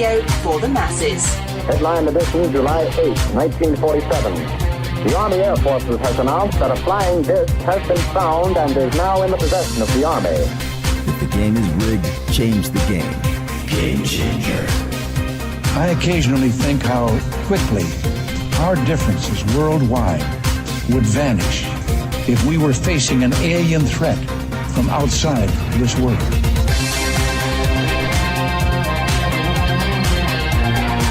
radio for the masses. Headline edition, July 8, 1947. The Army Air Forces has announced that a flying disc has been found and is now in the possession of the Army. If the game is rigged, change the game. Game changer. I occasionally think how quickly our differences worldwide would vanish if we were facing an alien threat from outside this world.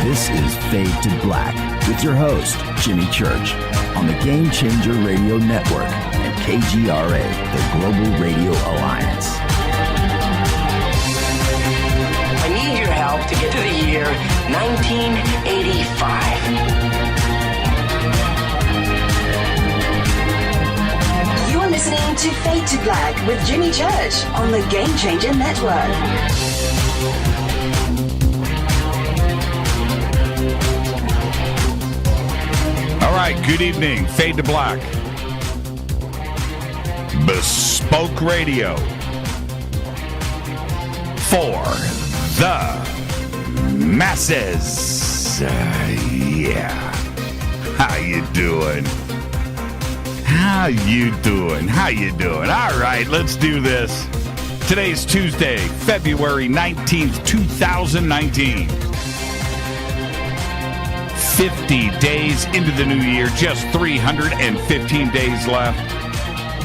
This is Fade to Black with your host, Jimmy Church, on the Game Changer Radio Network and KGRA, the Global Radio Alliance. I need your help to get to the year 1985. You're listening to Fade to Black with Jimmy Church on the Game Changer Network. All right, good evening. Fade to Black. Bespoke Radio for the masses. Yeah. How you doing? How you doing? How you doing? All right, let's do this. Today's Tuesday, February 19th, 2019. 50 days into the new year, just 315 days left.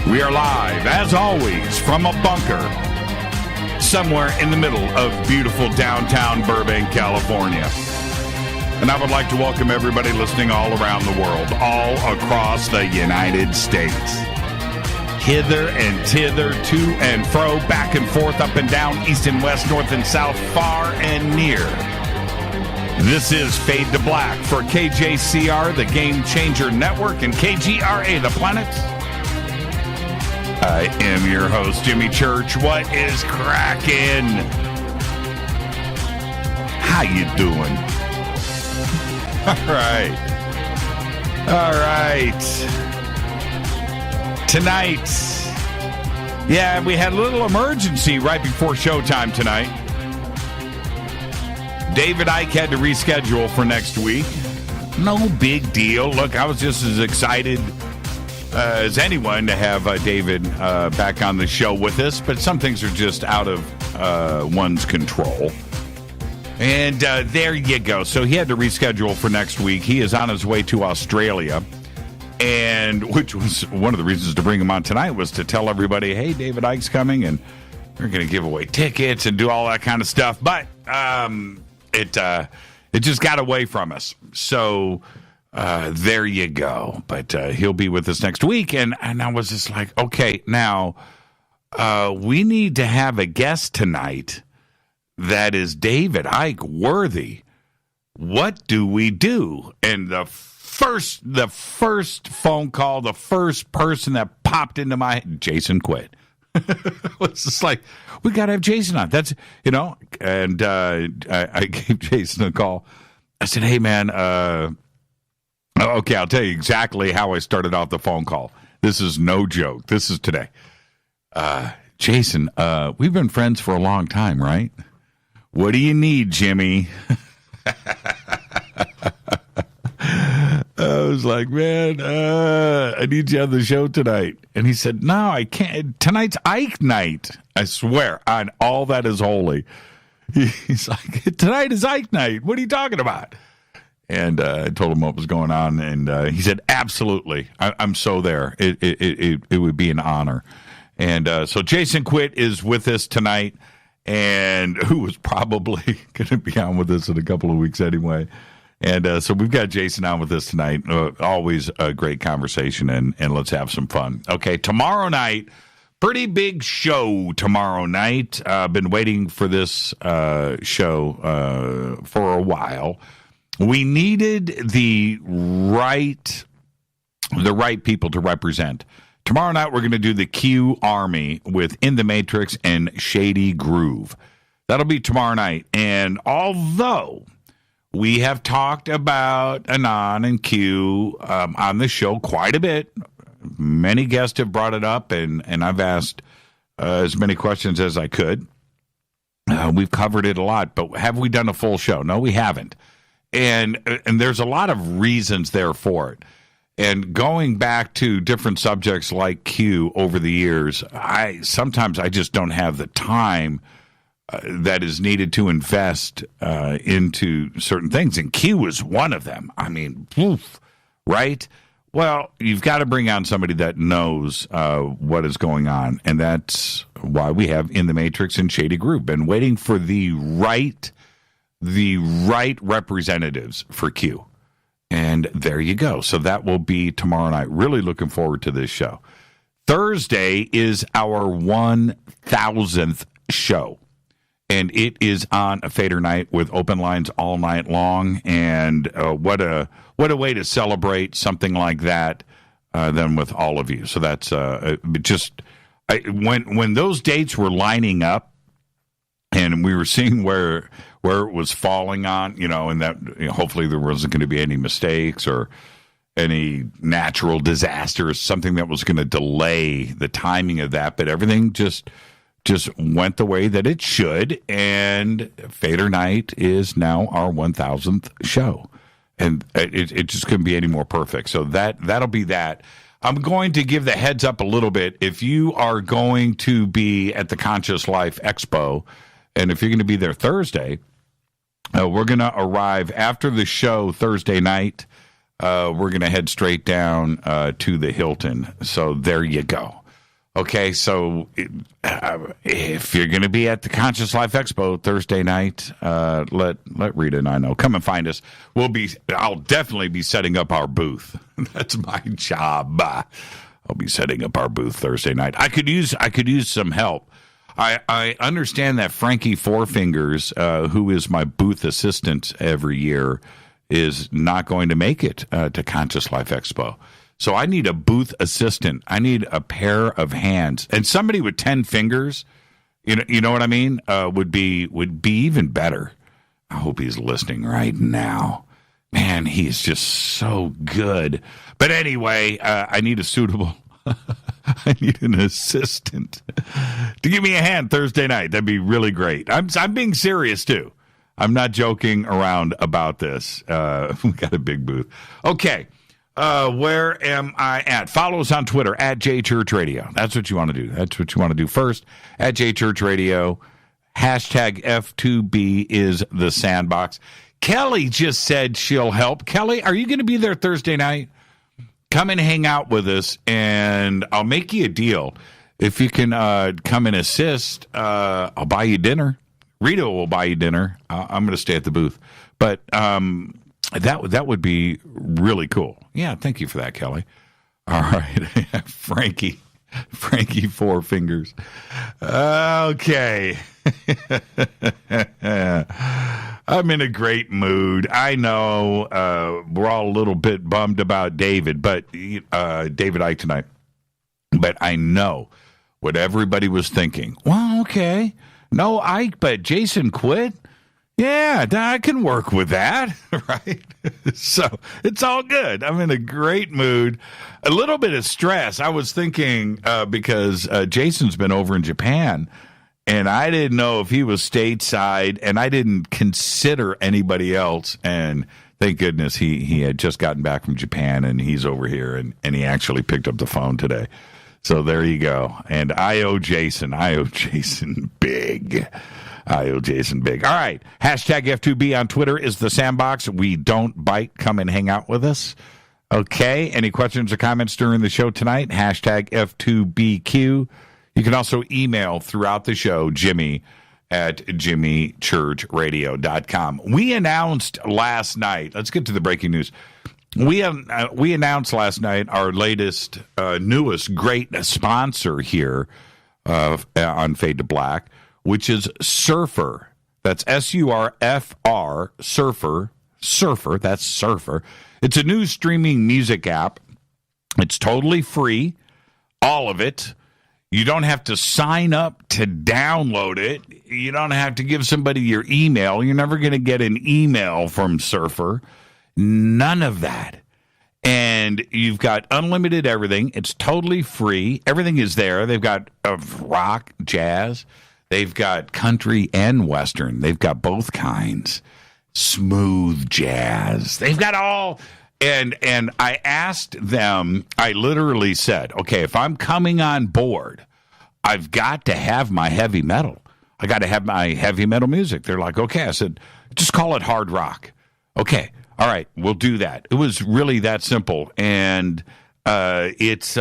We are live, as always, from a bunker somewhere in the middle of beautiful downtown Burbank, California. And I would like to welcome everybody listening all around the world, all across the United States. Hither and thither, to and fro, back and forth, up and down, east and west, north and south, far and near. This is Fade to Black for KJCR, the Game Changer Network, and KGRA, the planet. I am your host, Jimmy Church. What is cracking? How you doing? All right. Tonight, yeah, we had a little emergency right before showtime tonight. David Icke had to reschedule for next week. No big deal. Look, I was just as excited as anyone to have David back on the show with us, but some things are just out of one's control. And there you go. So he had to reschedule for next week. He is on his way to Australia, and which was one of the reasons to bring him on tonight was to tell everybody, hey, David Icke's coming, and we're going to give away tickets and do all that kind of stuff. But it just got away from us. So there you go. But he'll be with us next week. And I was just like, okay, now we need to have a guest tonight that is David Icke worthy. What do we do? And the first phone call, the first person that popped into my head, Jason Quitt. It's just like, we got to have Jason on. That's, and I gave Jason a call. I said, hey, man, okay, I'll tell you exactly how I started off the phone call. This is no joke. This is today. Jason, we've been friends for a long time, right? What do you need, Jimmy? I was like, man, I need you on the show tonight. And he said, no, I can't. Tonight's Ike night. I swear on all that is holy. He's like, tonight is Ike night. What are you talking about? And I told him what was going on. And he said, absolutely. I'm so there. It would be an honor. And so Jason Quitt is with us tonight, and who was probably going to be on with us in a couple of weeks anyway. And so we've got Jason on with us tonight. Always a great conversation, and let's have some fun. Okay, tomorrow night, pretty big show tomorrow night. Been waiting for this show for a while. We needed the right people to represent. Tomorrow night, we're going to do the Q Army with In the Matrix and Shady Groove. That'll be tomorrow night. And although we have talked about Anon and Q on the show quite a bit, many guests have brought it up, and I've asked as many questions as I could. We've covered it a lot, but have we done a full show? No, we haven't. And there's a lot of reasons there for it. And going back to different subjects like Q over the years, sometimes I just don't have the time that is needed to invest into certain things. And Q is one of them. I mean, oof, right? Well, you've got to bring on somebody that knows what is going on. And that's why we have In the Matrix and Shady Group. And waiting for the right representatives for Q. And there you go. So that will be tomorrow night. Really looking forward to this show. Thursday is our 1,000th show. And it is on a Fader night with open lines all night long. And what a way to celebrate something like that than with all of you. So that's when those dates were lining up and we were seeing where it was falling on, and that hopefully there wasn't going to be any mistakes or any natural disasters, something that was going to delay the timing of that. But everything just went the way that it should, and Fader Night is now our 1,000th show, and it just couldn't be any more perfect. So that'll be that. I'm going to give the heads up a little bit. If you are going to be at the Conscious Life Expo, and if you're going to be there Thursday, we're going to arrive after the show Thursday night. We're going to head straight down to the Hilton. So there you go. Okay, so if you're going to be at the Conscious Life Expo Thursday night, let Rita and I know. Come and find us. I'll definitely be setting up our booth. That's my job. I'll be setting up our booth Thursday night. I could use some help. I understand that Frankie Fourfingers, who is my booth assistant every year, is not going to make it to Conscious Life Expo. So I need a booth assistant. I need a pair of hands, and somebody with 10 fingers. You know what I mean? Would be even better. I hope he's listening right now. Man, he's just so good. But anyway, I need a suitable. I need an assistant to give me a hand Thursday night. That'd be really great. I'm being serious too. I'm not joking around about this. We got a big booth. Okay. Where am I at? Follow us on Twitter at JChurchRadio. That's what you want to do. That's what you want to do first. At JChurchRadio. Hashtag F2B is the sandbox. Kelly just said she'll help. Kelly, are you going to be there Thursday night? Come and hang out with us, and I'll make you a deal. If you can come and assist, I'll buy you dinner. Rita will buy you dinner. I'm going to stay at the booth. But that would be really cool. Yeah, thank you for that, Kelly. All right, Frankie Fourfingers. Okay. I'm in a great mood. I know we're all a little bit bummed about David Icke tonight. But I know what everybody was thinking. Well, okay. No Ike, but Jason Quitt? Yeah, I can work with that, right? So it's all good. I'm in a great mood. A little bit of stress. I was thinking because Jason's been over in Japan, and I didn't know if he was stateside, and I didn't consider anybody else. And thank goodness he had just gotten back from Japan, and he's over here, and he actually picked up the phone today. So there you go. And I owe Jason big. I owe Jason big. All right. Hashtag F2B on Twitter is the sandbox. We don't bite. Come and hang out with us. Okay. Any questions or comments during the show tonight? Hashtag F2BQ. You can also email throughout the show, Jimmy at jimmychurchradio.com. We announced last night, let's get to the breaking news. We announced last night our latest, newest great sponsor here on Fade to Black, which is Surfer. That's SURFR, Surfer, that's Surfer. It's a new streaming music app. It's totally free, all of it. You don't have to sign up to download it. You don't have to give somebody your email. You're never going to get an email from Surfer. None of that. And you've got unlimited everything. It's totally free. Everything is there. They've got rock, jazz. They've got country and Western. They've got both kinds. Smooth jazz. They've got all. And I asked them, I literally said, okay, if I'm coming on board, I've got to have my heavy metal. I got to have my heavy metal music. They're like, okay. I said, just call it hard rock. Okay. All right. We'll do that. It was really that simple. And it's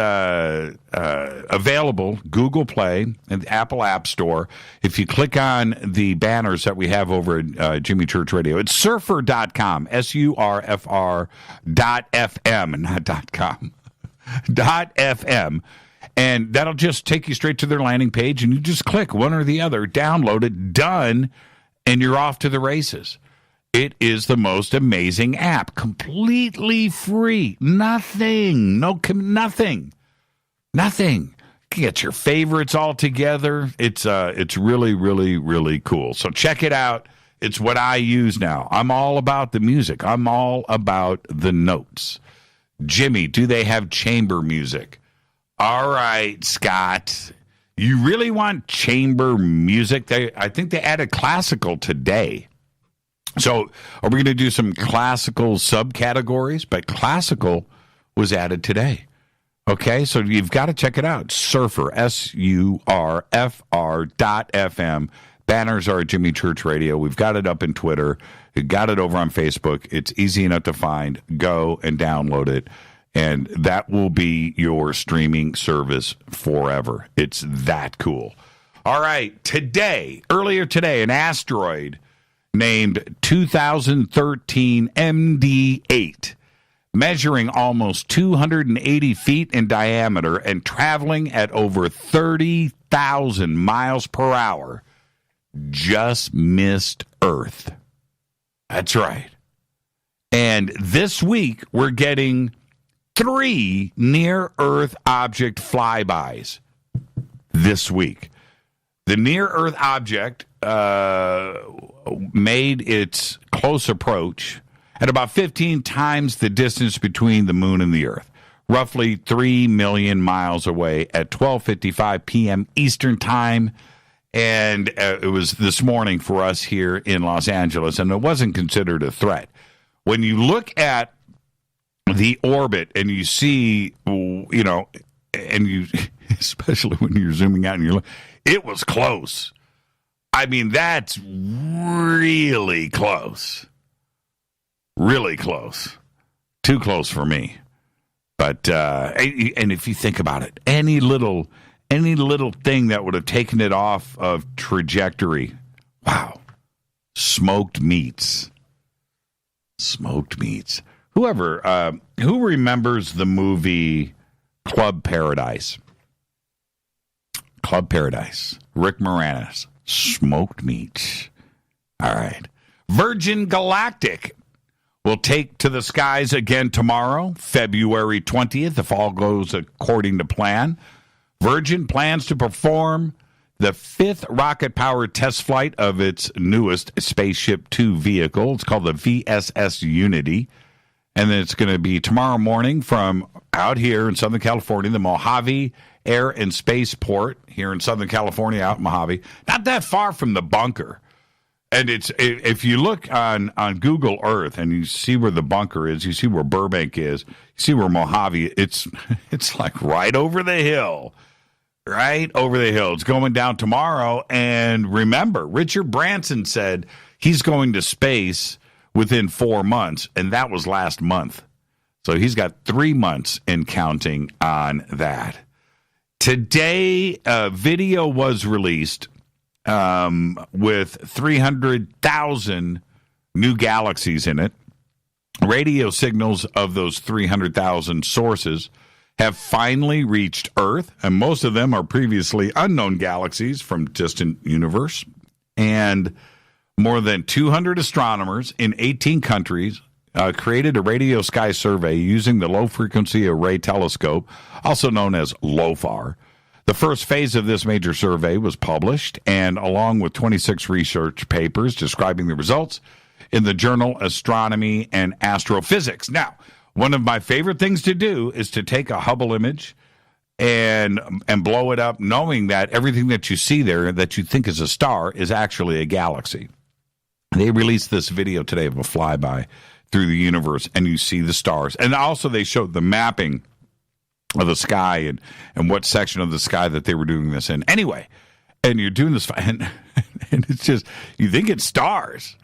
available, Google Play and the Apple App Store. If you click on the banners that we have over at Jimmy Church Radio, it's surfer.com, surfr.fm, not .com, .fm. And that'll just take you straight to their landing page, and you just click one or the other, download it, done, and you're off to the races. It is the most amazing app, completely free, nothing. You can get your favorites all together. It's really, really, really cool. So check it out. It's what I use now. I'm all about the music. I'm all about the notes. Jimmy, do they have chamber music? All right, Scott. You really want chamber music? I think they added classical today. So are we going to do some classical subcategories? But classical was added today. Okay, so you've got to check it out. Surfer, surfr.fm. Banners are at Jimmy Church Radio. We've got it up in Twitter. We've got it over on Facebook. It's easy enough to find. Go and download it. And that will be your streaming service forever. It's that cool. All right, earlier today, an asteroid named 2013 MD8, measuring almost 280 feet in diameter and traveling at over 30,000 miles per hour, just missed Earth. That's right. And this week, we're getting 3 near-Earth object flybys this week. The near-Earth object made its close approach at about 15 times the distance between the moon and the Earth, roughly 3 million miles away at 12:55 p.m. Eastern Time. And it was this morning for us here in Los Angeles, and it wasn't considered a threat. When you look at the orbit and you see, and you, especially when you're zooming out and you're looking, it was close. I mean, that's really close. Really close. Too close for me. But, and if you think about it, any little thing that would have taken it off of trajectory, wow. Smoked meats. Who remembers the movie Club Paradise? Rick Moranis. Smoked meats. All right. Virgin Galactic will take to the skies again tomorrow, February 20th, if all goes according to plan. Virgin plans to perform the 5th rocket-powered test flight of its newest Spaceship Two vehicle. It's called the VSS Unity. And then it's going to be tomorrow morning from out here in Southern California, the Mojave Air and Spaceport here in Southern California, out in Mojave. Not that far from the bunker. And it's, if you look on Google Earth and you see where the bunker is, you see where Burbank is, you see where Mojave, it's like right over the hill. Right over the hill. It's going down tomorrow. And remember, Richard Branson said he's going to space within 4 months, and that was last month. So he's got 3 months in counting on that. Today, a video was released with 300,000 new galaxies in it. Radio signals of those 300,000 sources have finally reached Earth, and most of them are previously unknown galaxies from distant universe. And more than 200 astronomers in 18 countries created a radio sky survey using the low-frequency array telescope, also known as LOFAR. The first phase of this major survey was published, and along with 26 research papers describing the results in the journal Astronomy and Astrophysics. Now, one of my favorite things to do is to take a Hubble image and blow it up, knowing that everything that you see there that you think is a star is actually a galaxy. They released this video today of a flyby through the universe, and you see the stars. And also they showed the mapping of the sky and what section of the sky that they were doing this in. Anyway, and you're doing this, and it's just, you think it's stars.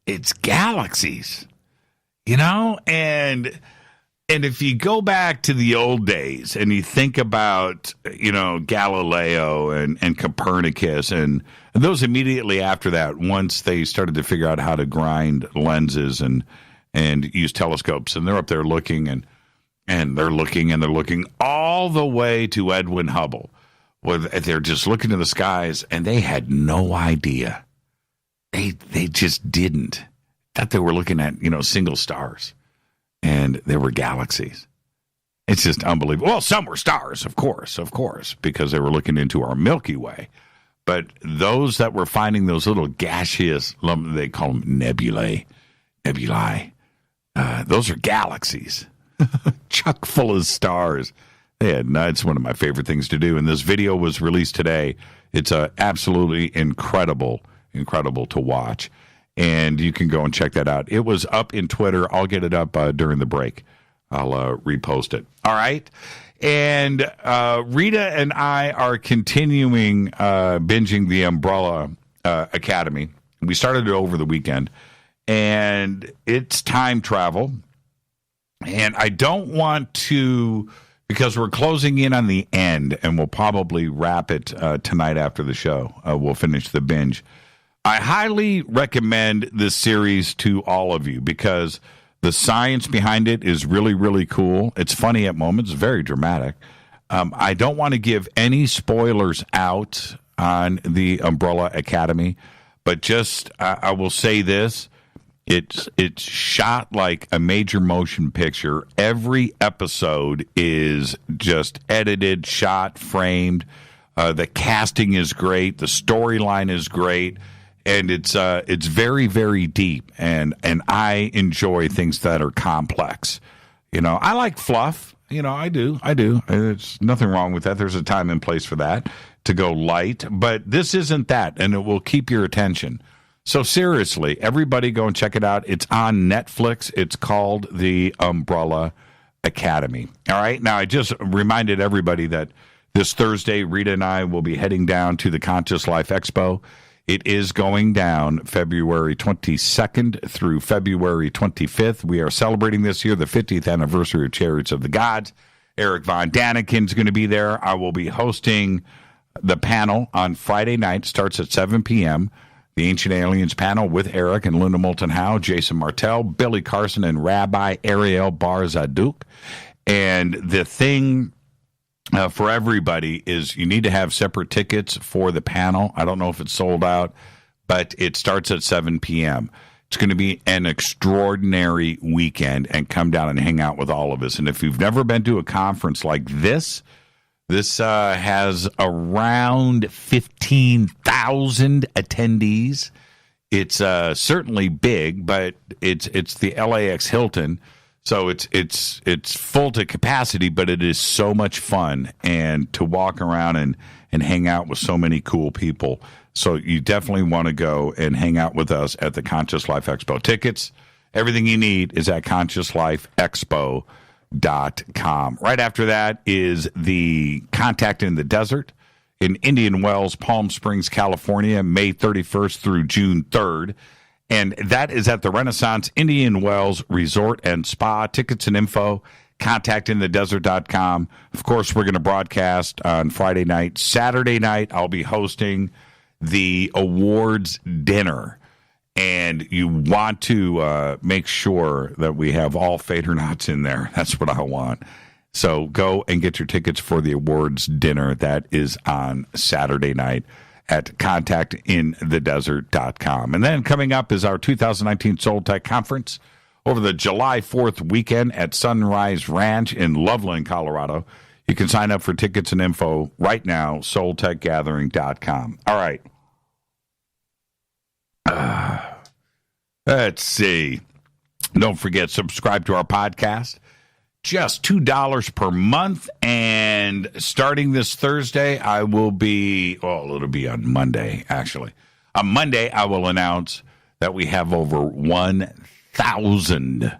It's galaxies, and if you go back to the old days and you think about, Galileo and Copernicus and those immediately after that, once they started to figure out how to grind lenses and use telescopes, and they're up there looking and they're looking all the way to Edwin Hubble, where they're just looking to the skies, and they had no idea. They just didn't. Thought they were looking at, single stars. And there were galaxies. It's just unbelievable. Well, some were stars, of course, because they were looking into our Milky Way. But those that were finding those little gaseous, they call them nebulae, those are galaxies, chock full of stars. It's one of my favorite things to do. And this video was released today. It's absolutely incredible to watch. And you can go and check that out. It was up in Twitter. I'll get it up during the break. I'll repost it. All right. And Rita and I are continuing binging the Umbrella Academy. We started it over the weekend. And it's time travel. And I don't want to, because we're closing in on the end, and we'll probably wrap it tonight after the show. We'll finish the binge. I highly recommend this series to all of you because the science behind it is really, really cool. It's funny at moments, very dramatic. I don't want to give any spoilers out on the Umbrella Academy, but just I will say this. It's shot like a major motion picture. Every episode is just edited, shot, framed. The casting is great. The storyline is great. And it's very, very deep, and I enjoy things that are complex. I like fluff. I do. There's nothing wrong with that. There's a time and place for that, to go light. But this isn't that, and it will keep your attention. So seriously, everybody go and check it out. It's on Netflix. It's called The Umbrella Academy. All right? Now, I just reminded everybody that this Thursday, Rita and I will be heading down to the Conscious Life Expo. It is going down February 22nd through February 25th. We are celebrating this year the 50th anniversary of Chariots of the Gods. Eric Von Daniken's is going to be there. I will be hosting the panel on Friday night. Starts at 7 p.m. The Ancient Aliens panel with Eric and Linda Moulton Howe, Jason Martell, Billy Carson, and Rabbi Ariel Bar-Zaduk. And the thing for everybody is you need to have separate tickets for the panel. I don't know if it's sold out, but it starts at 7 p.m. It's going to be an extraordinary weekend, and come down and hang out with all of us. And if you've never been to a conference like this has around 15,000 attendees. It's certainly big, but it's the LAX Hilton. So it's full to capacity, but it is so much fun, and to walk around and hang out with so many cool people. So you definitely want to go and hang out with us at the Conscious Life Expo. Tickets, everything you need is at consciouslifeexpo.com. Right after that is the Contact in the Desert in Indian Wells, Palm Springs, California, May 31st through June 3rd. And that is at the Renaissance Indian Wells Resort and Spa. Tickets and info, contactinthedesert.com. Of course, we're going to broadcast on Friday night. Saturday night, I'll be hosting the awards dinner. And you want to make sure that we have all Fadernauts in there. That's what I want. So go and get your tickets for the awards dinner. That is on Saturday night at contactinthedesert.com. And then coming up is our 2019 Soul Tech Conference over the July 4th weekend at Sunrise Ranch in Loveland, Colorado. You can sign up for tickets and info right now, soultechgathering.com. All right. Let's see. Don't forget, subscribe to our podcast. just $2 per month. And starting this Thursday, I will be, well, it'll be on Monday, actually. On Monday, I will announce that we have over 1,000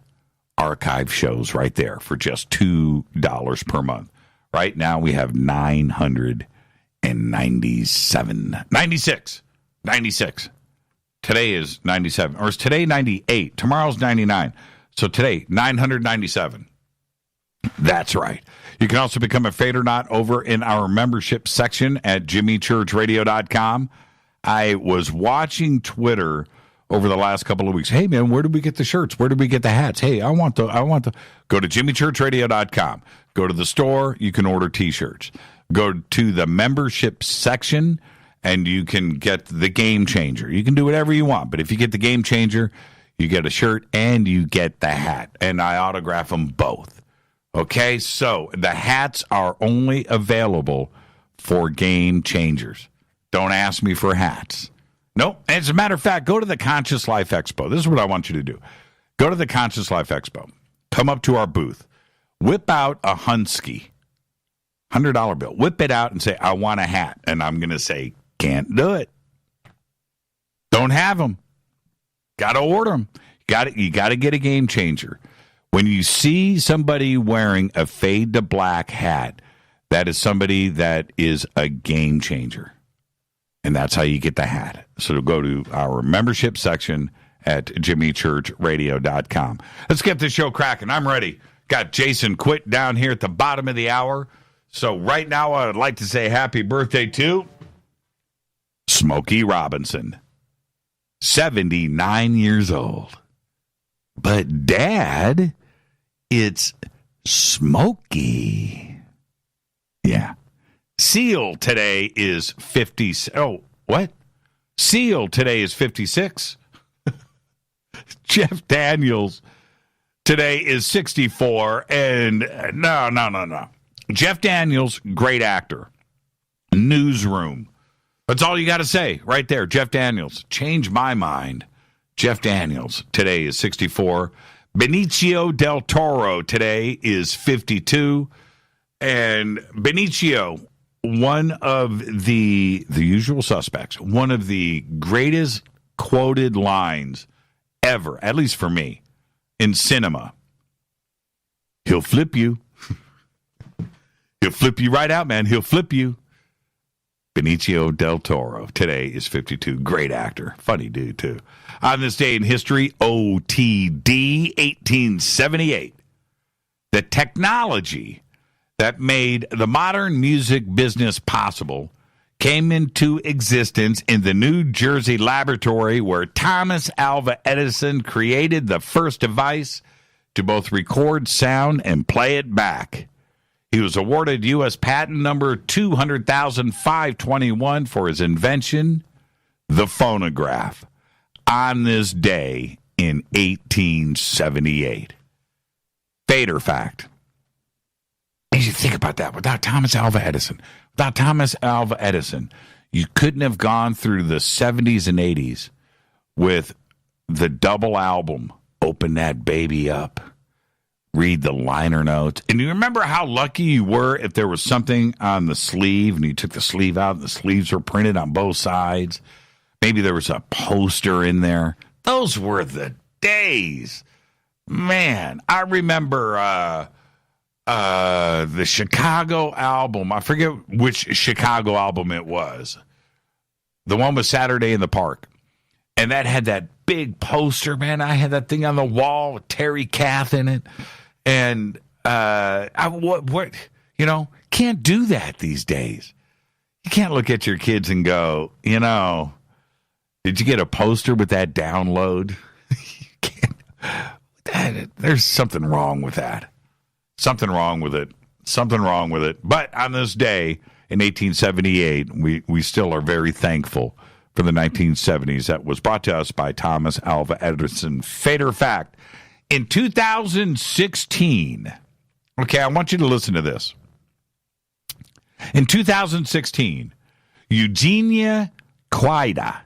archive shows right there for just $2 per month. Right now, we have 96. Today is 97. Or is today 98? Tomorrow's 99. So today, 997. That's right. You can also become a Fadernaut over in our membership section at jimmychurchradio.com. I was watching Twitter over the last couple of weeks. Hey, man, where did we get the shirts? Where did we get the hats? Hey, I want the. Go to jimmychurchradio.com. Go to the store. You can order T-shirts. Go to the membership section, and you can get the Game Changer. You can do whatever you want, but if you get the Game Changer, you get a shirt and you get the hat, and I autograph them both. Okay, so the hats are only available for Game Changers. Don't ask me for hats. Nope. As a matter of fact, go to the Conscious Life Expo. This is what I want you to do. Go to the Conscious Life Expo. Come up to our booth. Whip out a Hunsky, $100 bill. Whip it out and say, I want a hat. And I'm going to say, can't do it. Don't have them. Got to order them. You got to get a Game Changer. When you see somebody wearing a fade to black hat, that is somebody that is a game changer. And that's how you get the hat. So go to our membership section at jimmychurchradio.com. Let's get this show cracking. I'm ready. Got Jason Quitt down here at the bottom of the hour. So right now I would like to say happy birthday to Smokey Robinson, 79 years old. But Dad, it's Smokey. Yeah. Seal today is 50. Oh, what? Seal today is 56. Jeff Daniels today is 64. And no. Jeff Daniels, great actor. Newsroom. That's all you got to say right there. Jeff Daniels. Changed my mind. Jeff Daniels today is 64. Benicio del Toro today is 52. And Benicio, one of the usual suspects, one of the greatest quoted lines ever, at least for me, in cinema. He'll flip you. He'll flip you right out, man. He'll flip you. Benicio del Toro today is 52. Great actor. Funny dude, too. On this day in history, OTD 1878. The technology that made the modern music business possible came into existence in the New Jersey laboratory where Thomas Alva Edison created the first device to both record sound and play it back. He was awarded U.S. patent number 200,521 for his invention, the phonograph, on this day in 1878. Fader fact. You think about that. Without Thomas Alva Edison, you couldn't have gone through the 70s and 80s with the double album, Open That Baby Up, read the liner notes. And you remember how lucky you were if there was something on the sleeve and you took the sleeve out and the sleeves were printed on both sides. Maybe there was a poster in there. Those were the days. Man, I remember the Chicago album. I forget which Chicago album it was. The one with Saturday in the Park. And that had that big poster, man. I had that thing on the wall with Terry Kath in it. And can't do that these days. You can't look at your kids and go, did you get a poster with that download? You can't. There's something wrong with that. Something wrong with it. But on this day in 1878, we still are very thankful for the 1970s. That was brought to us by Thomas Alva Edison. Fader fact. In 2016, okay, I want you to listen to this. In 2016, Eugenia Quida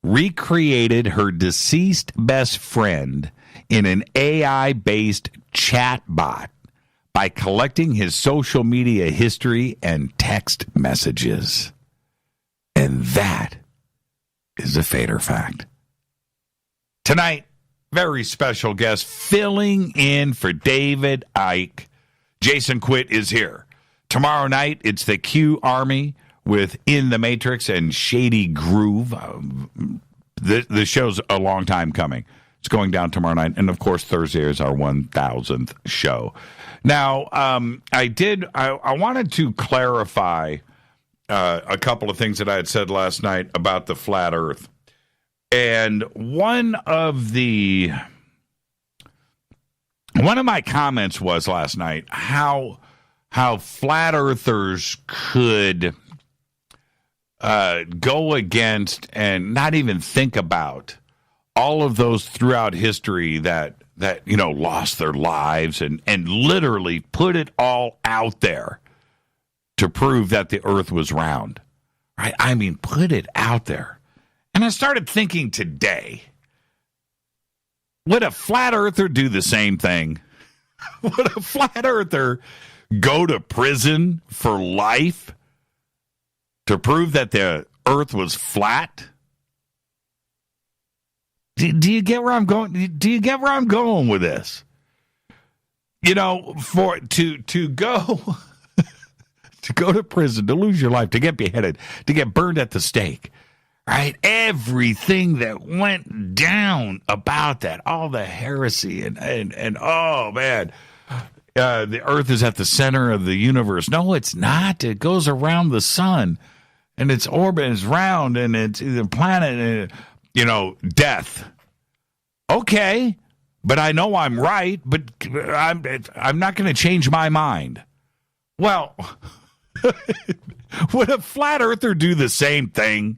recreated her deceased best friend in an AI-based chatbot by collecting his social media history and text messages. And that is a Fader fact. Tonight, very special guest filling in for David Icke. Jason Quitt is here. Tomorrow night, it's the Q Army with In the Matrix and Shady Groove. The show's a long time coming. It's going down tomorrow night. And, of course, Thursday is our 1,000th show. Now, I wanted to clarify a couple of things that I had said last night about the flat earth. And one of my comments was last night how flat earthers could go against and not even think about all of those throughout history that lost their lives and literally put it all out there to prove that the earth was round. Right? I mean, put it out there. And I started thinking today, would a flat earther do the same thing? Would a flat earther go to prison for life to prove that the earth was flat? Do you get where I'm going? Do you get where I'm going with this? To go to go to prison, to lose your life, to get beheaded, to get burned at the stake. Right? Everything that went down about that, all the heresy and oh man, the earth is at the center of the universe. No, it's not. It goes around the sun and its orbit is round and it's the planet, death. Okay, but I know I'm right, but I'm not going to change my mind. Well, would a flat earther do the same thing?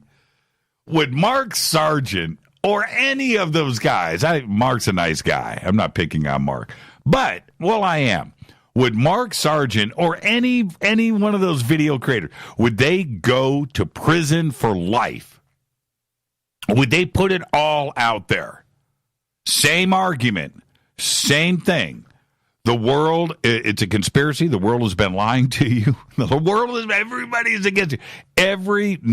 Would Mark Sargent or any of those guys, Mark's a nice guy. I'm not picking on Mark. But, I am. Would Mark Sargent or any one of those video creators, would they go to prison for life? Would they put it all out there? Same argument. Same thing. The world, it's a conspiracy. The world has been lying to you. The world is, everybody is against you. Everything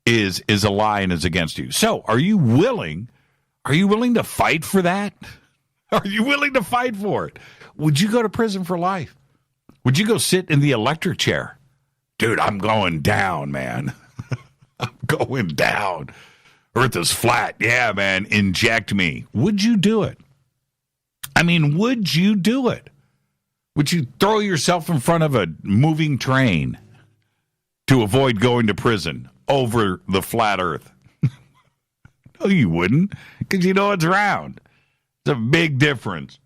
is a lie and is against you. So are you willing to fight for that? Are you willing to fight for it? Would you go to prison for life? Would you go sit in the electric chair? Dude, I'm going down, man. I'm going down. Earth is flat. Yeah, man, inject me. Would you do it? I mean, would you do it? Would you throw yourself in front of a moving train to avoid going to prison over the flat earth? No, you wouldn't, because it's round. It's a big difference.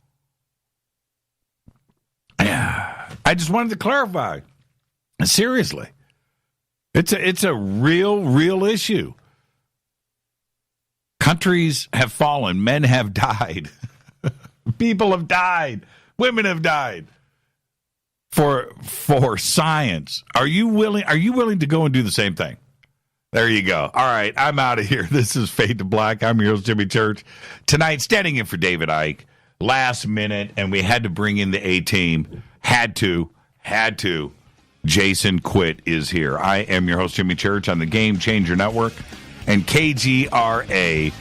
Yeah, I just wanted to clarify. Seriously. It's a real issue. Countries have fallen. Men have died. People have died. Women have died for science. Are you willing to go and do the same thing? There you go. All right, I'm out of here. This is Fade to Black. I'm your host, Jimmy Church. Tonight, standing in for David Icke. Last minute, and we had to bring in the A-team. Had to. Jason Quitt is here. I am your host, Jimmy Church, on the Game Changer Network and KGRA,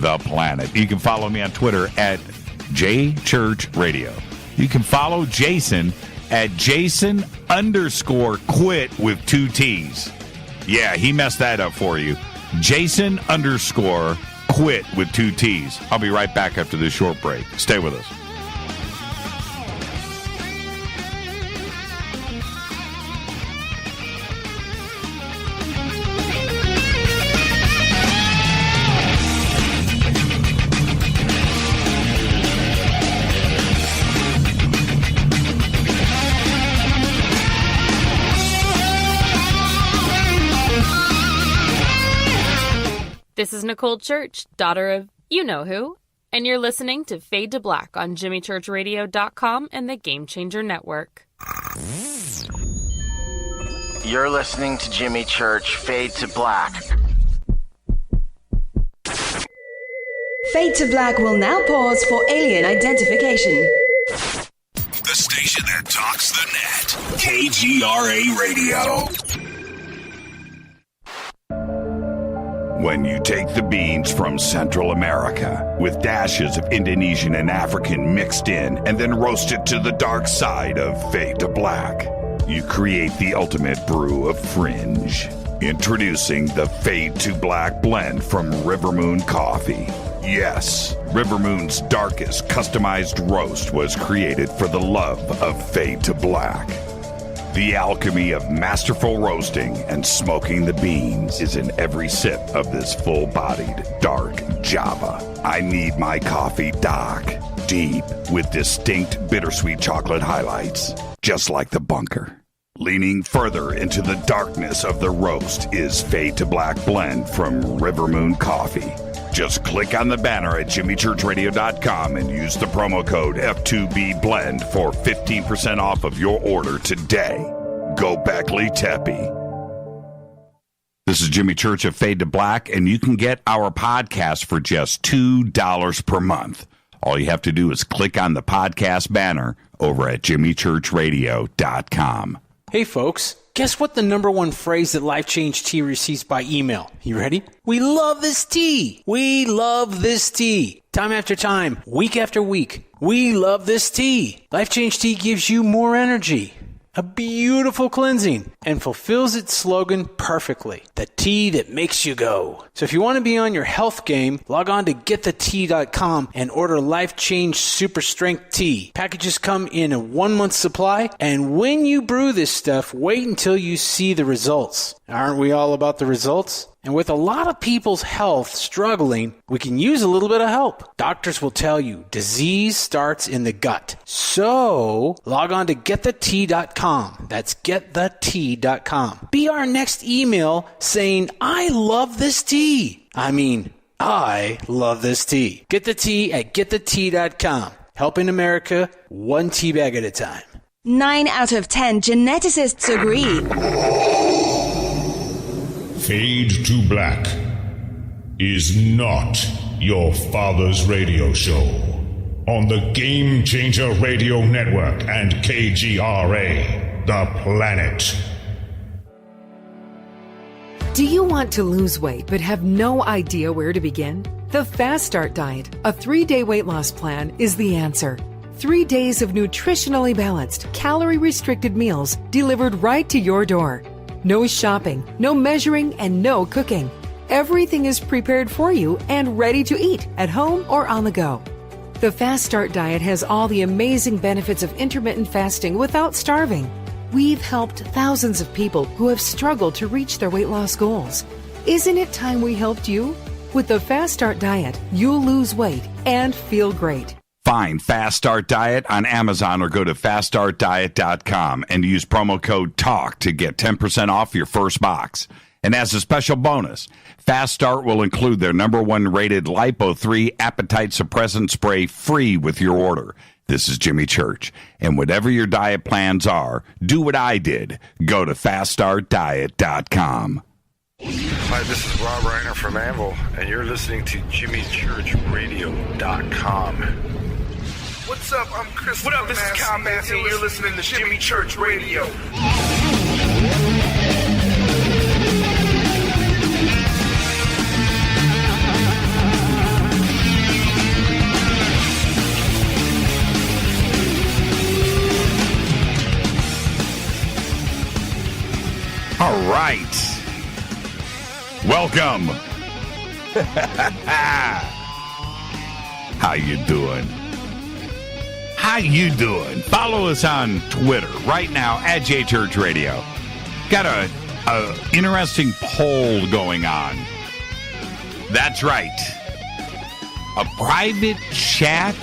The Planet. You can follow me on Twitter at JChurchRadio. You can follow Jason at Jason_Quitt with 2 T's. Yeah, he messed that up for you. Jason_Quitt with 2 T's. I'll be right back after this short break. Stay with us. This is Nicole Church, daughter of you-know-who, and you're listening to Fade to Black on JimmyChurchRadio.com and the Game Changer Network. You're listening to Jimmy Church, Fade to Black. Fade to Black will now pause for alien identification. The station that talks the net. KGRA Radio. When you take the beans from Central America with dashes of Indonesian and African mixed in and then roast it to the dark side of Fade to Black, you create the ultimate brew of fringe. Introducing the Fade to Black blend from Rivermoon Coffee. Yes, Rivermoon's darkest customized roast was created for the love of Fade to Black. The alchemy of masterful roasting and smoking the beans is in every sip of this full-bodied, dark Java. I need my coffee dark, deep, with distinct bittersweet chocolate highlights, just like the bunker. Leaning further into the darkness of the roast is Fade to Black blend from Rivermoon Coffee. Just click on the banner at jimmychurchradio.com and use the promo code F2BBLEND for 15% off of your order today. Go Beckley Teppy. This is Jimmy Church of Fade to Black, and you can get our podcast for just $2 per month. All you have to do is click on the podcast banner over at jimmychurchradio.com. Hey folks, guess what the number one phrase that Life Change Tea receives by email? You ready? We love this tea. We love this tea. Time after time, week after week, we love this tea. Life Change Tea gives you more energy, a beautiful cleansing, and fulfills its slogan perfectly. The tea that makes you go. So if you want to be on your health game, log on to getthetea.com and order Life Change Super Strength Tea. Packages come in a 1-month supply, and when you brew this stuff, wait until you see the results. Aren't we all about the results? And with a lot of people's health struggling, we can use a little bit of help. Doctors will tell you disease starts in the gut. So log on to getthetea.com. That's getthetea.com. Be our next email saying, I love this tea. I love this tea. Get the tea at getthetea.com. Helping America one tea bag at a time. 9 out of 10 geneticists agree. Fade to Black is not your father's radio show on the Game Changer Radio Network and KGRA, the planet. Do you want to lose weight but have no idea where to begin? The Fast Start Diet, a 3-day weight loss plan, is the answer. 3 days of nutritionally balanced, calorie-restricted meals delivered right to your door. No shopping, no measuring, and no cooking. Everything is prepared for you and ready to eat at home or on the go. The Fast Start Diet has all the amazing benefits of intermittent fasting without starving. We've helped thousands of people who have struggled to reach their weight loss goals. Isn't it time we helped you? With the Fast Start Diet, you'll lose weight and feel great. Find Fast Start Diet on Amazon or go to faststartdiet.com and use promo code TALK to get 10% off your first box. And as a special bonus, Fast Start will include their #1 rated Lipo3 appetite suppressant spray free with your order. This is Jimmy Church. And whatever your diet plans are, do what I did. Go to faststartdiet.com. Hi, this is Rob Reiner from Anvil, and you're listening to JimmyChurchRadio.com. What's up? I'm Chris. What up? This is Kyle Massey, and you're listening to Jimmy Church Radio. All right. Welcome. How you doing? How you doing? Follow us on Twitter right now at JChurchRadio. Got a interesting poll going on. That's right. A private chat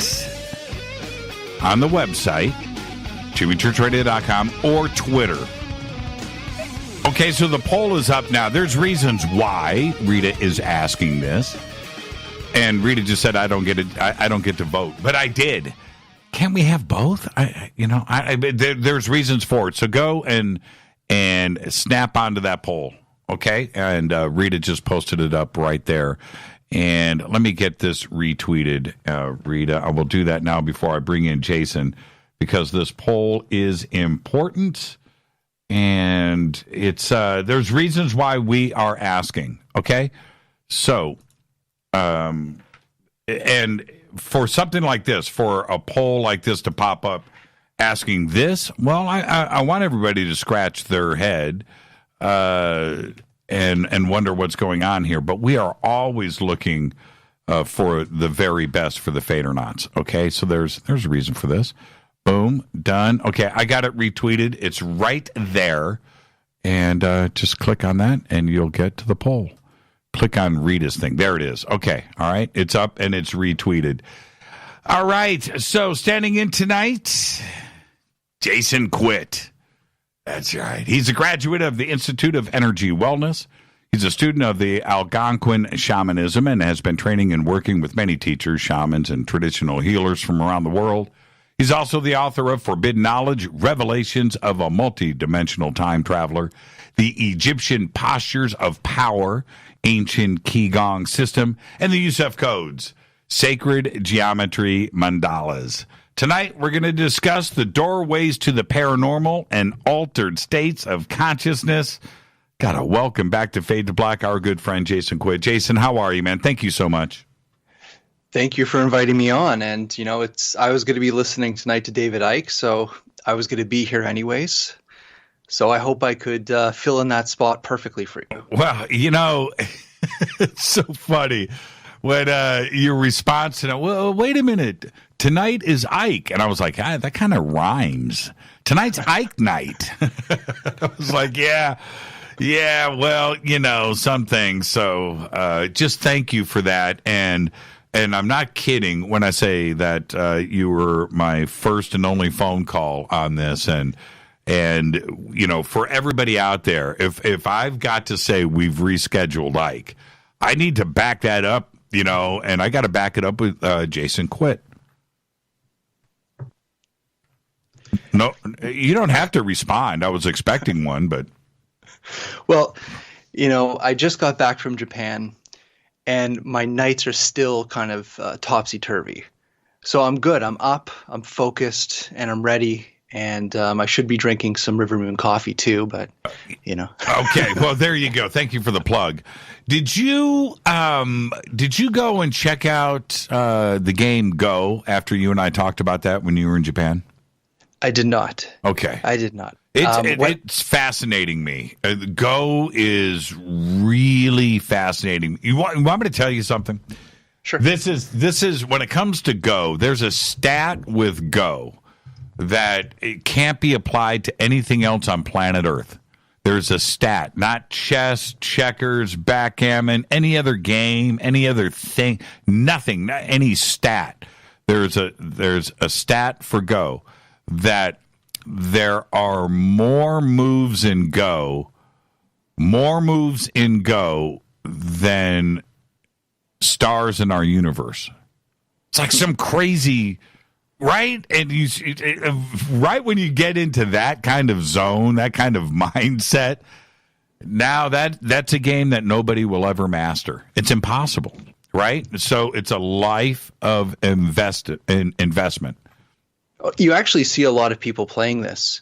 on the website, JimmyChurchRadio.com, or Twitter. Okay, so the poll is up now. There's reasons why Rita is asking this. And Rita just said, I don't get it. I don't get to vote. But I did. Can't we have both? There's reasons for it. So go and snap onto that poll. Okay? And Rita just posted it up right there. And let me get this retweeted, Rita. I will do that now before I bring in Jason, because this poll is important, and it's there's reasons why we are asking. Okay, so and for something like this, for a poll like this to pop up asking this, well, I want everybody to scratch their head and wonder what's going on here. But we are always looking for the very best for the Fadernauts. Okay, so there's a reason for this. Boom, done. Okay, I got it retweeted. It's right there. And just click on that, and you'll get to the poll. Click on Rita's thing. There it is. Okay, all right. It's up, and it's retweeted. All right, so standing in tonight, Jason Quitt. That's right. He's a graduate of the Institute of Energy Wellness. He's a student of the Algonquin Shamanism and has been training and working with many teachers, shamans, and traditional healers from around the world. He's also the author of Forbidden Knowledge, Revelations of a Multidimensional Time Traveler, The Egyptian Postures of Power, Ancient Gong System, and the Yosef Codes, Sacred Geometry Mandalas. Tonight, we're going to discuss the doorways to the paranormal and altered states of consciousness. Got to welcome back to Fade to Black our good friend Jason Quitt. Jason, how are you, man? Thank you so much. Thank you for inviting me on. And, you know, I was going to be listening tonight to David Icke, so I was going to be here anyways. So I hope I could fill in that spot perfectly for you. Well, you know, it's so funny when your response to, well, wait a minute, tonight is Ike. And I was like, that kind of rhymes. Tonight's Ike night. I was like, yeah, well, you know, some things. So just thank you for that. And I'm not kidding when I say that you were my first and only phone call on this. And you know, for everybody out there, if I've got to say we've rescheduled Ike, I need to back that up, you know, and I got to back it up with Jason Quitt. No, you don't have to respond. I was expecting one, but. Well, you know, I just got back from Japan, and my nights are still kind of topsy-turvy. So I'm good. I'm up, I'm focused, and I'm ready. And I should be drinking some River Moon coffee too, but, you know. Okay, well, there you go. Thank you for the plug. Did you go and check out the game Go after you and I talked about that when you were in Japan? I did not. Okay. I did not. It's fascinating me. Go is really fascinating. You want me to tell you something? Sure. This is when it comes to Go, there's a stat with Go that it can't be applied to anything else on planet Earth. There's a stat, not chess, checkers, backgammon, any other game, any other thing, nothing, not any stat. There's a stat for Go that there are more moves in Go than stars in our universe. It's like some crazy. Right? And right when you get into that kind of zone, that kind of mindset, now that's a game that nobody will ever master. It's impossible, right? So it's a life of investment. You actually see a lot of people playing this.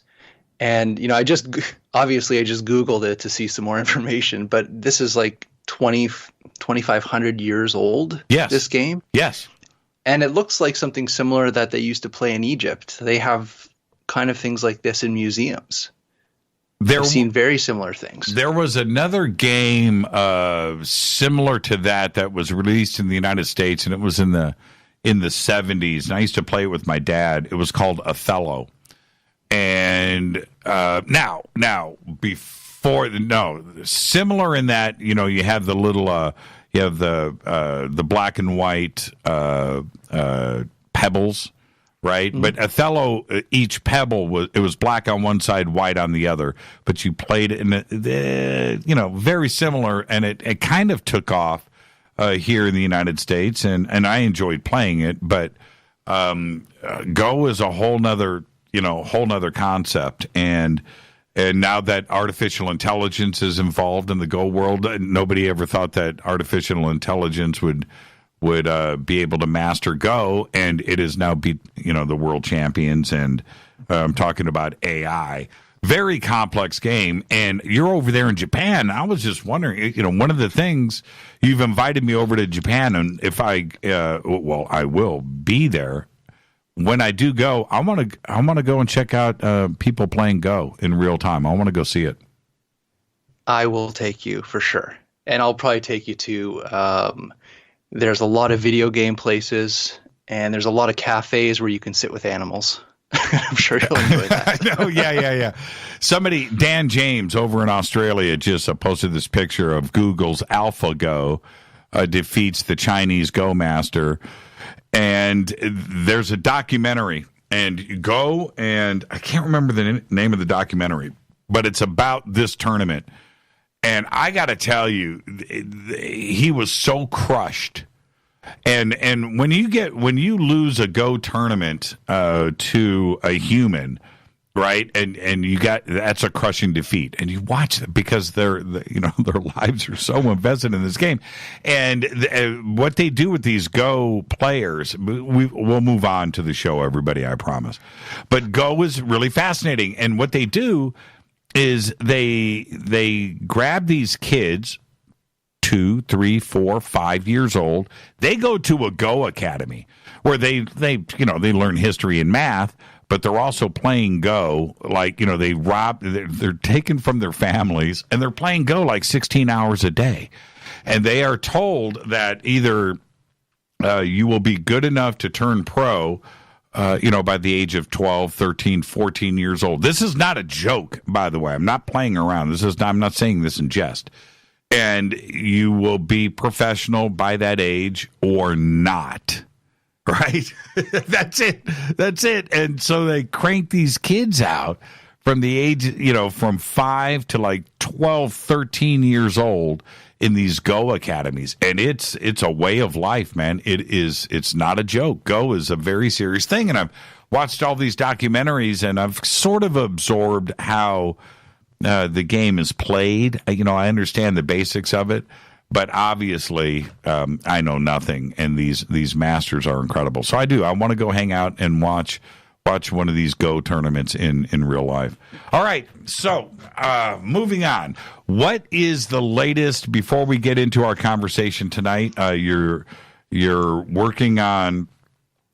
And, you know, I just Googled it to see some more information, but this is like 2,500 years old, yes. This game? Yes. And it looks like something similar that they used to play in Egypt. They have kind of things like this in museums. I've seen very similar things. There was another game similar to that was released in the United States, and it was in the 70s. And I used to play it with my dad. It was called Othello. And similar in that, you know, you have the little. You have the black and white pebbles, right? Mm-hmm. But Othello, each pebble was black on one side, white on the other. But you played it in, you know, very similar, and it kind of took off here in the United States, and I enjoyed playing it. But Go is a whole nother concept, and And now that artificial intelligence is involved in the Go world, nobody ever thought that artificial intelligence would be able to master Go, and it has now beat the world champions. And I'm talking about AI. Very complex game, and you're over there in Japan. I was just wondering, one of the things you've invited me over to Japan, and if I will be there. When I do go, I want to go and check out people playing Go in real time. I want to go see it. I will take you for sure, and I'll probably take you to. There's a lot of video game places, and there's a lot of cafes where you can sit with animals. I'm sure you'll enjoy that. I know, yeah. Somebody, Dan James over in Australia, just posted this picture of Google's AlphaGo defeats the Chinese Go master. And there's a documentary, and you go, and I can't remember the name of the documentary, but it's about this tournament. And I got to tell you, he was so crushed. And when you lose a Go tournament to a human, right? And that's a crushing defeat. And you watch them because their lives are so invested in this game. And what they do with these Go players, we'll move on to the show, everybody, I promise. But Go is really fascinating. And what they do is they grab these kids, 2, 3, 4, 5 years old. They go to a Go academy where they learn history and math, but they're also playing Go. Like, they're taken from their families, and they're playing Go like 16 hours a day. And they are told that either you will be good enough to turn pro, by the age of 12, 13, 14 years old. This is not a joke, by the way. I'm not playing around. I'm not saying this in jest. And you will be professional by that age or not. Right? That's it. And so they crank these kids out from the age, from 5 to like 12, 13 years old in these Go academies. And it's a way of life, man. It's not a joke. Go is a very serious thing. And I've watched all these documentaries, and I've sort of absorbed how the game is played. I understand the basics of it. But obviously, I know nothing, and these masters are incredible. So I want to go hang out and watch one of these Go tournaments in real life. All right, so moving on. What is the latest before we get into our conversation tonight? You're working on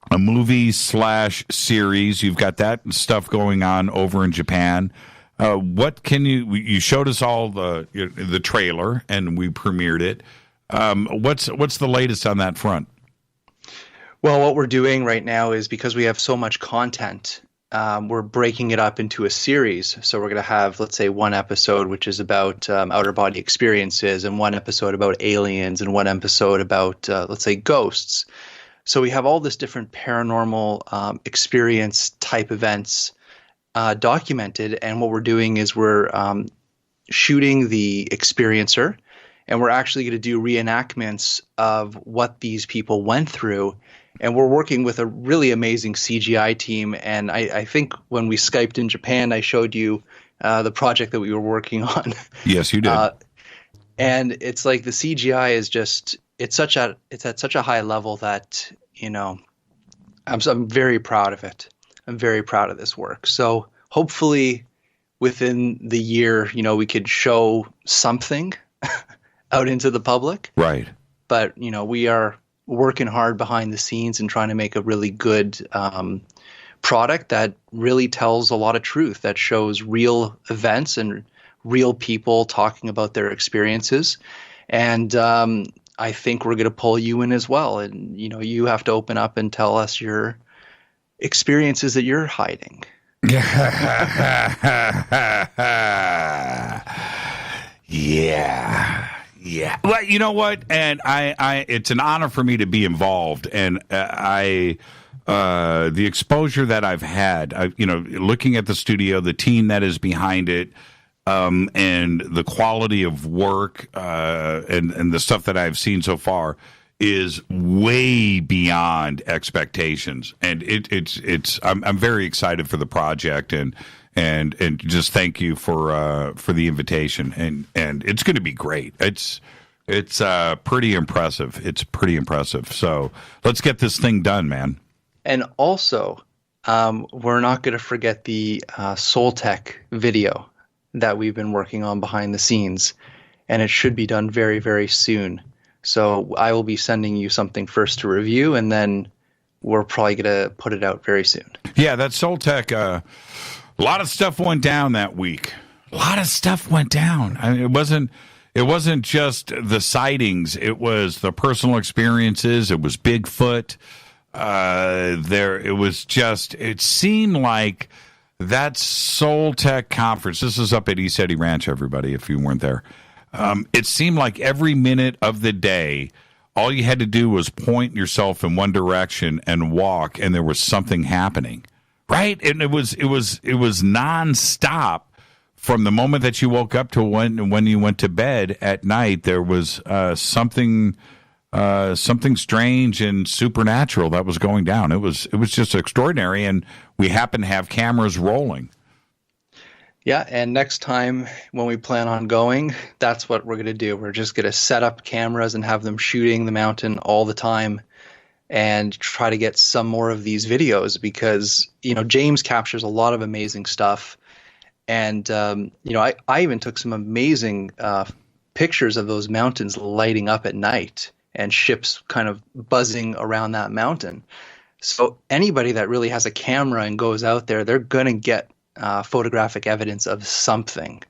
a movie / series. You've got that stuff going on over in Japan. What can you showed us all the trailer, and we premiered it. What's the latest on that front? Well, what we're doing right now is, because we have so much content, we're breaking it up into a series. So we're going to have, let's say, one episode which is about outer body experiences, and one episode about aliens, and one episode about, let's say, ghosts. So we have all this different paranormal experience type events documented, and what we're doing is we're shooting the experiencer, and we're actually going to do reenactments of what these people went through, and we're working with a really amazing CGI team. And I think when we Skyped in Japan, I showed you the project that we were working on. Yes, you did. And it's like the CGI is just it's at such a high level that I'm very proud of it. I'm very proud of this work. So hopefully within the year, we could show something out into the public. Right. But, we are working hard behind the scenes and trying to make a really good product that really tells a lot of truth, that shows real events and real people talking about their experiences. And I think we're going to pull you in as well. And, you have to open up and tell us your experiences that you're hiding. Yeah. Well, you know what? And I it's an honor for me to be involved. And the exposure that I've had, looking at the studio, the team that is behind it, and the quality of work, and the stuff that I've seen so far is way beyond expectations. And I'm very excited for the project, and and just thank you for the invitation. And it's going to be great. It's pretty impressive. It's pretty impressive. So let's get this thing done, man. And also, we're not going to forget the Soul Tech video that we've been working on behind the scenes, and it should be done very, very soon. So I will be sending you something first to review, and then we're probably going to put it out very soon. Yeah, that Soul Tech, a lot of stuff went down that week. A lot of stuff went down. I mean, it wasn't just the sightings. It was the personal experiences. It was Bigfoot. It seemed like that Soul Tech conference, this is up at East Eddy Ranch, everybody, if you weren't there. It seemed like every minute of the day, all you had to do was point yourself in one direction and walk, and there was something happening, right? And it was nonstop from the moment that you woke up to when you went to bed at night. There was something strange and supernatural that was going down. It was just extraordinary, and we happen to have cameras rolling. Yeah, and next time when we plan on going, that's what we're going to do. We're just going to set up cameras and have them shooting the mountain all the time and try to get some more of these videos because, James captures a lot of amazing stuff. And, I even took some amazing pictures of those mountains lighting up at night and ships kind of buzzing around that mountain. So anybody that really has a camera and goes out there, they're going to get photographic evidence of something.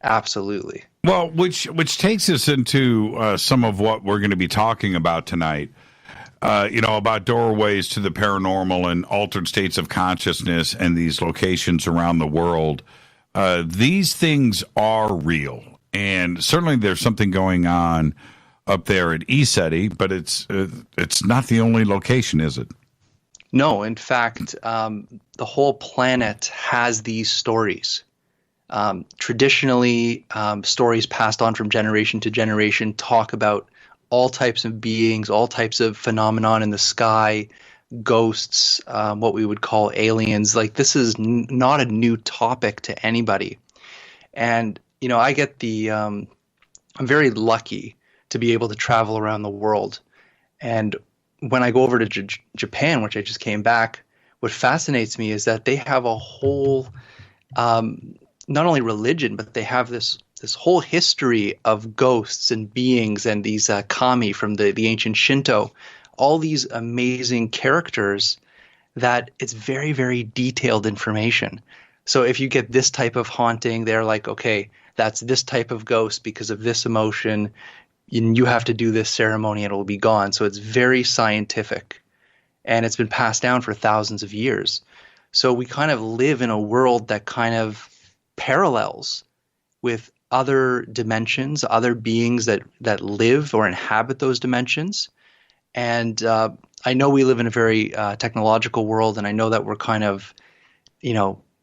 Absolutely. Well, which takes us into some of what we're going to be talking about tonight, about doorways to the paranormal and altered states of consciousness and these locations around the world. These things are real, and certainly there's something going on up there at East Eddy, but it's not the only location, is it? No, in fact, the whole planet has these stories. Traditionally, stories passed on from generation to generation talk about all types of beings, all types of phenomenon in the sky, ghosts, what we would call aliens. Like, this is not a new topic to anybody. And, I get I'm very lucky to be able to travel around the world. And when I go over to Japan, which I just came back, what fascinates me is that they have a whole, not only religion, but they have this whole history of ghosts and beings and these kami from the ancient Shinto, all these amazing characters that it's very, very detailed information. So if you get this type of haunting, they're like, okay, that's this type of ghost because of this emotion. You have to do this ceremony and it will be gone. So it's very scientific, and it's been passed down for thousands of years. So we kind of live in a world that kind of parallels with other dimensions, other beings that live or inhabit those dimensions. And I know we live in a very technological world, and I know that we're kind of,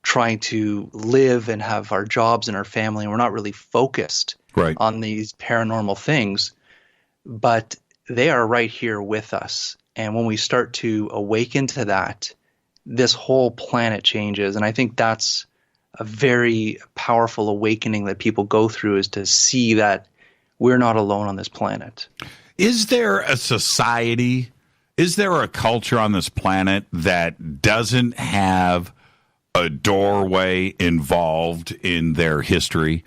trying to live and have our jobs and our family, and we're not really focused on these paranormal things, but they are right here with us. And when we start to awaken to that, this whole planet changes. And I think that's a very powerful awakening that people go through, is to see that we're not alone on this planet. Is there a society, is there a culture on this planet that doesn't have a doorway involved in their history?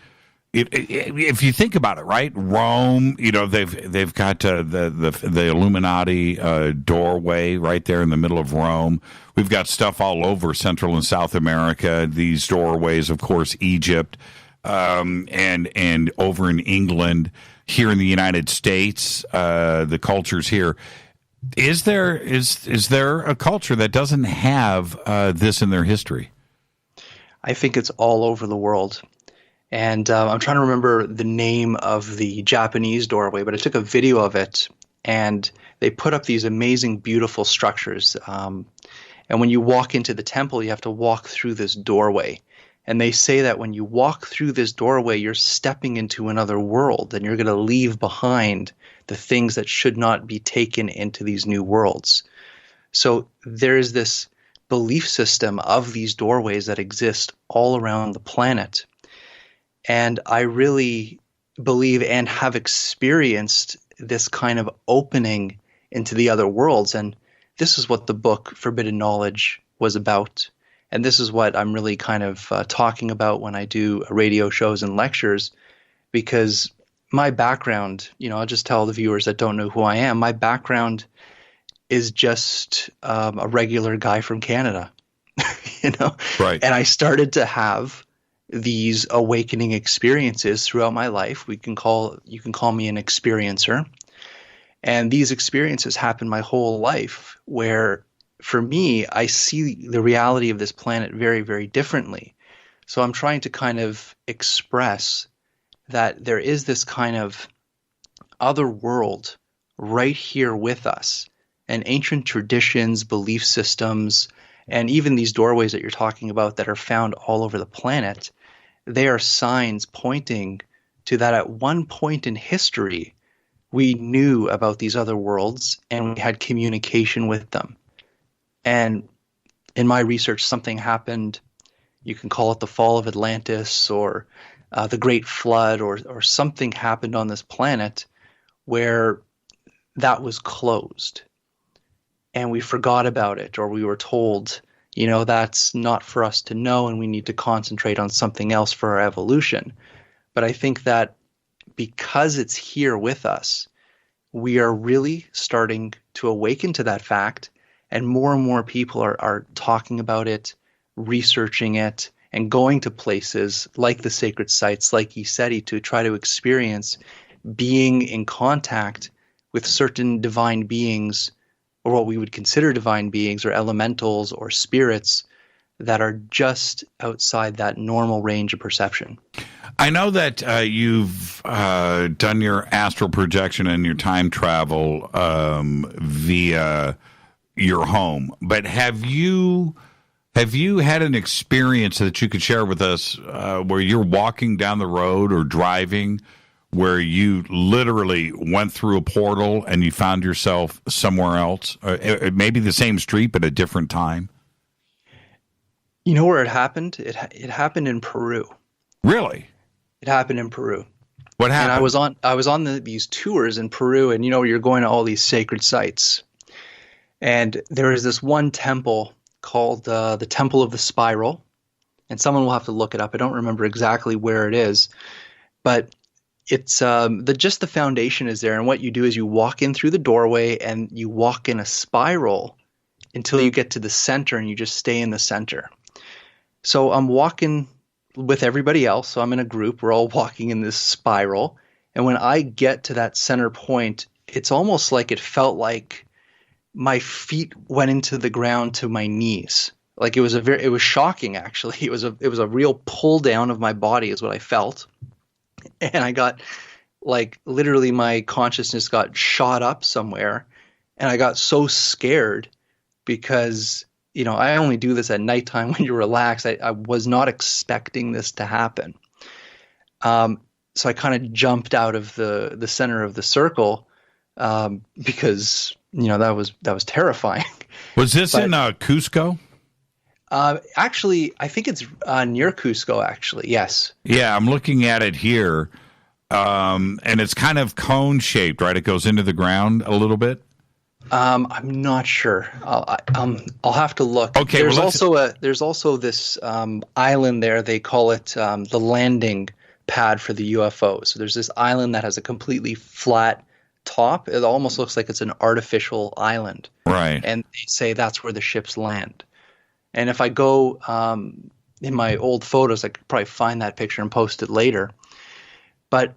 If you think about it, right? Rome, they've got the Illuminati doorway right there in the middle of Rome. We've got stuff all over Central and South America. These doorways, of course, Egypt, and over in England. Here in the United States, the cultures here. Is there a culture that doesn't have this in their history? I think it's all over the world. And I'm trying to remember the name of the Japanese doorway, but I took a video of it, and they put up these amazing, beautiful structures. And when you walk into the temple, you have to walk through this doorway. And they say that when you walk through this doorway, you're stepping into another world, and you're going to leave behind the things that should not be taken into these new worlds. So there's this belief system of these doorways that exist all around the planet. And I really believe and have experienced this kind of opening into the other worlds. And this is what the book Forbidden Knowledge was about. And this is what I'm really kind of talking about when I do radio shows and lectures, because my background, I'll just tell the viewers that don't know who I am, my background is just a regular guy from Canada, Right. And I started to have these awakening experiences throughout my life. You can call me an experiencer. And these experiences happen my whole life, where for me, I see the reality of this planet very, very differently. So I'm trying to kind of express that there is this kind of other world right here with us, and ancient traditions, belief systems, and even these doorways that you're talking about that are found all over the planet, they are signs pointing to that at one point in history, we knew about these other worlds and we had communication with them. And in my research, something happened. You can call it the fall of Atlantis or the Great Flood, or something happened on this planet where that was closed. And we forgot about it, or we were told, that's not for us to know and we need to concentrate on something else for our evolution. But I think that because it's here with us, we are really starting to awaken to that fact, and more people are talking about it, researching it, and going to places like the sacred sites, like Yosef, to try to experience being in contact with certain divine beings, or what we would consider divine beings, or elementals or spirits that are just outside that normal range of perception. I know that you've done your astral projection and your time travel via your home, but have you had an experience that you could share with us where you're walking down the road or driving, where you literally went through a portal and you found yourself somewhere else, maybe the same street but a different time? You know where it happened? It happened in Peru. Really? It happened in Peru. What happened? And I was on these tours in Peru, and you're going to all these sacred sites. And there is this one temple called the Temple of the Spiral, and someone will have to look it up. I don't remember exactly where it is, but it's just the foundation is there, and what you do is you walk in through the doorway and you walk in a spiral until you get to the center, and you just stay in the center. So I'm walking with everybody else, so I'm in a group. We're all walking in this spiral, and when I get to that center point, it's almost like it felt like my feet went into the ground to my knees. Like it was shocking, actually. It was a real pull down of my body is what I felt. And I got, like, literally my consciousness got shot up somewhere, and I got so scared because, I only do this at nighttime when you're relaxed. I was not expecting this to happen. So I kind of jumped out of the center of the circle because, that was terrifying. Was this in Cusco? Actually, I think it's near Cusco, actually. Yes. Yeah, I'm looking at it here. And it's kind of cone shaped, right? It goes into the ground a little bit. I'm not sure. I'll have to look. Okay. There's also this island there. They call it the landing pad for the UFO. So there's this island that has a completely flat top. It almost looks like it's an artificial island. Right. And they say that's where the ships land. And if I go in my old photos, I could probably find that picture and post it later. But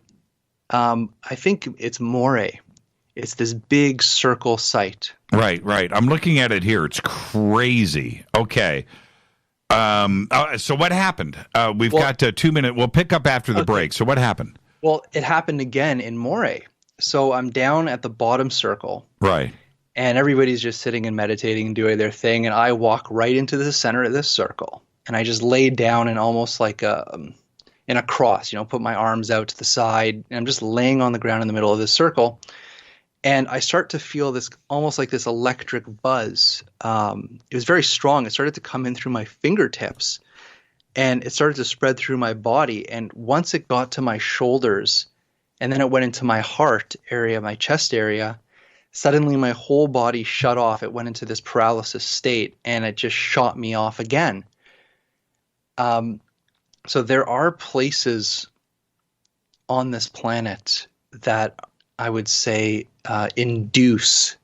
I think it's Moray. It's this big circle site. Right. I'm looking at it here. It's crazy. Okay. So what happened? We've got 2 minutes. We'll pick up after the break. So what happened? Well, it happened again in Moray. So I'm down at the bottom circle. Right. And everybody's just sitting and meditating and doing their thing. And I walk right into the center of this circle. And I just lay down in almost like in a cross, put my arms out to the side. And I'm just laying on the ground in the middle of this circle. And I start to feel this almost like this electric buzz. It was very strong. It started to come in through my fingertips, and it started to spread through my body. And once it got to my shoulders, and then it went into my heart area, my chest area, suddenly my whole body shut off. It went into this paralysis state, and it just shot me off again. So there are places on this planet that I would say induce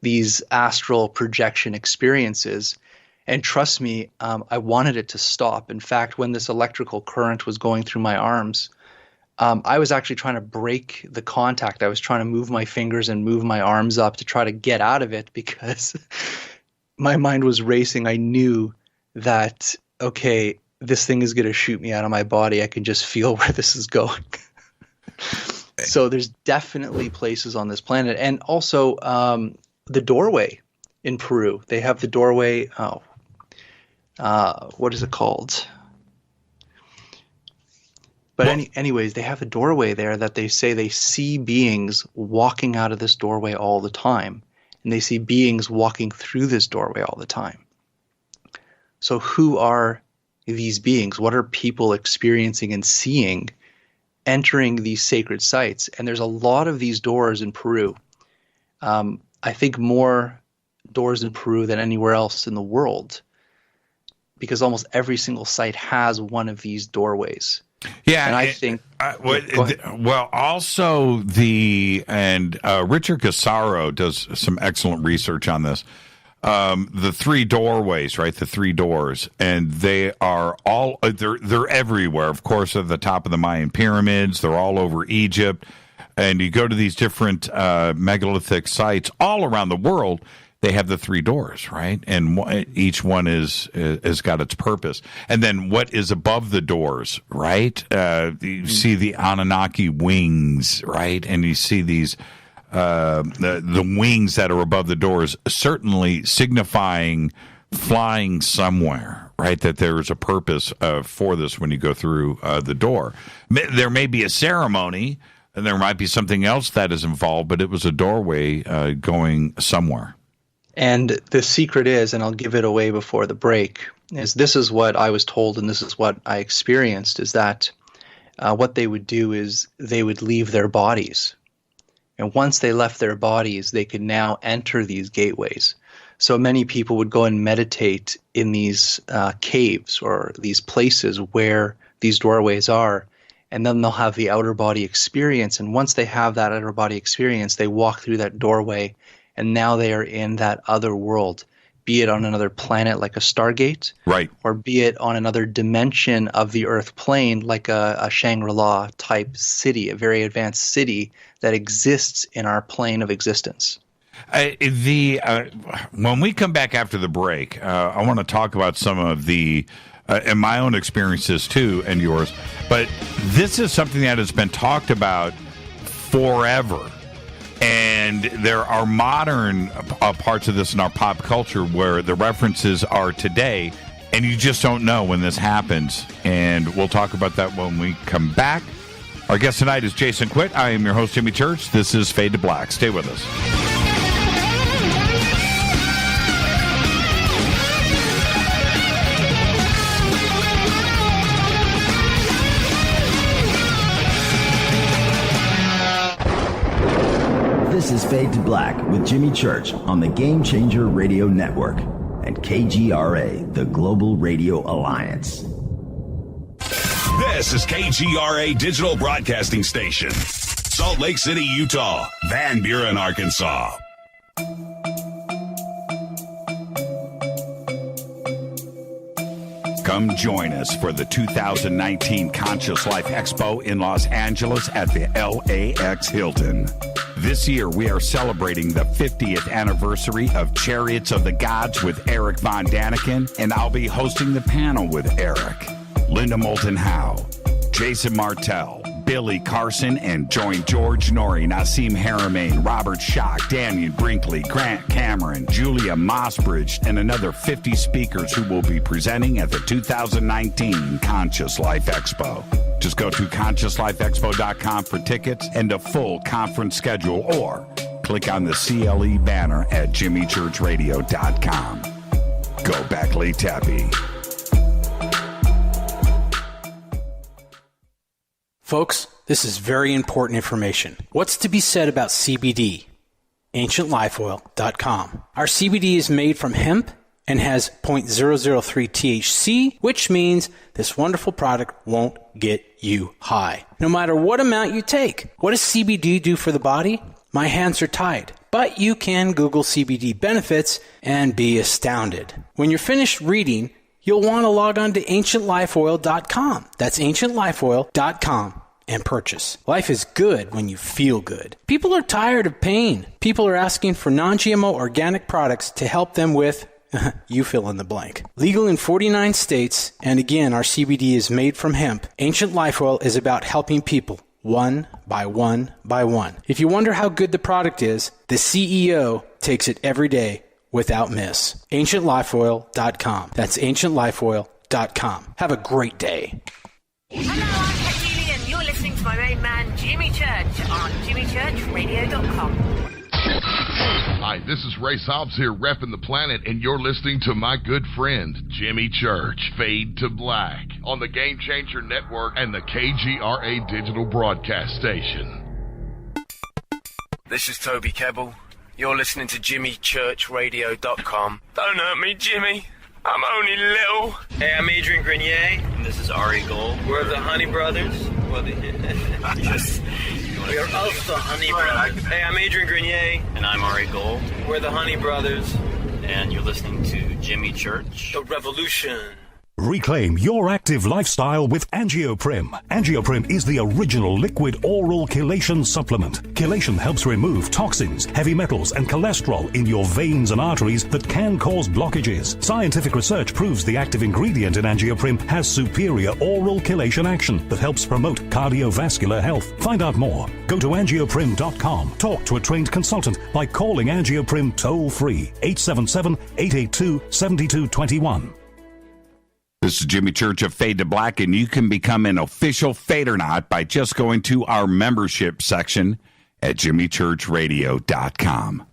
these astral projection experiences. And trust me, I wanted it to stop. In fact, when this electrical current was going through my arms, I was actually trying to break the contact. I was trying to move my fingers and move my arms up to try to get out of it because my mind was racing. I knew that, okay, this thing is going to shoot me out of my body. I can just feel where this is going. So there's definitely places on this planet. And also the doorway in Peru. They have the doorway. What is it called? But anyways, they have a doorway there that they say they see beings walking out of this doorway all the time. And they see beings walking through this doorway all the time. So who are these beings? What are people experiencing and seeing entering these sacred sites? And there's a lot of these doors in Peru. I think more doors in Peru than anywhere else in the world, because almost every single site has one of these doorways. Yeah, and I think. Also Richard Casaro does some excellent research on this. The three doorways, right? The three doors, and they are all they're everywhere. Of course, at the top of the Mayan pyramids, they're all over Egypt, and you go to these different megalithic sites all around the world. They have the three doors, right? And each one has got its purpose. And then what is above the doors, right? You see the Anunnaki wings, right? And you see these the wings that are above the doors, certainly signifying flying somewhere, right? That there is a purpose for this when you go through the door. There may be a ceremony, and there might be something else that is involved, but it was a doorway going somewhere. And the secret is, and I'll give it away before the break, is this is what I was told and this is what I experienced, is that what they would do is they would leave their bodies. And once they left their bodies, they could now enter these gateways. So many people would go and meditate in these caves or these places where these doorways are, and then they'll have the outer body experience. And once they have that outer body experience, they walk through that doorway, and now they are in that other world, be it on another planet like a Stargate, right, or be it on another dimension of the Earth plane like a Shangri-La type city, a very advanced city that exists in our plane of existence. When we come back after the break, I want to talk about some of the and my own experiences too, and yours. But this is something that has been talked about forever. And there are modern parts of this in our pop culture where the references are today, and you just don't know when this happens. And we'll talk about that when we come back. Our guest tonight is Jason Quitt. I am your host, Jimmy Church. This is Fade to Black. Stay with us. This is Fade to Black with Jimmy Church on the Game Changer Radio Network and KGRA, the Global Radio Alliance. This is KGRA Digital Broadcasting Station, Salt Lake City, Utah, Van Buren, Arkansas. Come join us for the 2019 Conscious Life Expo in Los Angeles at the LAX Hilton. This year, we are celebrating the 50th anniversary of Chariots of the Gods with Eric Von Daniken, and I'll be hosting the panel with Eric, Linda Moulton Howe, Jason Martell, Billy Carson, and join George Norrie, Nassim Haramein, Robert Schock, Daniel Brinkley, Grant Cameron, Julia Mossbridge, and another 50 speakers who will be presenting at the 2019 Conscious Life Expo. Just go to ConsciousLifeExpo.com for tickets and a full conference schedule, or click on the CLE banner at jimmychurchradio.com. Go back, Lee Tappy. Folks, this is very important information. What's to be said about CBD? AncientLifeOil.com. Our CBD is made from hemp and has 0.003 THC, which means this wonderful product won't get you high, no matter what amount you take. What does CBD do for the body? My hands are tied. But you can Google CBD benefits and be astounded. When you're finished reading, you'll want to log on to AncientLifeOil.com. That's AncientLifeOil.com and purchase. Life is good when you feel good. People are tired of pain. People are asking for non-GMO organic products to help them with, you fill in the blank. Legal in 49 states, and again, our CBD is made from hemp. Ancient Life Oil is about helping people one by one by one. If you wonder how good the product is, the CEO takes it every day without miss. AncientLifeOil.com. That's AncientLifeOil.com. Have a great day. Hello, I'm Katie, and you're listening to my main man, Jimmy Church, on jimmychurchradio.com. Hi, this is Ray Hobbs here, repping the planet, and you're listening to my good friend, Jimmy Church, Fade to Black, on the Game Changer Network and the KGRA Digital Broadcast Station. This is Toby Kebbell. You're listening to jimmychurchradio.com. Don't hurt me, Jimmy. I'm only little. Hey, I'm Adrian Grenier. And this is Ari Gold. We're the Honey Brothers. Yes. We are also Honey Brothers. Hey, I'm Adrian Grenier. And I'm Ari Gold. We're the Honey Brothers. And you're listening to Jimmy Church. The Revolution. Reclaim your active lifestyle with Angioprim. Angioprim is the original liquid oral chelation supplement. Chelation helps remove toxins, heavy metals, and cholesterol in your veins and arteries that can cause blockages. Scientific research proves the active ingredient in Angioprim has superior oral chelation action that helps promote cardiovascular health. Find out more. Go to angioprim.com. Talk to a trained consultant by calling Angioprim toll-free 877-882-7221. This is Jimmy Church of Fade to Black, and you can become an official Fadernaut by just going to our membership section at jimmychurchradio.com.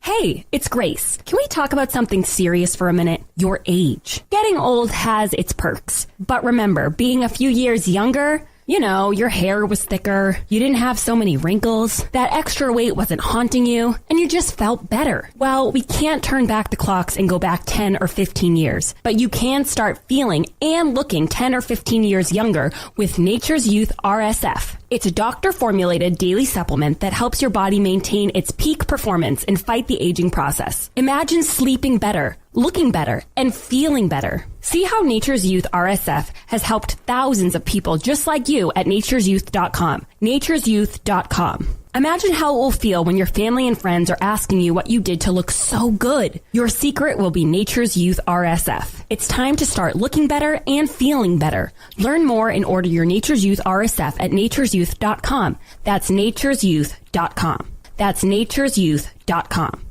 Hey, it's Grace. Can we talk about something serious for a minute? Your age. Getting old has its perks. But remember, being a few years younger, you know, your hair was thicker, you didn't have so many wrinkles, that extra weight wasn't haunting you, and you just felt better. Well, we can't turn back the clocks and go back 10 or 15 years, but you can start feeling and looking 10 or 15 years younger with Nature's Youth RSF. It's a doctor-formulated daily supplement that helps your body maintain its peak performance and fight the aging process. Imagine sleeping better, looking better, and feeling better. See how Nature's Youth RSF has helped thousands of people just like you at nature'syouth.com. nature'syouth.com. Imagine how it will feel when your family and friends are asking you what you did to look so good. Your secret will be Nature's Youth RSF. It's time to start looking better and feeling better. Learn more and order your Nature's Youth RSF at nature'syouth.com. That's nature'syouth.com. That's nature'syouth.com.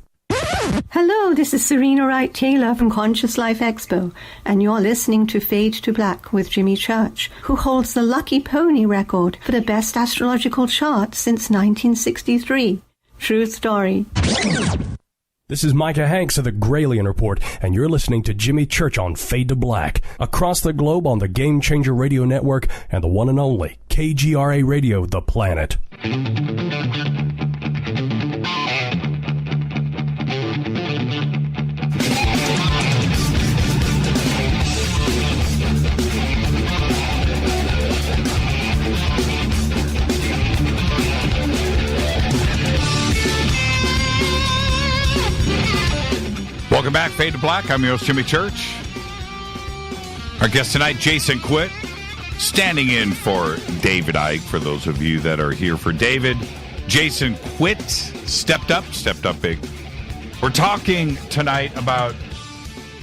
Hello, this is Serena Wright Taylor from Conscious Life Expo, and you're listening to Fade to Black with Jimmy Church, who holds the Lucky Pony record for the best astrological chart since 1963. True story. This is Micah Hanks of the Gralien Report, and you're listening to Jimmy Church on Fade to Black, across the globe on the Game Changer Radio Network and the one and only KGRA Radio, The Planet. Welcome back, Fade to Black. I'm your host, Jimmy Church. Our guest tonight, Jason Quitt, standing in for David Icke. For those of you that are here for David, Jason Quitt stepped up big. We're talking tonight about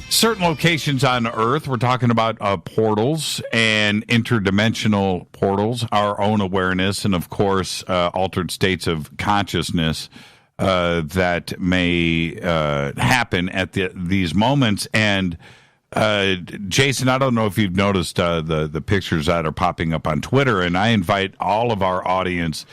certain locations on Earth. We're talking about portals and interdimensional portals, our own awareness, and of course, altered states of consciousness that may happen at these moments. And Jason, I don't know if you've noticed the pictures that are popping up on Twitter, and I invite all of our audience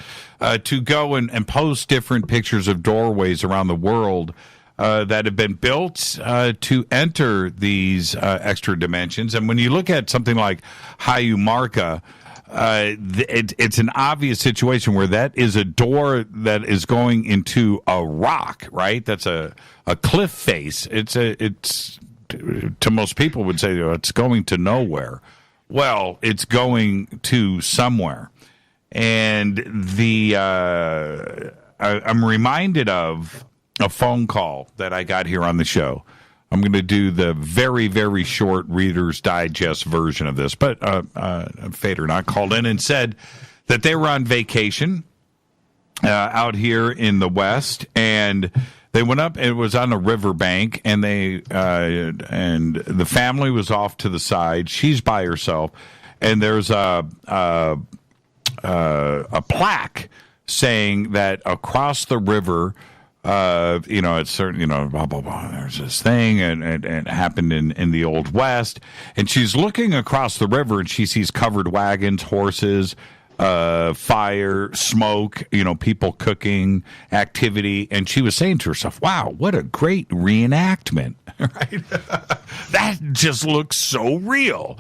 to go and post different pictures of doorways around the world that have been built to enter these extra dimensions. And when you look at something like Hayumarka, it's an obvious situation where that is a door that is going into a rock, right? That's a cliff face. It's to most people would say, it's going to nowhere. Well, it's going to somewhere. And I'm reminded of a phone call that I got here on the show. I'm going to do the very, very short Reader's Digest version of this. But Fate or Not called in and said that they were on vacation out here in the West, and they went up. It was on a riverbank, and and the family was off to the side. She's by herself, and there's a plaque saying that across the river, it's certain, blah blah blah. There's this thing, and it happened in the Old West. And she's looking across the river, and she sees covered wagons, horses, fire, smoke, people cooking, activity. And she was saying to herself, wow, what a great reenactment, right? That just looks so real.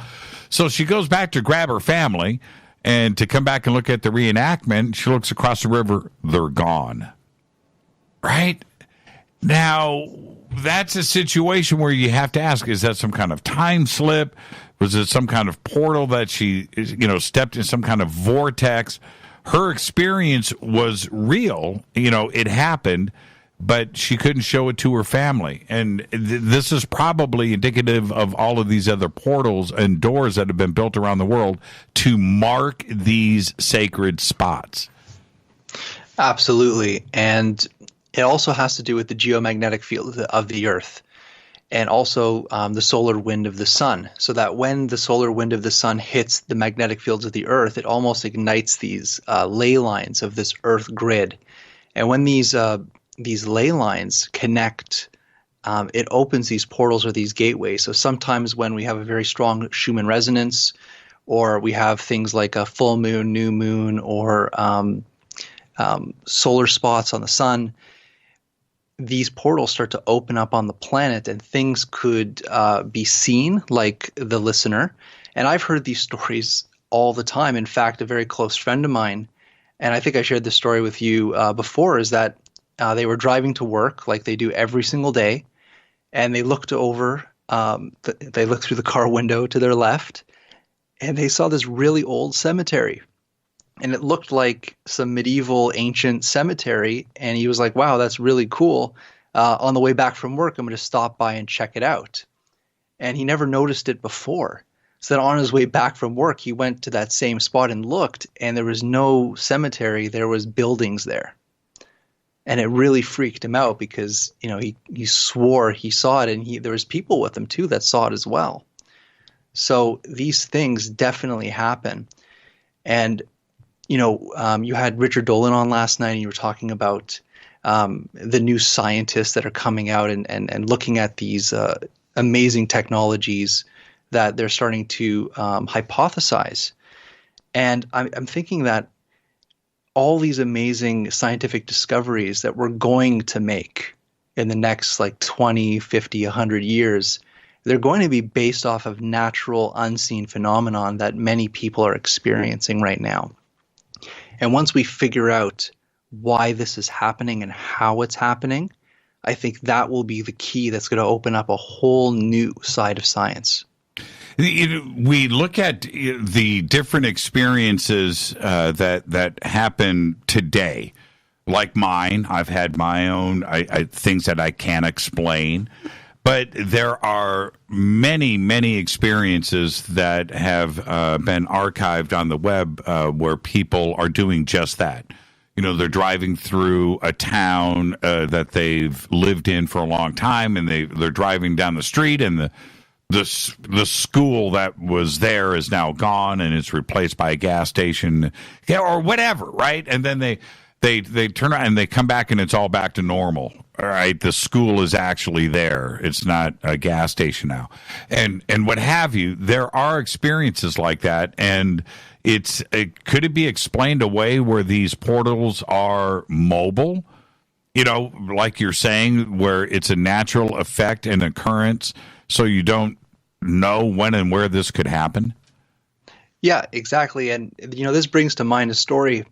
So she goes back to grab her family and to come back and look at the reenactment. She looks across the river. They're gone. Right? Now, that's a situation where you have to ask, is that some kind of time slip? Was it some kind of portal that she, stepped in some kind of vortex? Her experience was real. It happened, but she couldn't show it to her family. And this is probably indicative of all of these other portals and doors that have been built around the world to mark these sacred spots. Absolutely. And it also has to do with the geomagnetic field of the Earth, and also the solar wind of the sun, so that when the solar wind of the sun hits the magnetic fields of the Earth, it almost ignites these ley lines of this Earth grid. And when these ley lines connect, it opens these portals or these gateways. So sometimes when we have a very strong Schumann resonance, or we have things like a full moon, new moon, or solar spots on the sun, these portals start to open up on the planet, and things could be seen, like the listener. And I've heard these stories all the time. In fact, a very close friend of mine, and I think I shared this story with you before, is that they were driving to work like they do every single day, and they looked over, they looked through the car window to their left, and they saw this really old cemetery. And it looked like some medieval ancient cemetery. And he was like, wow, that's really cool. On the way back from work, I'm going to stop by and check it out. And he never noticed it before. So then on his way back from work, he went to that same spot and looked, and there was no cemetery. There was buildings there. And it really freaked him out because, he swore he saw it, and there was people with him too that saw it as well. So these things definitely happen. And you had Richard Dolan on last night, and you were talking about the new scientists that are coming out and looking at these amazing technologies that they're starting to hypothesize. And I'm thinking that all these amazing scientific discoveries that we're going to make in the next 20, 50, 100 years, they're going to be based off of natural, unseen phenomenon that many people are experiencing right now. And once we figure out why this is happening and how it's happening, I think that will be the key that's going to open up a whole new side of science. We look at the different experiences that happen today, like mine. I've had my own things that I can't explain. But there are many, many experiences that have been archived on the web where people are doing just that. They're driving through a town that they've lived in for a long time, and they're driving down the street, and the school that was there is now gone, and it's replaced by a gas station, or whatever, right? And then they turn around and they come back, and it's all back to normal. all right, the school is actually there. It's not a gas station now. And what have you. There are experiences like that, and could it be explained away where these portals are mobile? You know, like you're saying, where it's a natural effect and occurrence, so you don't know when and where this could happen? Yeah, exactly. And this brings to mind a story.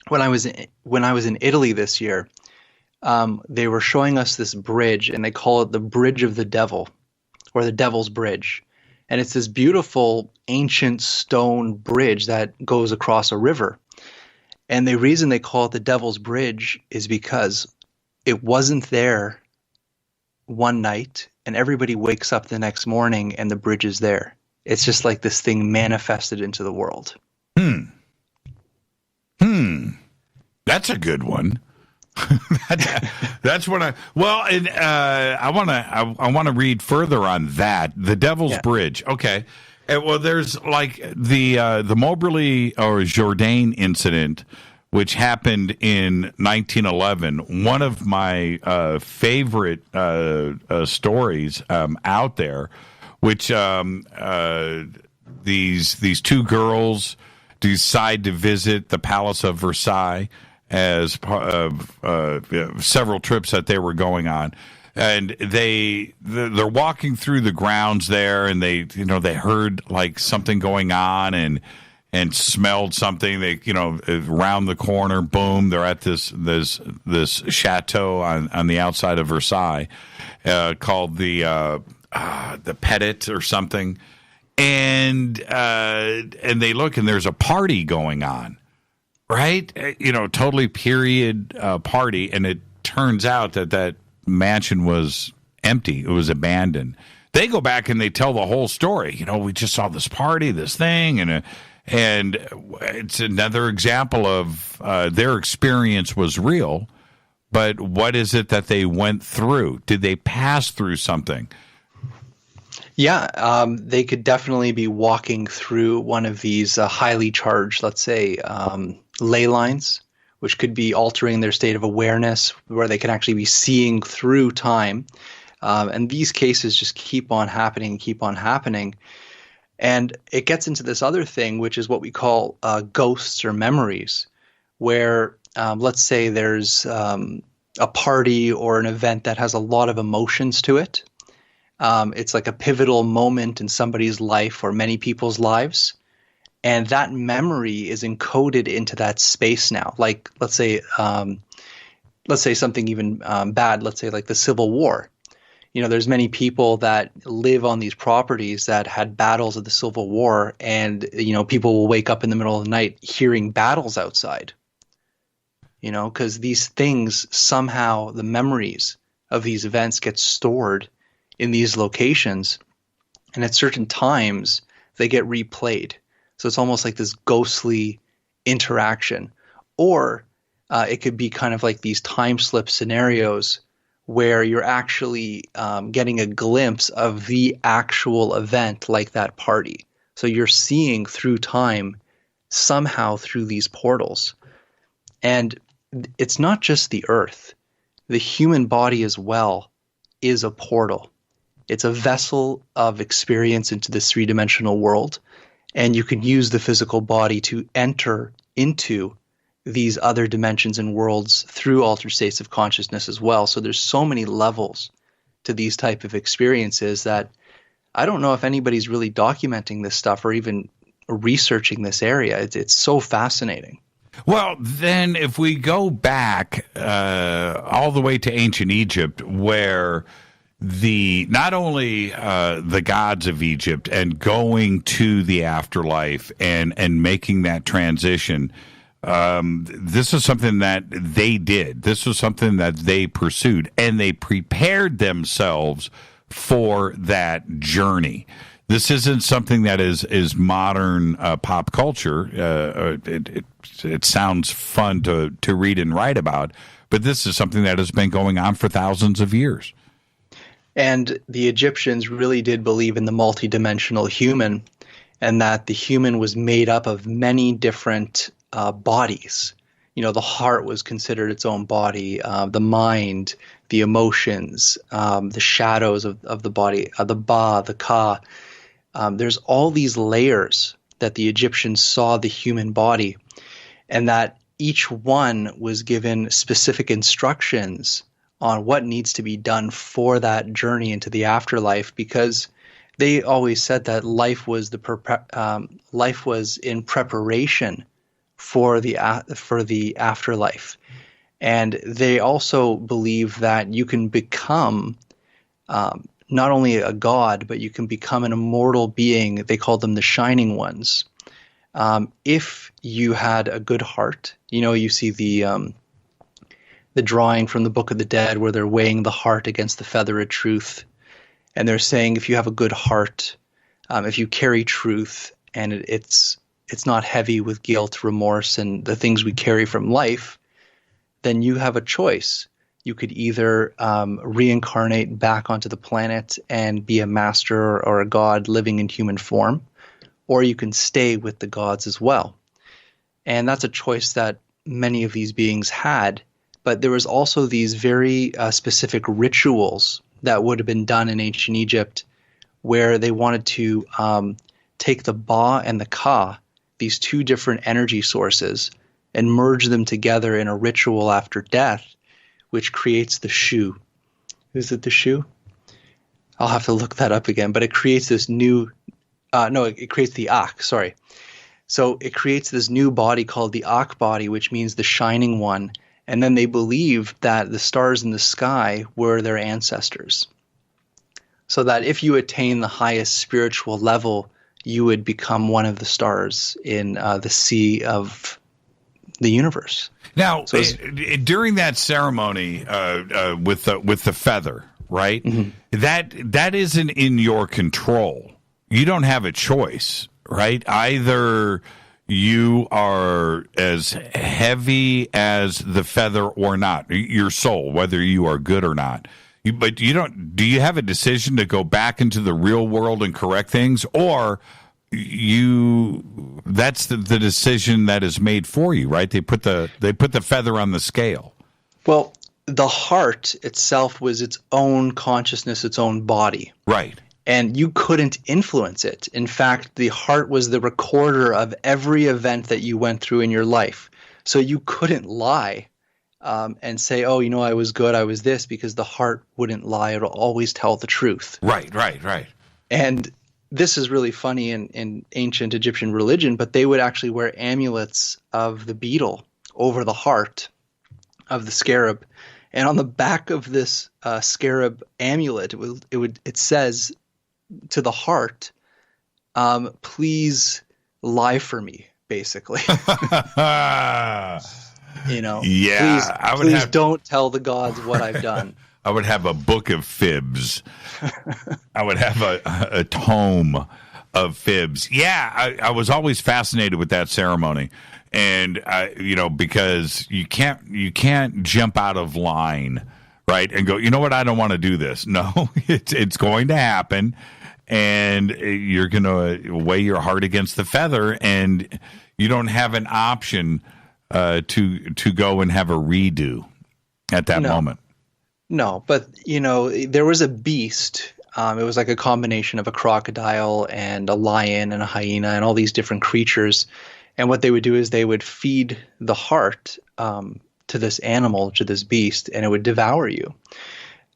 When I was in Italy this year, they were showing us this bridge, and they call it the Bridge of the Devil, or the Devil's Bridge. And it's this beautiful ancient stone bridge that goes across a river. And the reason they call it the Devil's Bridge is because it wasn't there one night, and everybody wakes up the next morning and the bridge is there. It's just like this thing manifested into the world. That's a good one. That's what I want to read further on that. The Devil's Bridge. Okay. Well, there's like the Moberly or Jourdain incident, which happened in 1911. One of my favorite stories out there, which these two girls decide to visit the Palace of Versailles as part of several trips that they were going on. And they're walking through the grounds there, and they heard like something going on and smelled something. They around the corner, boom, they're at this chateau on the outside of Versailles called the Petit or something, and they look, and there's a party going on, right? Totally period party, and it turns out that mansion was empty. It was abandoned. They go back and they tell the whole story. We just saw this party, this thing, and it's another example of their experience was real, but what is it that they went through? Did they pass through something? Yeah, they could definitely be walking through one of these highly charged, let's say, ley lines, which could be altering their state of awareness, where they can actually be seeing through time. And these cases just keep on happening. And it gets into this other thing, which is what we call ghosts or memories, where let's say there's a party or an event that has a lot of emotions to it. It's like a pivotal moment in somebody's life or many people's lives. And that memory is encoded into that space now. Like, let's say something even bad, let's say like the Civil War. There's many people that live on these properties that had battles of the Civil War, and, people will wake up in the middle of the night hearing battles outside, because these things, somehow the memories of these events get stored in these locations, and at certain times they get replayed. So it's almost like this ghostly interaction. Or it could be kind of like these time slip scenarios where you're actually getting a glimpse of the actual event, like that party. So you're seeing through time somehow through these portals. And it's not just the earth. The human body as well is a portal. It's a vessel of experience into this three-dimensional world. And you can use the physical body to enter into these other dimensions and worlds through altered states of consciousness as well. So there's so many levels to these type of experiences that I don't know if anybody's really documenting this stuff or even researching this area. It's so fascinating. Well, then if we go back all the way to ancient Egypt, where not only the gods of Egypt and going to the afterlife and making that transition, this is something that they did. This was something that they pursued, and they prepared themselves for that journey. This isn't something that is modern pop culture. It sounds fun to read and write about, but this is something that has been going on for thousands of years. And the Egyptians really did believe in the multidimensional human, and that the human was made up of many different bodies. the heart was considered its own body, the mind, the emotions, the shadows of the body, the ba, the ka. There's all these layers that the Egyptians saw the human body, and that each one was given specific instructions on what needs to be done for that journey into the afterlife, because they always said that life was in preparation for the afterlife. And they also believe that you can become not only a god, but you can become an immortal being. They called them the Shining Ones. If you had a good heart, you see the drawing from the Book of the Dead where they're weighing the heart against the feather of truth. And they're saying if you have a good heart, if you carry truth, and it's not heavy with guilt, remorse, and the things we carry from life, then you have a choice. You could either reincarnate back onto the planet and be a master or a god living in human form, or you can stay with the gods as well. And that's a choice that many of these beings had. But there was also these very specific rituals that would have been done in ancient Egypt, where they wanted to take the Ba and the Ka, these two different energy sources, and merge them together in a ritual after death, which creates the Shu. Is it the Shu? I'll have to look that up again. But it creates this new it creates the Ak, sorry. So it creates this new body called the Ak body, which means the Shining One. And then they believed that the stars in the sky were their ancestors. So that if you attain the highest spiritual level, you would become one of the stars in the sea of the universe. Now, during that ceremony with the feather, right? Mm-hmm. That isn't in your control. You don't have a choice, right? Either you are as heavy as the feather or not, your soul, whether you are good or not. But you don't. Do you have a decision to go back into the real world and correct things, or that's the decision that is made for you, right? They put the feather on the scale. Well, the heart itself was its own consciousness, its own body. Right. And you couldn't influence it. In fact, the heart was the recorder of every event that you went through in your life. So you couldn't lie and say, oh, I was good, I was this, because the heart wouldn't lie. It'll always tell the truth. Right. And this is really funny in ancient Egyptian religion, but they would actually wear amulets of the beetle over the heart of the scarab. And on the back of this scarab amulet, it says to the heart, please lie for me, basically. Yeah, please don't tell the gods what I've done. I would have a book of fibs. I would have a tome of fibs. Yeah, I was always fascinated with that ceremony, and because you can't jump out of line, right? And go, you know what? I don't want to do this. No, it's going to happen, and you're going to weigh your heart against the feather, and you don't have an option to go and have a redo at that moment. No, but there was a beast. It was like a combination of a crocodile and a lion and a hyena and all these different creatures. And what they would do is they would feed the heart to this animal, to this beast, and it would devour you.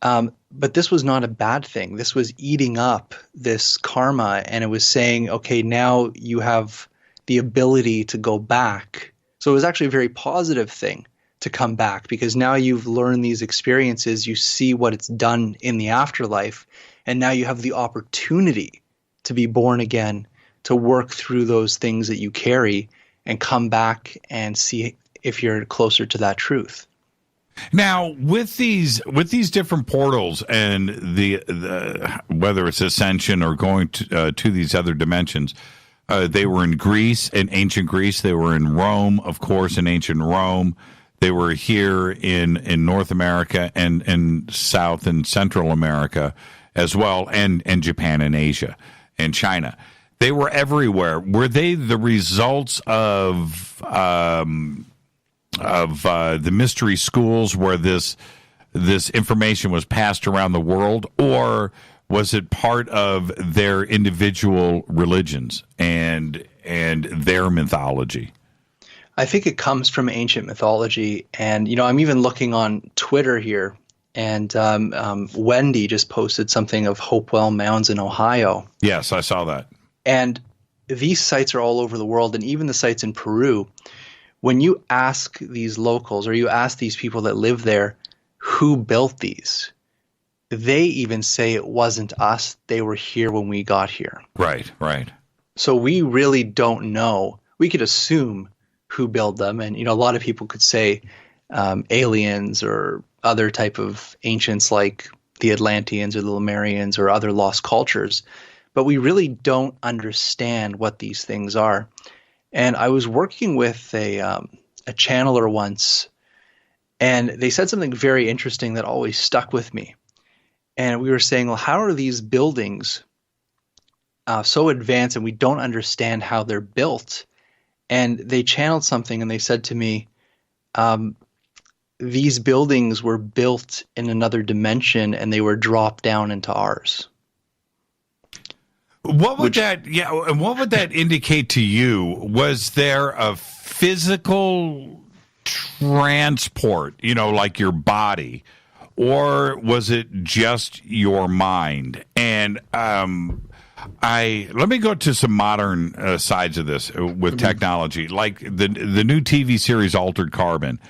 But this was not a bad thing. This was eating up this karma, and it was saying, okay, now you have the ability to go back. So it was actually a very positive thing to come back, because now you've learned these experiences, you see what it's done in the afterlife, and now you have the opportunity to be born again, to work through those things that you carry and come back and see if you're closer to that truth. Now, with these different portals and the whether it's ascension or going to these other dimensions, they were in Greece, in ancient Greece. They were in Rome, of course, in ancient Rome. They were here in North America and in South and Central America as well, and Japan and Asia and China. They were everywhere. Were they the results of the mystery schools where this information was passed around the world, or was it part of their individual religions and their mythology? I think it comes from ancient mythology. And, I'm even looking on Twitter here, and Wendy just posted something of Hopewell Mounds in Ohio. Yes, I saw that. And these sites are all over the world, and even the sites in Peru. When you ask these locals, or you ask these people that live there, who built these, they even say it wasn't us. They were here when we got here. Right. So we really don't know. We could assume who built them. And, a lot of people could say aliens or other type of ancients like the Atlanteans or the Lemurians or other lost cultures. But we really don't understand what these things are. And I was working with a channeler once, and they said something very interesting that always stuck with me. And we were saying, well, how are these buildings so advanced and we don't understand how they're built? And they channeled something, and they said to me, these buildings were built in another dimension and they were dropped down into ours. What would that indicate to you? Was there a physical transport, like your body, or was it just your mind? And let me go to some modern sides of this with technology, like the new TV series Altered Carbon,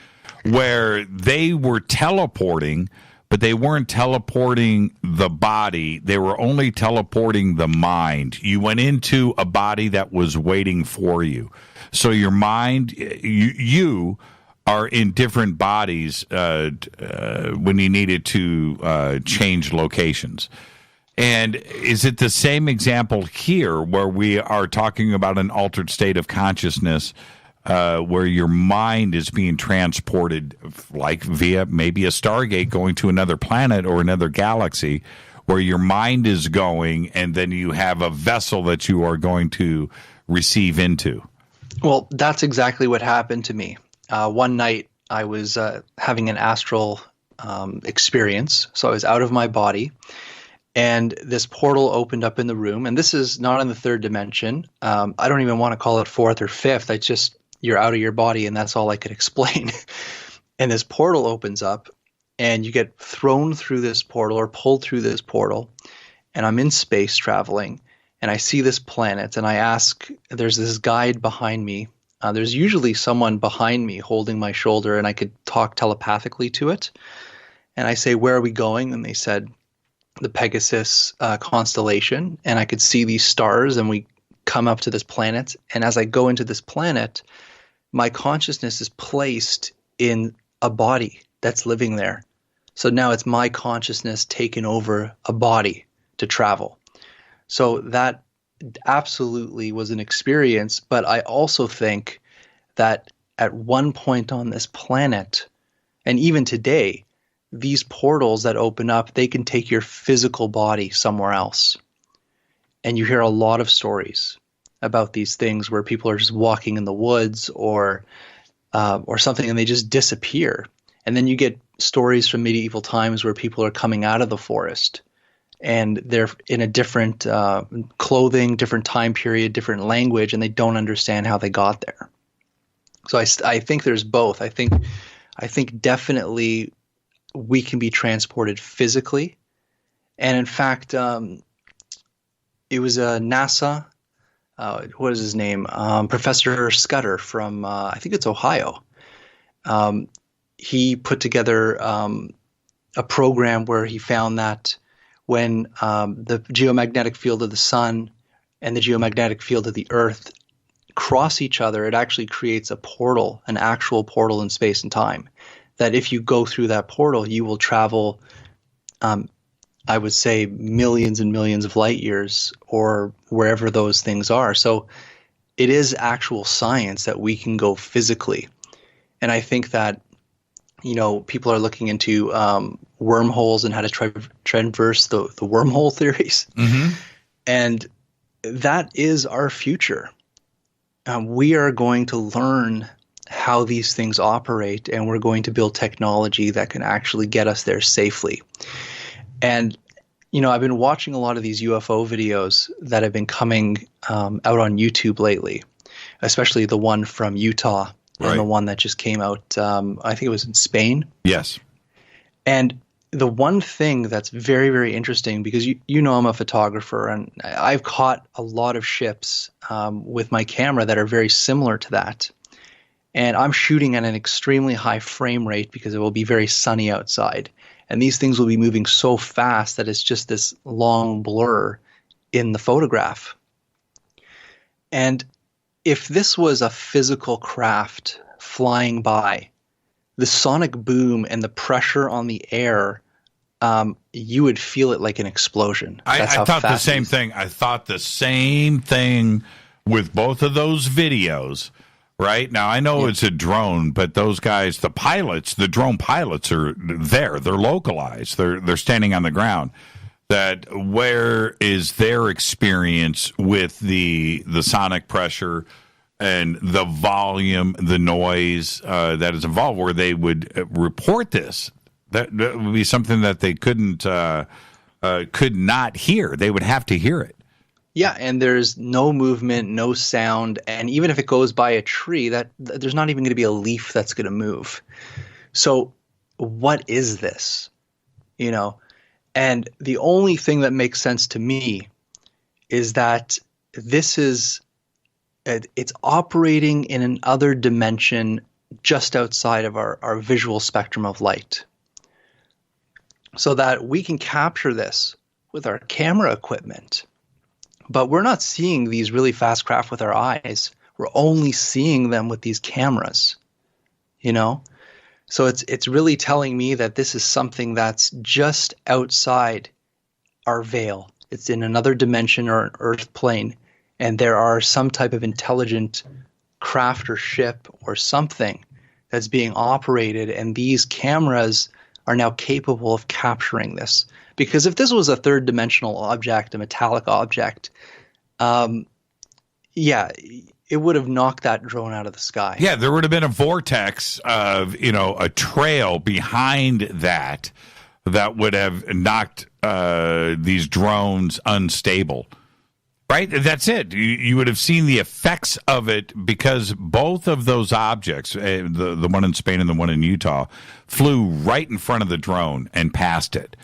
where they were teleporting, but they weren't teleporting the body. They were only teleporting the mind. You went into a body that was waiting for you. So your mind, you are in different bodies when you needed to change locations. And is it the same example here where we are talking about an altered state of consciousness where your mind is being transported like via maybe a Stargate going to another planet or another galaxy, where your mind is going and then you have a vessel that you are going to receive into? Well, that's exactly what happened to me. One night I was having an astral experience. So I was out of my body, and this portal opened up in the room. And this is not in the third dimension. I don't even want to call it fourth or fifth. You're out of your body, and that's all I could explain. And this portal opens up, and you get thrown through this portal or pulled through this portal. And I'm in space traveling, and I see this planet, and I ask, there's this guide behind me. There's usually someone behind me holding my shoulder, and I could talk telepathically to it. And I say, where are we going? And they said, the Pegasus constellation. And I could see these stars, and we come up to this planet. And as I go into this planet, my consciousness is placed in a body that's living there. So now it's my consciousness taking over a body to travel. So that absolutely was an experience. But I also think that at one point on this planet, and even today, these portals that open up, they can take your physical body somewhere else. And you hear a lot of stories about these things where people are just walking in the woods or something, and they just disappear. And then you get stories from medieval times where people are coming out of the forest, and they're in a different clothing, different time period, different language, and they don't understand how they got there. So I think there's both. I think definitely we can be transported physically. And in fact, it was NASA. What is his name? Professor Scudder from, I think it's Ohio. He put together a program where he found that when the geomagnetic field of the sun and the geomagnetic field of the earth cross each other, it actually creates a portal, an actual portal in space and time. That if you go through that portal, you will travel, I would say, millions and millions of light years or wherever those things are. So it is actual science that we can go physically. And I think that, people are looking into wormholes and how to traverse the wormhole theories. Mm-hmm. And that is our future. We are going to learn how these things operate, and we're going to build technology that can actually get us there safely. And, I've been watching a lot of these UFO videos that have been coming out on YouTube lately, especially the one from Utah and the one that just came out, I think it was in Spain. Yes. And the one thing that's very, very interesting, because I'm a photographer, and I've caught a lot of ships with my camera that are very similar to that. And I'm shooting at an extremely high frame rate because it will be very sunny outside. And these things will be moving so fast that it's just this long blur in the photograph. And if this was a physical craft flying by, the sonic boom and the pressure on the air, you would feel it like an explosion. I thought the same thing. I thought the same thing with both of those videos. Right now, I know it's a drone, but those guys, the drone pilots are there. They're localized. They're standing on the ground. That where is their experience with the sonic pressure and the volume, the noise that is involved, where they would report this? That would be something that they could not hear. They would have to hear it. Yeah, and there's no movement, no sound, and even if it goes by a tree, that there's not even going to be a leaf that's going to move. So what is this? And the only thing that makes sense to me is that it's operating in another dimension just outside of our visual spectrum of light. So that we can capture this with our camera equipment. But we're not seeing these really fast craft with our eyes. We're only seeing them with these cameras, So it's really telling me that this is something that's just outside our veil. It's in another dimension or an earth plane, and there are some type of intelligent craft or ship or something that's being operated, and these cameras are now capable of capturing this. Because if this was a third dimensional object, a metallic object, it would have knocked that drone out of the sky. Yeah, there would have been a vortex of, a trail behind that would have knocked these drones unstable. Right? That's it. You would have seen the effects of it, because both of those objects, the one in Spain and the one in Utah, flew right in front of the drone and passed it.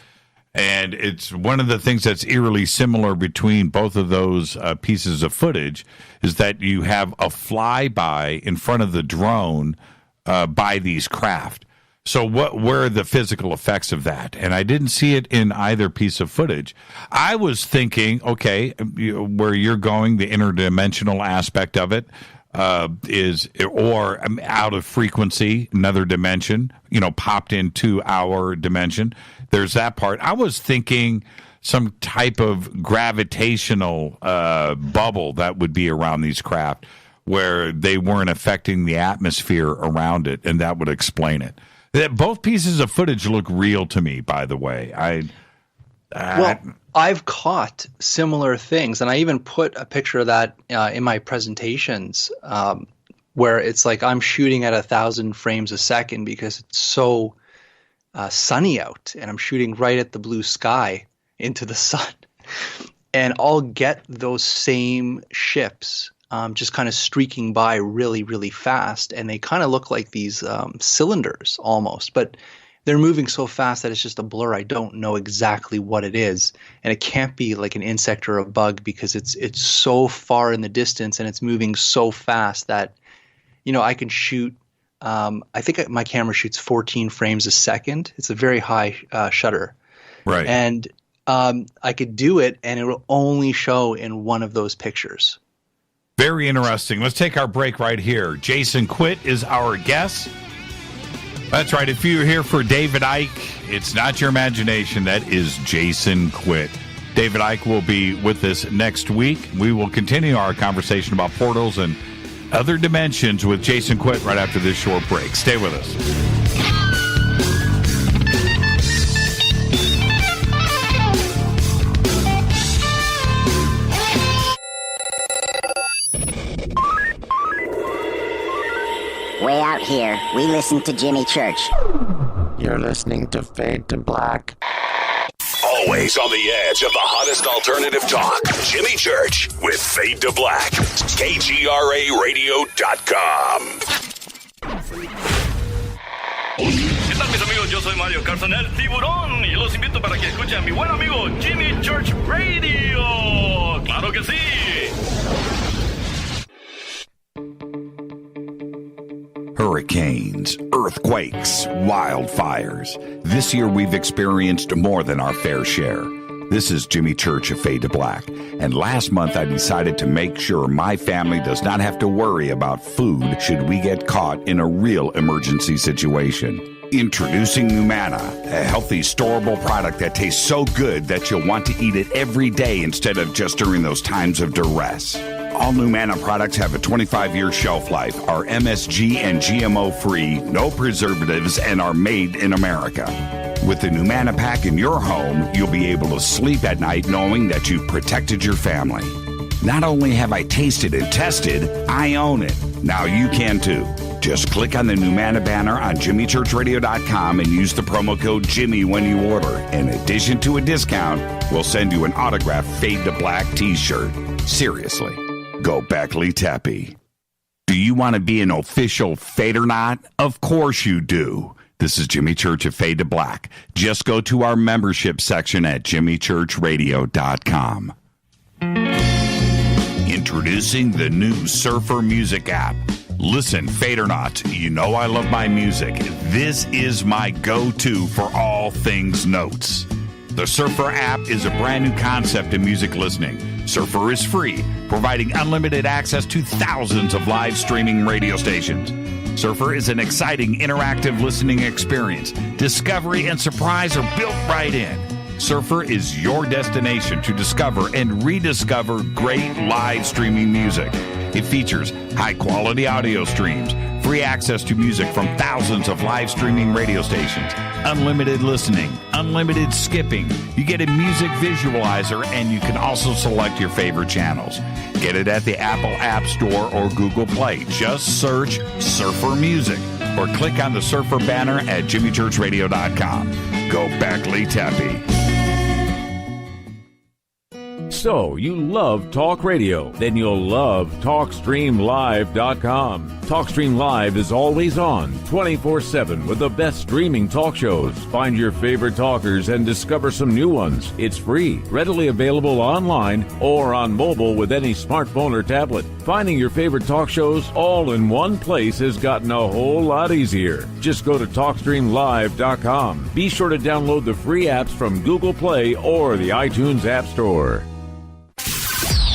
And it's one of the things that's eerily similar between both of those pieces of footage is that you have a flyby in front of the drone by these craft. So where are the physical effects of that? And I didn't see it in either piece of footage. I was thinking, okay, where you're going, the interdimensional aspect of it is, or out of frequency, another dimension, popped into our dimension. There's that part. I was thinking some type of gravitational bubble that would be around these craft where they weren't affecting the atmosphere around it, and that would explain it. Both pieces of footage look real to me, by the way. I've caught similar things, and I even put a picture of that in my presentations where it's like I'm shooting at 1,000 frames a second because it's so sunny out, and I'm shooting right at the blue sky into the sun. And I'll get those same ships just kind of streaking by really, really fast, and they kind of look like these cylinders almost, but they're moving so fast that it's just a blur. I don't know exactly what it is, and it can't be like an insect or a bug because it's so far in the distance and it's moving so fast that I can shoot. I think my camera shoots 14 frames a second. It's a very high shutter, right? And I could do it, and it will only show in one of those pictures. Very interesting. Let's take our break right here. Jason Quitt is our guest. That's right. If you're here for David Icke, it's not your imagination. That is Jason Quitt. David Icke will be with us next week. We will continue our conversation about portals and other dimensions with Jason Quitt right after this short break. Stay with us. way out here, we listen to Jimmy Church. You're listening to Fade to Black. Always on the edge of the hottest alternative talk. Jimmy Church with Fade to Black. KGRARadio.com. ¿Qué tal, mis amigos? Yo soy Mario Carson, el tiburón, y los invito para que escuchen a mi buen amigo Jimmy Church Radio. ¡Claro que sí! Hurricanes, earthquakes, wildfires. This year we've experienced more than our fair share. This is Jimmy Church of Fade to Black, and last month I decided to make sure my family does not have to worry about food should we get caught in a real emergency situation. Introducing Numana, a healthy, storable product that tastes so good that you'll want to eat it every day instead of just during those times of duress. All Numana products have a 25-year shelf life, are MSG and GMO-free, no preservatives, and are made in America. With the Numana pack in your home, you'll be able to sleep at night knowing that you've protected your family. Not only have I tasted and tested, I own it. Now you can too. Just click on the Numana banner on JimmyChurchRadio.com and use the promo code Jimmy when you order. In addition to a discount, we'll send you an autographed Fade to Black t-shirt. Seriously, go Beckley Tappy. Do you want to be an official Fadernaut? Of course you do. This is Jimmy Church of Fade to Black. Just go to our membership section at JimmyChurchRadio.com. Introducing the new Surfer Music app. Listen, Fadernauts, you know I love my music. This is my go-to for all things notes. The Surfer app is a brand new concept in music listening. Surfer is free, providing unlimited access to thousands of live streaming radio stations. Surfer is an exciting, interactive listening experience. Discovery and surprise are built right in. Surfer is your destination to discover and rediscover great live streaming music. It features high-quality audio streams, free access to music from thousands of live streaming radio stations, unlimited listening, unlimited skipping. You get a music visualizer, and you can also select your favorite channels. Get it at the Apple App Store or Google Play. Just search Surfer Music or click on the Surfer banner at JimmyChurchRadio.com. Go Beckley Tappy. So, you love talk radio? Then you'll love TalkStreamLive.com. TalkStream Live is always on, 24/7 with the best streaming talk shows. Find your favorite talkers and discover some new ones. It's free, readily available online or on mobile with any smartphone or tablet. Finding your favorite talk shows all in one place has gotten a whole lot easier. Just go to TalkStreamLive.com. Be sure to download the free apps from Google Play or the iTunes App Store.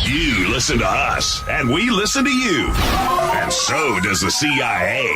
You listen to us, and we listen to you. And so does the CIA.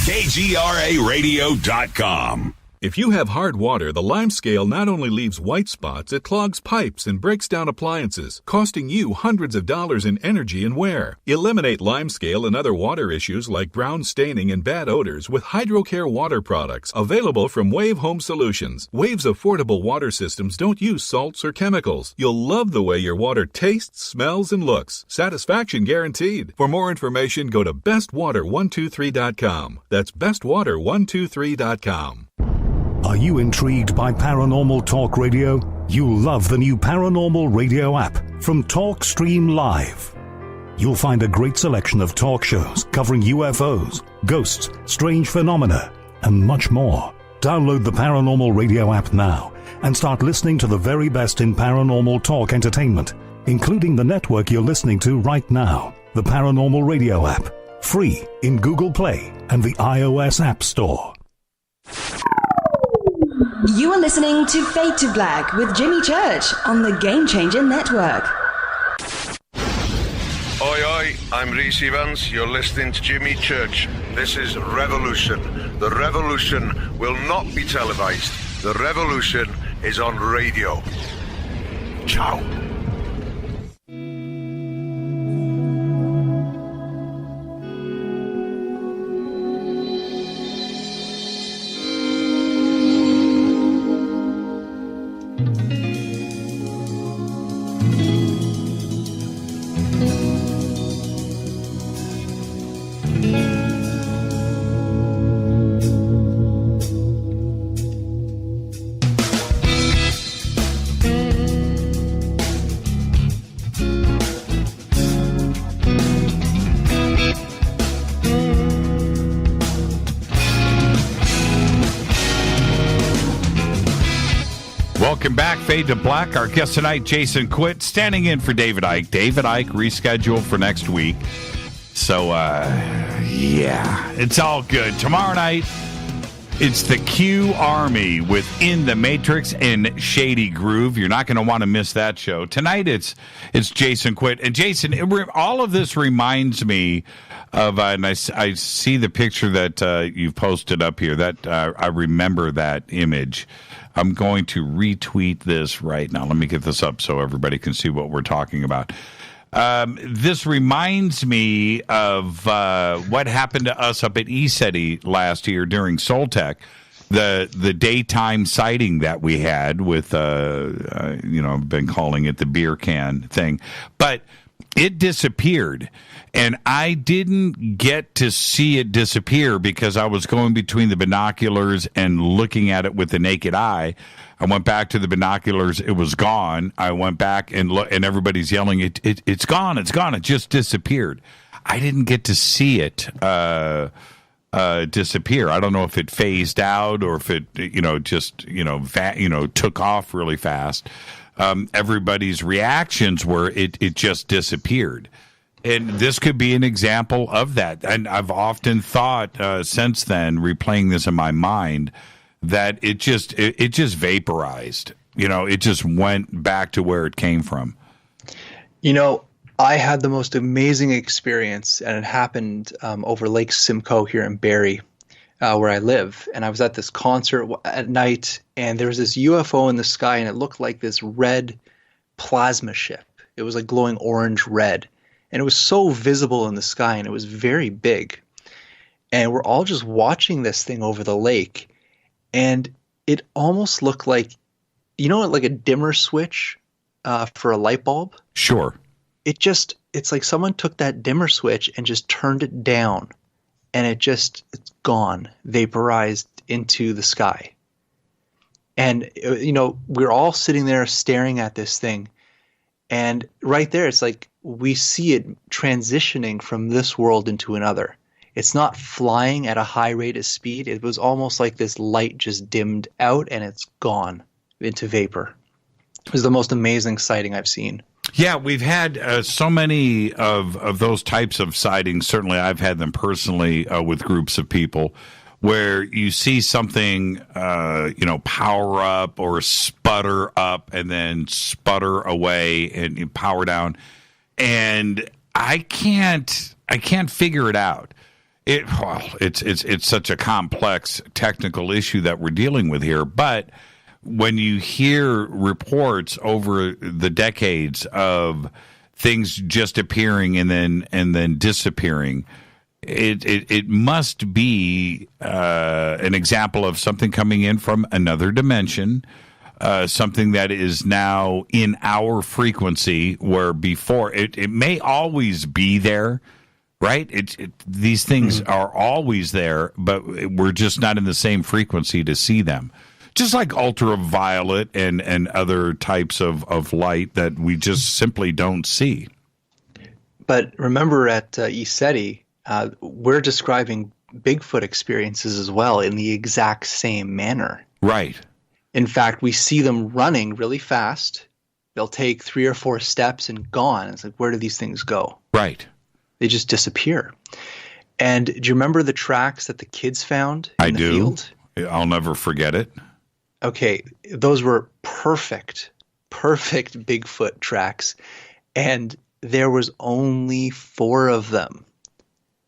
KGRARadio.com. If you have hard water, the lime scale not only leaves white spots, it clogs pipes and breaks down appliances, costing you hundreds of dollars in energy and wear. Eliminate lime scale and other water issues like brown staining and bad odors with HydroCare water products, available from Wave Home Solutions. Wave's affordable water systems don't use salts or chemicals. You'll love the way your water tastes, smells, and looks. Satisfaction guaranteed. For more information, go to bestwater123.com. That's bestwater123.com. Are you intrigued by Paranormal Talk Radio? You'll love the new Paranormal Radio app from TalkStream Live. You'll find a great selection of talk shows covering UFOs, ghosts, strange phenomena, and much more. Download the Paranormal Radio app now and start listening to the very best in paranormal talk entertainment, including the network you're listening to right now, the Paranormal Radio app, free in Google Play and the iOS App Store. You are listening to Fade to Black with Jimmy Church on the Game Changer Network. Oi, oi, I'm Reese Evans. You're listening to Jimmy Church. This is Revolution. The revolution will not be televised. The revolution is on radio. Ciao. Welcome back, Fade to Black. Our guest tonight, Jason Quitt, standing in for David Icke. David Icke rescheduled for next week. So, yeah, it's all good. Tomorrow night, it's the Q Army with In the Matrix and Shady Groove. You're not going to want to miss that show. Tonight, it's Jason Quitt. And Jason, all of this reminds me of, and I see the picture that you've posted up here. That I remember that image. I'm going to retweet this right now. Let me get this up so everybody can see what we're talking about. This reminds me of what happened to us up at ECETI last year during Soltech, the daytime sighting that we had with, I've been calling it the beer can thing. But it disappeared, and I didn't get to see it disappear because I was going between the binoculars and looking at it with the naked eye. I went back to the binoculars. It was gone. I went back and everybody's yelling, it's gone. It's gone. It just disappeared. I didn't get to see it disappear. I don't know if it phased out or if it, took off really fast. Everybody's reactions were it just disappeared. And this could be an example of that. And I've often thought since then, replaying this in my mind, that it just vaporized. It just went back to where it came from. I had the most amazing experience, and it happened over Lake Simcoe here in Barrie, where I live. And I was at this concert at night, and there was this UFO in the sky, and it looked like this red plasma ship. It was like glowing orange red. And it was so visible in the sky, and it was very big. And we're all just watching this thing over the lake. And it almost looked like, like a dimmer switch for a light bulb? Sure. It's like someone took that dimmer switch and just turned it down. And it's gone, vaporized into the sky. And, we're all sitting there staring at this thing. And right there, it's like we see it transitioning from this world into another. It's not flying at a high rate of speed. It was almost like this light just dimmed out and it's gone into vapor. It was the most amazing sighting I've seen. Yeah, we've had so many of those types of sightings. Certainly, I've had them personally with groups of people where you see something, power up or sputter up and then sputter away and you power down. And I can't figure it out. It's such a complex technical issue that we're dealing with here. But when you hear reports over the decades of things just appearing and then disappearing, it must be an example of something coming in from another dimension, something that is now in our frequency, where before it may always be there, right? These things are always there, but we're just not in the same frequency to see them. Just like ultraviolet and other types of light that we just simply don't see. But remember at ECETI, we're describing Bigfoot experiences as well in the exact same manner. Right. In fact, we see them running really fast. They'll take 3 or 4 steps and gone. It's like, where do these things go? Right. They just disappear. And do you remember the tracks that the kids found in the field? I'll never forget it. Okay, those were perfect Bigfoot tracks. And there was only 4 of them.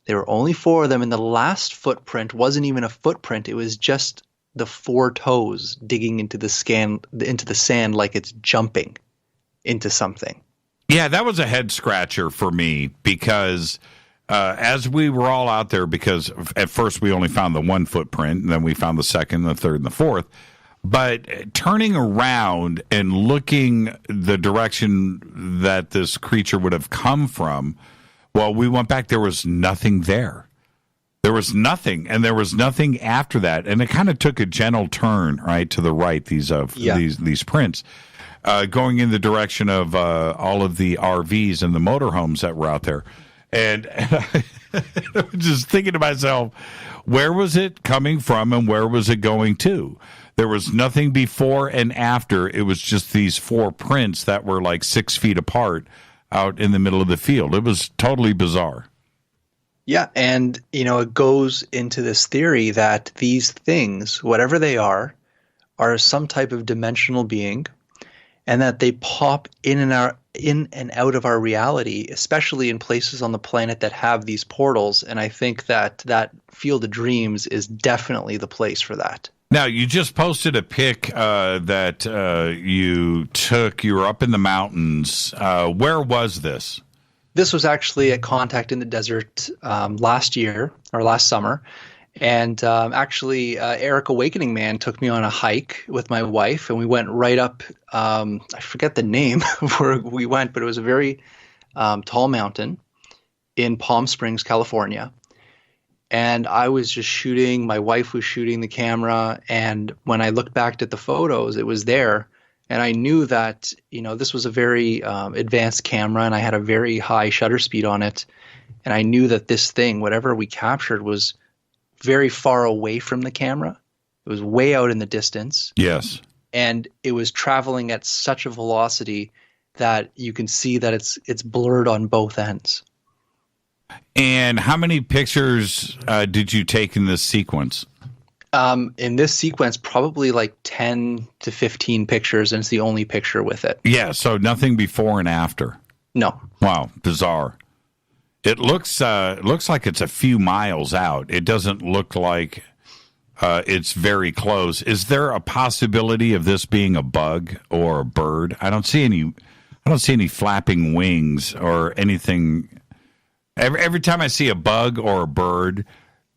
There were only 4 of them, and the last footprint wasn't even a footprint. It was just the 4 toes digging into the sand like it's jumping into something. Yeah, that was a head scratcher for me because as we were all out there, because at first we only found the 1 footprint, and then we found the 2nd, the 3rd, and the 4th. But turning around and looking the direction that this creature would have come from, well, we went back, there was nothing there. There was nothing, and there was nothing after that. And it kind of took a gentle turn, right, to the right, these prints, going in the direction of all of the RVs and the motorhomes that were out there. And I was just thinking to myself, where was it coming from and where was it going to? There was nothing before and after. It was just these 4 prints that were like 6 feet apart out in the middle of the field. It was totally bizarre. Yeah, and it goes into this theory that these things, whatever they are some type of dimensional being, and that they pop in and out of our reality, especially in places on the planet that have these portals. And I think that Field of Dreams is definitely the place for that. Now, you just posted a pic that you took. You were up in the mountains. Where was this? This was actually at Contact in the Desert last summer. And actually, Eric Awakening Man took me on a hike with my wife, and we went right up, I forget the name of where we went, but it was a very tall mountain in Palm Springs, California. And I was just shooting, my wife was shooting the camera, and when I looked back at the photos, it was there. And I knew that, this was a very advanced camera, and I had a very high shutter speed on it. And I knew that this thing, whatever we captured, was very far away from the camera. It was way out in the distance. Yes. And it was traveling at such a velocity that you can see that it's blurred on both ends. And how many pictures did you take in this sequence? In this sequence, probably like 10 to 15 pictures, and it's the only picture with it. Yeah, so nothing before and after. No. Wow, bizarre. It looks like it's a few miles out. It doesn't look like it's very close. Is there a possibility of this being a bug or a bird? I don't see any flapping wings or anything. Every time I see a bug or a bird,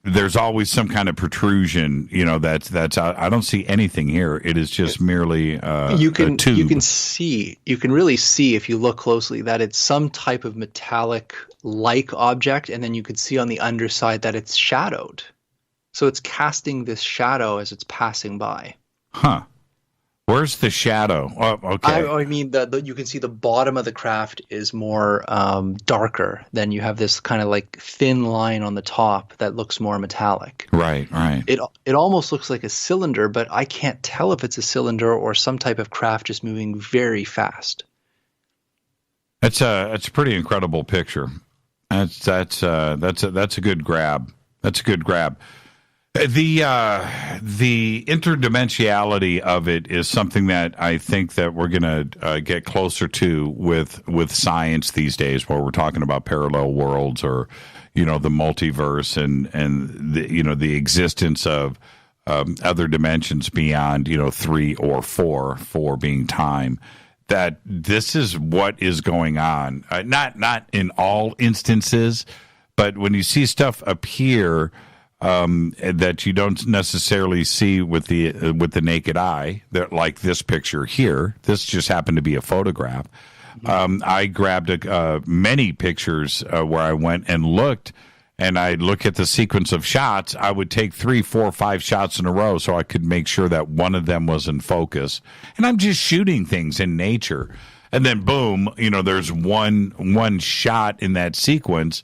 there's always some kind of protrusion, that's out. I don't see anything here. It is just merely a tube. You can really see if you look closely that it's some type of metallic-like object, and then you can see on the underside that it's shadowed. So it's casting this shadow as it's passing by. Huh. Where's the shadow? Oh, okay. I mean, you can see the bottom of the craft is more darker. Then you have this kind of like thin line on the top that looks more metallic. Right. It almost looks like a cylinder, but I can't tell if it's a cylinder or some type of craft just moving very fast. It's a pretty incredible picture. That's a good grab. That's a good grab. The interdimensionality of it is something that I think that we're going to get closer to with science these days, where we're talking about parallel worlds or, the multiverse and the existence of other dimensions beyond, 3 or 4 being time. That this is what is going on. Not in all instances, but when you see stuff appear that you don't necessarily see with the naked eye, that like this picture here. This just happened to be a photograph. I grabbed many pictures where I went and looked, and I look at the sequence of shots. I would take 3, 4, 5 shots in a row so I could make sure that one of them was in focus. And I'm just shooting things in nature, and then boom, there's one shot in that sequence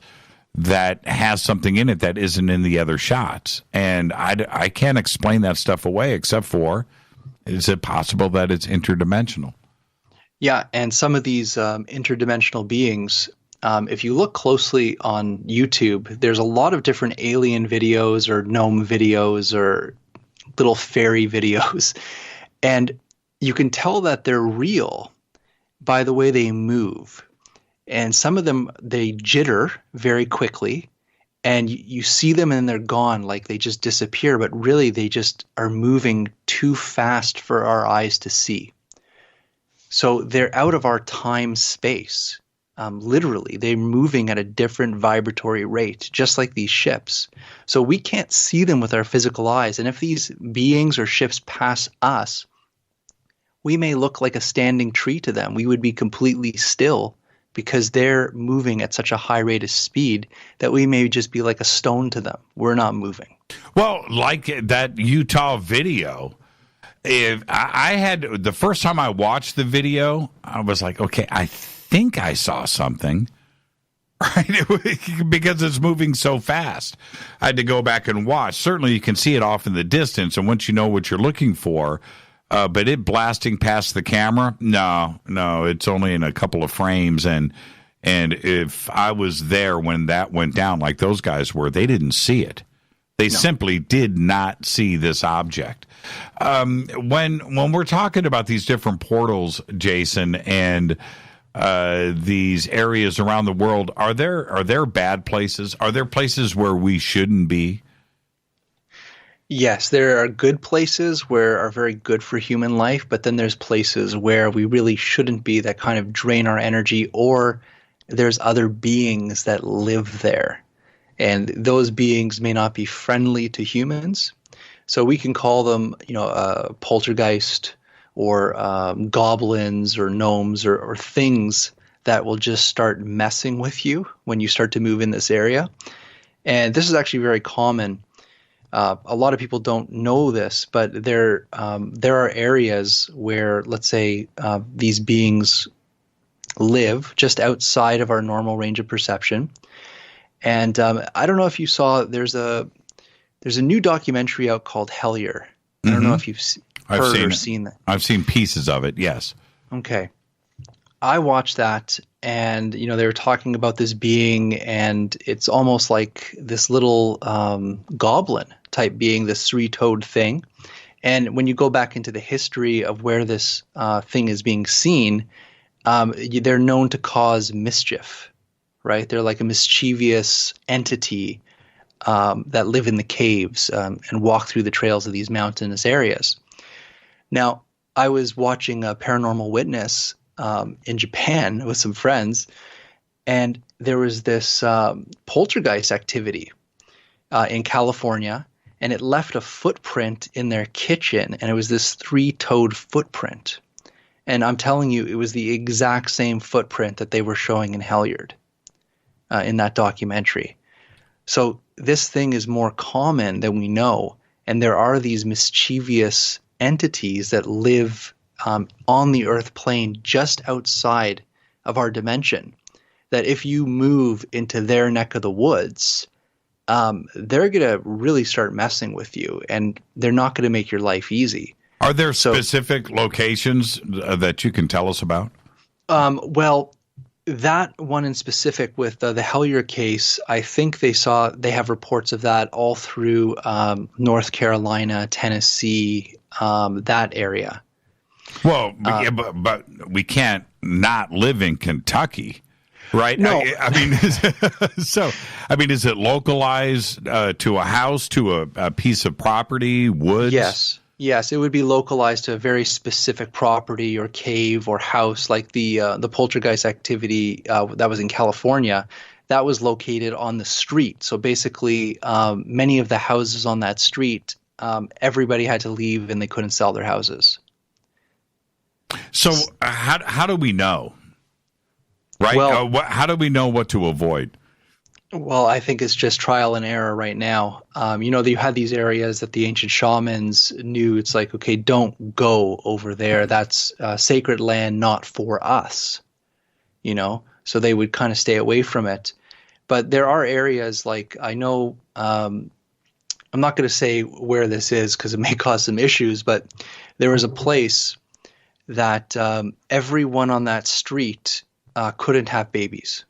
that has something in it that isn't in the other shots. And I can't explain that stuff away except for, is it possible that it's interdimensional? Yeah, and some of these interdimensional beings, if you look closely on YouTube, there's a lot of different alien videos or gnome videos or little fairy videos. And you can tell that they're real by the way they move. And some of them, they jitter very quickly, and you see them and they're gone, like they just disappear, but really they just are moving too fast for our eyes to see. So they're out of our time space. Literally, they're moving at a different vibratory rate, just like these ships. So we can't see them with our physical eyes. And if these beings or ships pass us, we may look like a standing tree to them. We would be completely still, because they're moving at such a high rate of speed that we may just be like a stone to them. We're not moving. Well, like that Utah video, if I had the first time I watched the video, I was like, okay, I think I saw something. right? Because it's moving so fast. I had to go back and watch. Certainly, you can see it off in the distance, and once you know what you're looking for, but it blasting past the camera, no, it's only in a couple of frames, and if I was there when that went down, like those guys were, they didn't see it. They simply did not see this object. When we're talking about these different portals, Jason, and these areas around the world, are there bad places? Are there places where we shouldn't be? Yes, there are good places where are very good for human life, but then there's places where we really shouldn't be that kind of drain our energy, or there's other beings that live there. And those beings may not be friendly to humans. So we can call them, poltergeist or goblins or gnomes or things that will just start messing with you when you start to move in this area. And this is actually very common. A lot of people don't know this, but there are areas where, let's say, these beings live just outside of our normal range of perception. And I don't know if you saw, there's a new documentary out called Hellier. I don't know if you've heard or seen that. I've seen pieces of it, yes. Okay. I watched that, and they were talking about this being, and it's almost like this little goblin type being, this three-toed thing. And when you go back into the history of where this thing is being seen, they're known to cause mischief. Right? They're like a mischievous entity that live in the caves and walk through the trails of these mountainous areas. Now, I was watching a Paranormal Witness in Japan with some friends, and there was this poltergeist activity in California, and it left a footprint in their kitchen, and it was this three-toed footprint. And I'm telling you, it was the exact same footprint that they were showing in Helliard. In that documentary. So this thing is more common than we know, and there are these mischievous entities that live on the earth plane just outside of our dimension, that if you move into their neck of the woods, they're going to really start messing with you, and they're not going to make your life easy. Are there specific locations that you can tell us about? Well, that one in specific with the Hellier case, I think they have reports of that all through North Carolina, Tennessee, that area. Well, but we can't not live in Kentucky, right? No. I mean, is it localized to a house, to a piece of property, woods? Yes, it would be localized to a very specific property or cave or house, like the poltergeist activity that was in California. That was located on the street. So basically, many of the houses on that street, everybody had to leave and they couldn't sell their houses. So how do we know? Right? Well, how do we know what to avoid? Well, I think it's just trial and error right now. You had these areas that the ancient shamans knew. It's like, okay, don't go over there. That's sacred land, not for us. So they would kind of stay away from it. But there are areas like, I know, I'm not going to say where this is because it may cause some issues, but there was a place that everyone on that street couldn't have babies.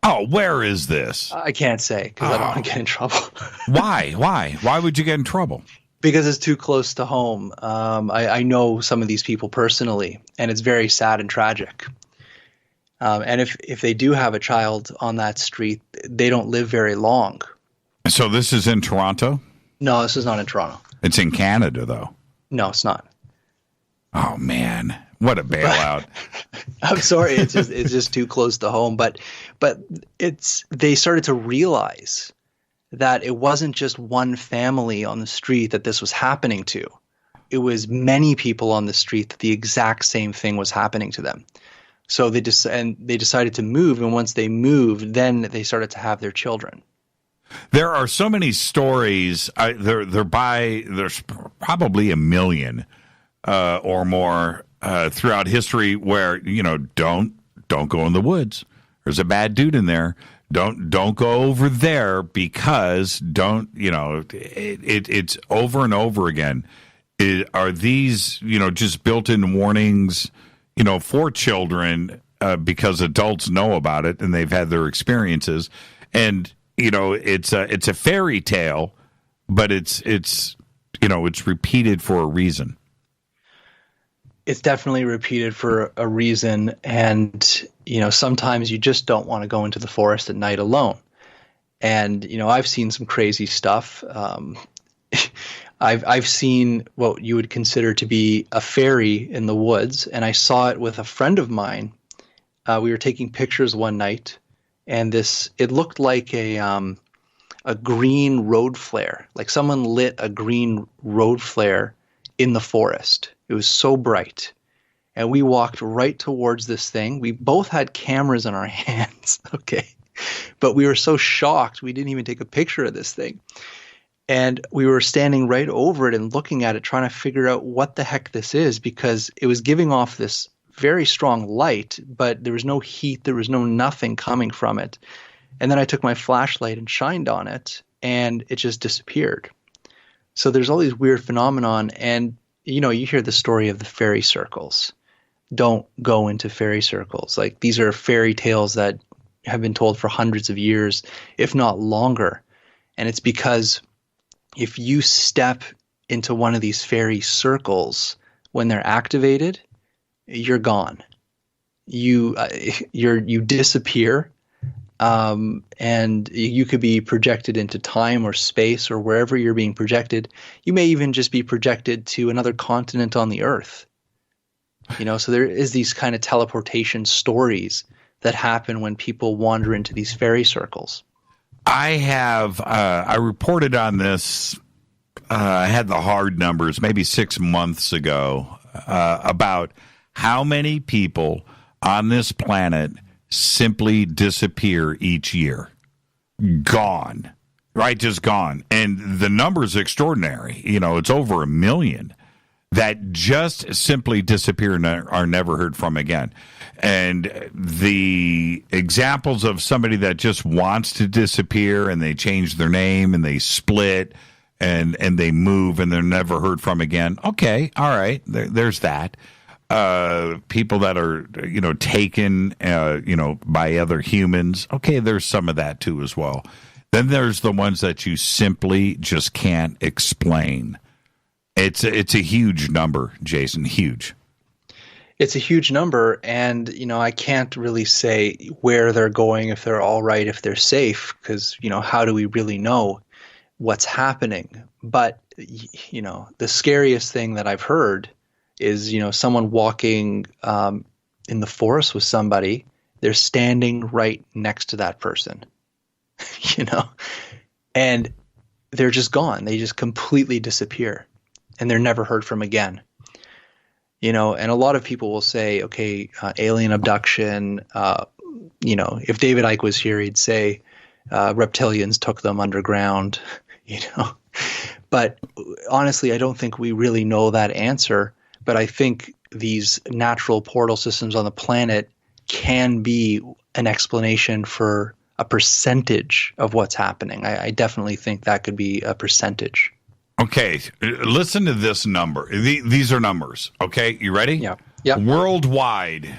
Oh, where is this? I can't say because I don't want to get in trouble. Why? Why would you get in trouble? Because it's too close to home. I know some of these people personally, and it's very sad and tragic. And if they do have a child on that street, they don't live very long. So this is in Toronto? No, this is not in Toronto. It's in Canada, though. No, it's not. Oh, man. What a bailout. I'm sorry, it's just too close to home. But they started to realize that it wasn't just one family on the street that this was happening to. It was many people on the street that the exact same thing was happening to them. So they decided to move, and once they moved, then they started to have their children. There are so many stories. There's probably a million or more throughout history where don't go in the woods. There's a bad dude in there. Don't go over there because it's over and over again. Are these, just built-in warnings, for children because adults know about it and they've had their experiences? And, it's a fairy tale, but it's repeated for a reason. It's definitely repeated for a reason. And, sometimes you just don't want to go into the forest at night alone. And, I've seen some crazy stuff. I've seen what you would consider to be a fairy in the woods, and I saw it with a friend of mine. We were taking pictures one night, and it looked like a green road flare, like someone lit a green road flare in the forest. It was so bright. And we walked right towards this thing. We both had cameras in our hands, okay? But we were so shocked, we didn't even take a picture of this thing. And we were standing right over it and looking at it, trying to figure out what the heck this is, because it was giving off this very strong light, but there was no heat, there was nothing coming from it. And then I took my flashlight and shined on it, and it just disappeared. So there's all these weird phenomenon, and you hear the story of the fairy circles. Don't go into fairy circles. Like, these are fairy tales that have been told for hundreds of years, if not longer. And it's because if you step into one of these fairy circles when they're activated, you're gone. You disappear, and you could be projected into time or space or wherever you're being projected. You may even just be projected to another continent on the earth. So there is these kind of teleportation stories that happen when people wander into these fairy circles. I reported on this, I had the hard numbers maybe 6 months ago, about how many people on this planet simply disappear each year. Gone. Right? Just gone. And the number's extraordinary. It's over 1 million that just simply disappear and are never heard from again. And the examples of somebody that just wants to disappear and they change their name and they split and they move and they're never heard from again. Okay, all right, there's that. People that are, taken, by other humans. Okay, there's some of that too as well. Then there's the ones that you simply just can't explain. It's a huge number, Jason, huge. It's a huge number, and, I can't really say where they're going, if they're all right, if they're safe, because, how do we really know what's happening? But, the scariest thing that I've heard is, someone walking in the forest with somebody, they're standing right next to that person, and they're just gone. They just completely disappear, and they're never heard from again. And a lot of people will say, okay, alien abduction, if David Icke was here, he'd say reptilians took them underground, But honestly, I don't think we really know that answer. But I think these natural portal systems on the planet can be an explanation for a percentage of what's happening. I definitely think that could be a percentage. Okay, listen to this number. These are numbers, okay? You ready? Yeah. Yeah. Worldwide,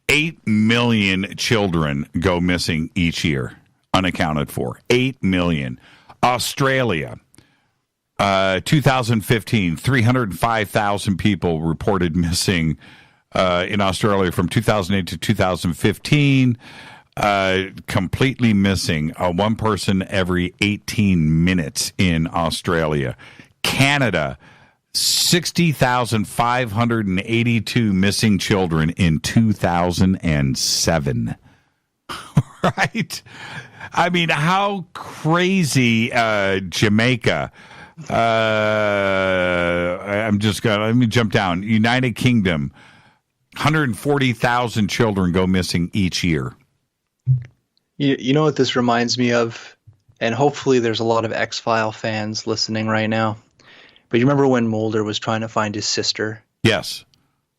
8 million children go missing each year, unaccounted for. 8 million. Australia, 2015, 305,000 people reported missing in Australia from 2008 to 2015. Completely missing. One person every 18 minutes in Australia. Canada, 60,582 missing children in 2007. Right? I mean, how crazy Jamaica. Let me jump down. United Kingdom, 140,000 children go missing each year. You know what this reminds me of? And hopefully there's a lot of X-File fans listening right now. But you remember when Mulder was trying to find his sister? Yes.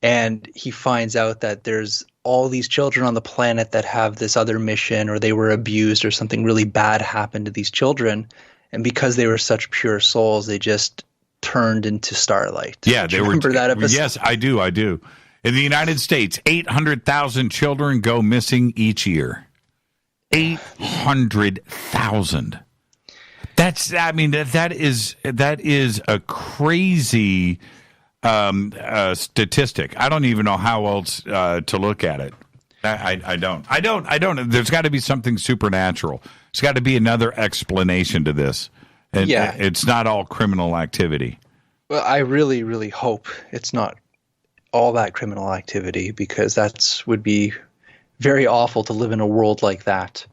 And he finds out that there's all these children on the planet that have this other mission, or they were abused, or something really bad happened to these children, and because they were such pure souls, they just turned into starlight. Yeah, Do you remember that episode? Yes, I do. In the United States, 800,000 children go missing each year. 800,000. That is a crazy statistic. I don't even know how else to look at it. I don't. There's got to be something supernatural. There's got to be another explanation to this. And it's not all criminal activity. Well, I really, really hope it's not all that criminal activity, because would be very awful to live in a world like that.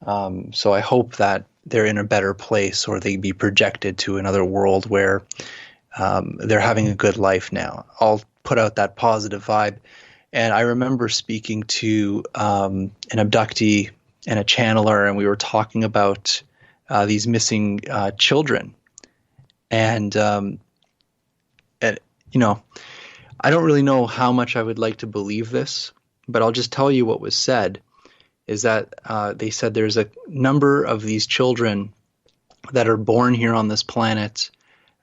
So I hope that they're in a better place, or they be projected to another world where they're having a good life now. I'll put out that positive vibe. And I remember speaking to an abductee and a channeler, and we were talking about these missing children. And I don't really know how much I would like to believe this, but I'll just tell you what was said, is that they said there's a number of these children that are born here on this planet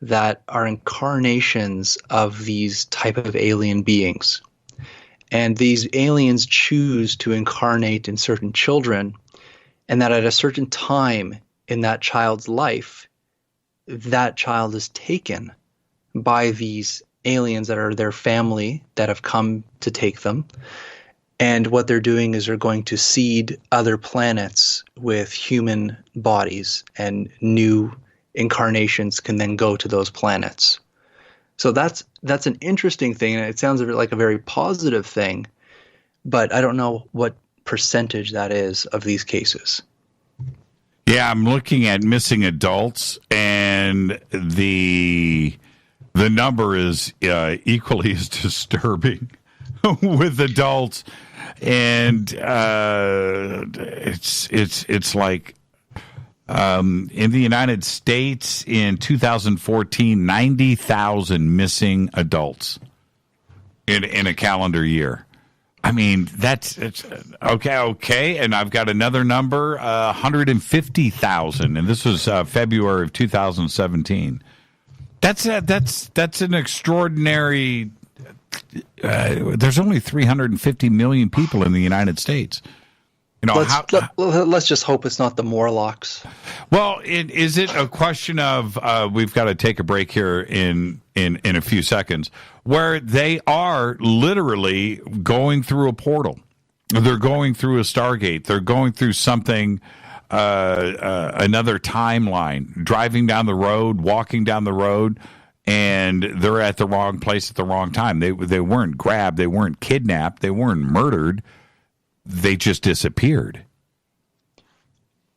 that are incarnations of these type of alien beings. And these aliens choose to incarnate in certain children, and that at a certain time in that child's life, that child is taken by these aliens that are their family that have come to take them. And what they're doing is they're going to seed other planets with human bodies, and new incarnations can then go to those planets. So that's an interesting thing, and it sounds like a very positive thing, but I don't know what percentage that is of these cases. Yeah, I'm looking at missing adults, and the number is equally as disturbing with adults, and it's like in the United States in 2014, 90,000 missing adults in a calendar year. I mean, it's okay. And I've got another number, 150,000, and this was February of 2017. That's an extraordinary. There's only 350 million people in the United States. Let's just hope it's not the Morlocks. Well, is it a question of we've got to take a break here in a few seconds, where they are literally going through a portal, they're going through a Stargate, they're going through something, another timeline, driving down the road, walking down the road, and they're at the wrong place at the wrong time. They weren't grabbed, they weren't kidnapped, they weren't murdered. They just disappeared.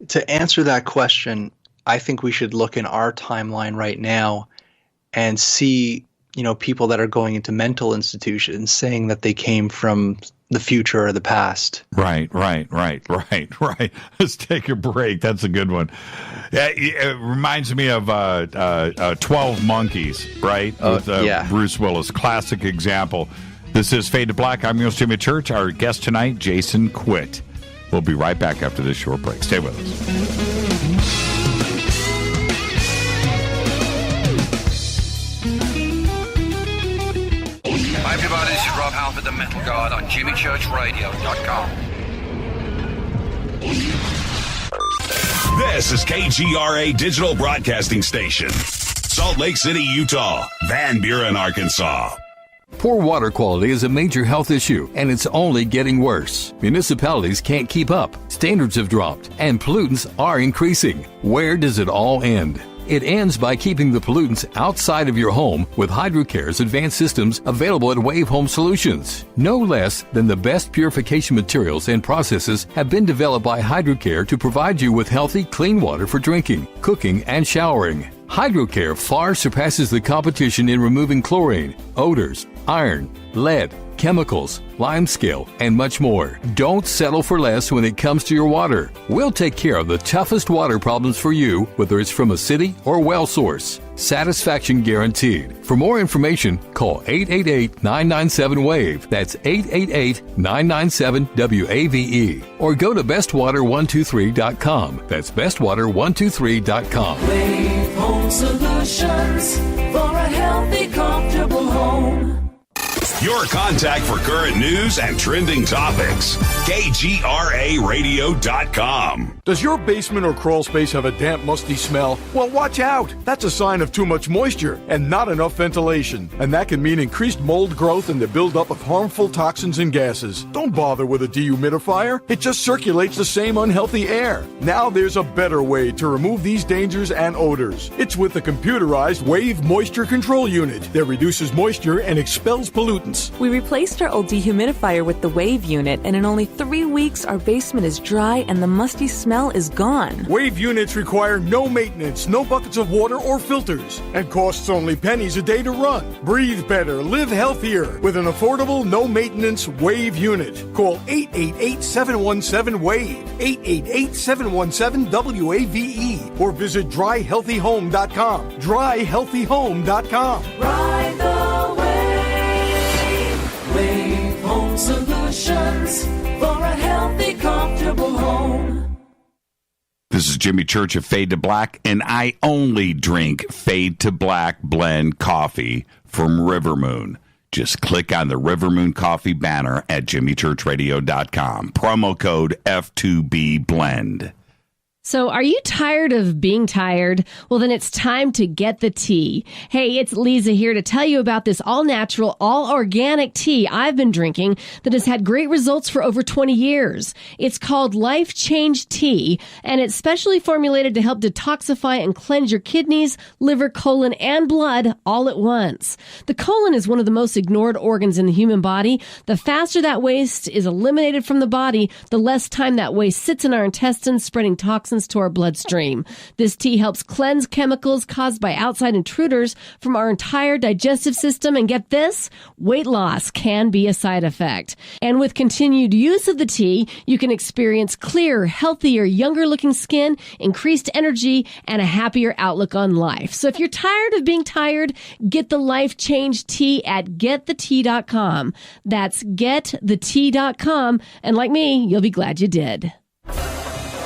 To answer that question, I think we should look in our timeline right now and see, people that are going into mental institutions saying that they came from the future or the past. Right. Let's take a break. That's a good one. It reminds me of 12 Monkeys, right? With Bruce Willis. Classic example. This is Fade to Black. I'm your host, Jimmy Church. Our guest tonight, Jason Quitt. We'll be right back after this short break. Stay with us. Hi, everybody. This is Rob Halford, the Metal God, on JimmyChurchRadio.com. This is KGRA Digital Broadcasting Station. Salt Lake City, Utah. Van Buren, Arkansas. Poor water quality is a major health issue, and it's only getting worse. Municipalities can't keep up, standards have dropped, and pollutants are increasing. Where does it all end? It ends by keeping the pollutants outside of your home with HydroCare's advanced systems available at Wave Home Solutions. No less than the best purification materials and processes have been developed by HydroCare to provide you with healthy, clean water for drinking, cooking, and showering. HydroCare far surpasses the competition in removing chlorine, odors, iron, lead, chemicals, limescale, and much more. Don't settle for less when it comes to your water. We'll take care of the toughest water problems for you, whether it's from a city or well source. Satisfaction guaranteed. For more information, call 888-997-WAVE. That's 888-997-WAVE. Or go to bestwater123.com. That's bestwater123.com. Wave Home Solutions for a healthy, comfortable home. Your contact for current news and trending topics. KGRAradio.com. Does your basement or crawl space have a damp, musty smell? Well, watch out. That's a sign of too much moisture and not enough ventilation. And that can mean increased mold growth and the buildup of harmful toxins and gases. Don't bother with a dehumidifier. It just circulates the same unhealthy air. Now there's a better way to remove these dangers and odors. It's with the computerized Wave Moisture Control Unit that reduces moisture and expels pollutants. We replaced our old dehumidifier with the Wave unit, and in only 3 weeks, our basement is dry and the musty smell is gone. Wave units require no maintenance, no buckets of water or filters, and costs only pennies a day to run. Breathe better, live healthier with an affordable, no-maintenance Wave unit. Call 888-717-WAVE, 888-717-WAVE, or visit dryhealthyhome.com, dryhealthyhome.com. Ride the wave. Wave Home Solutions for a healthy, comfortable home. This is Jimmy Church of Fade to Black, and I only drink Fade to Black blend coffee from Rivermoon. Just click on the Rivermoon coffee banner at jimmychurchradio.com. Promo code F2B blend. So are you tired of being tired? Well, then it's time to get the tea. Hey, it's Lisa here to tell you about this all-natural, all-organic tea I've been drinking that has had great results for over 20 years. It's called Life Change Tea, and it's specially formulated to help detoxify and cleanse your kidneys, liver, colon, and blood all at once. The colon is one of the most ignored organs in the human body. The faster that waste is eliminated from the body, the less time that waste sits in our intestines, spreading toxins to our bloodstream. This tea helps cleanse chemicals caused by outside intruders from our entire digestive system. And get this, weight loss can be a side effect. And with continued use of the tea, you can experience clearer, healthier, younger looking skin, increased energy, and a happier outlook on life. So if you're tired of being tired, get the Life Change Tea at getthetea.com. That's getthetea.com. And like me, you'll be glad you did.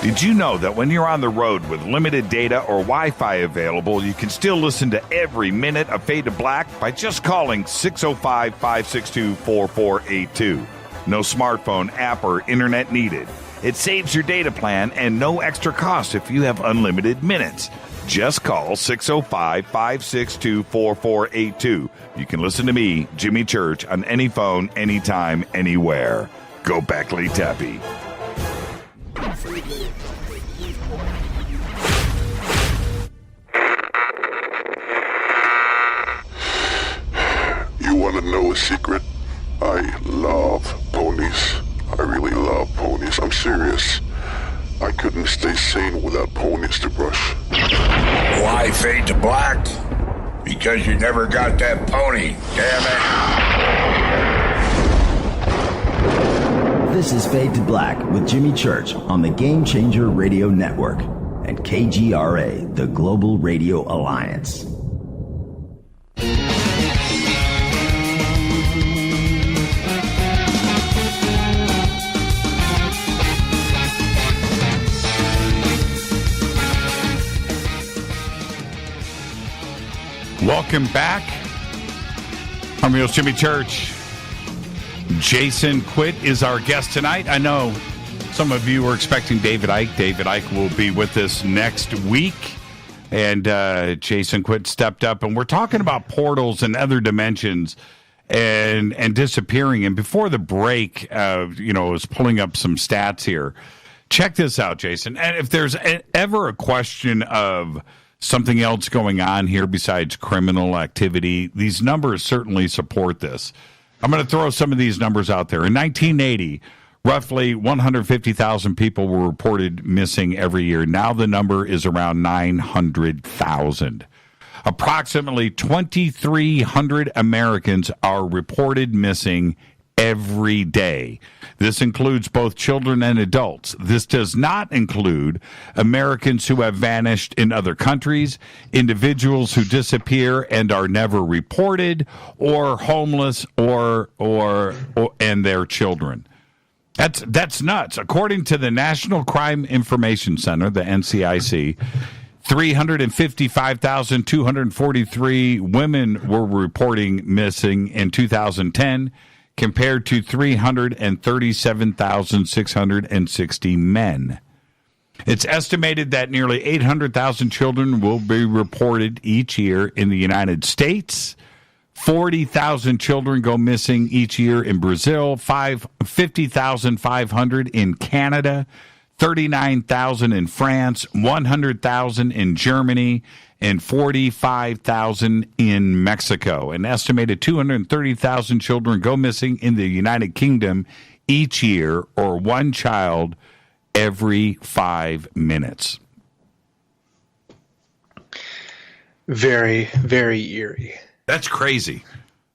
Did you know that when you're on the road with limited data or Wi-Fi available, you can still listen to every minute of Fade to Black by just calling 605-562-4482. No smartphone, app, or internet needed. It saves your data plan and no extra cost if you have unlimited minutes. Just call 605-562-4482. You can listen to me, Jimmy Church, on any phone, anytime, anywhere. Go Beckley Tappy. You want to know a secret? I love ponies. I really love ponies. I'm serious. I couldn't stay sane without ponies to brush. Why Fade to Black? Because you never got that pony, damn it. This is Fade to Black with Jimmy Church on the Game Changer Radio Network and KGRA, the Global Radio Alliance. Welcome back. I'm your host, Jimmy Church. Jason Quitt is our guest tonight. I know some of you were expecting David Icke. David Icke will be with us next week. And Jason Quitt stepped up. And we're talking about portals and other dimensions and disappearing. And before the break, I was pulling up some stats here. Check this out, Jason. And if there's ever a question of something else going on here besides criminal activity, these numbers certainly support this. I'm going to throw some of these numbers out there. In 1980, roughly 150,000 people were reported missing every year. Now the number is around 900,000. Approximately 2,300 Americans are reported missing every day. This includes both children and adults. This does not include Americans who have vanished in other countries, individuals who disappear and are never reported, or homeless or and their children. That's nuts. According to the National Crime Information Center, the NCIC, 355,243 women were reporting missing in 2010, compared to 337,660 men. It's estimated that nearly 800,000 children will be reported each year in the United States. 40,000 children go missing each year in Brazil, 50,500 in Canada, 39,000 in France, 100,000 in Germany, and 45,000 in Mexico. An estimated 230,000 children go missing in the United Kingdom each year, or one child every 5 minutes. Very, very eerie. That's crazy.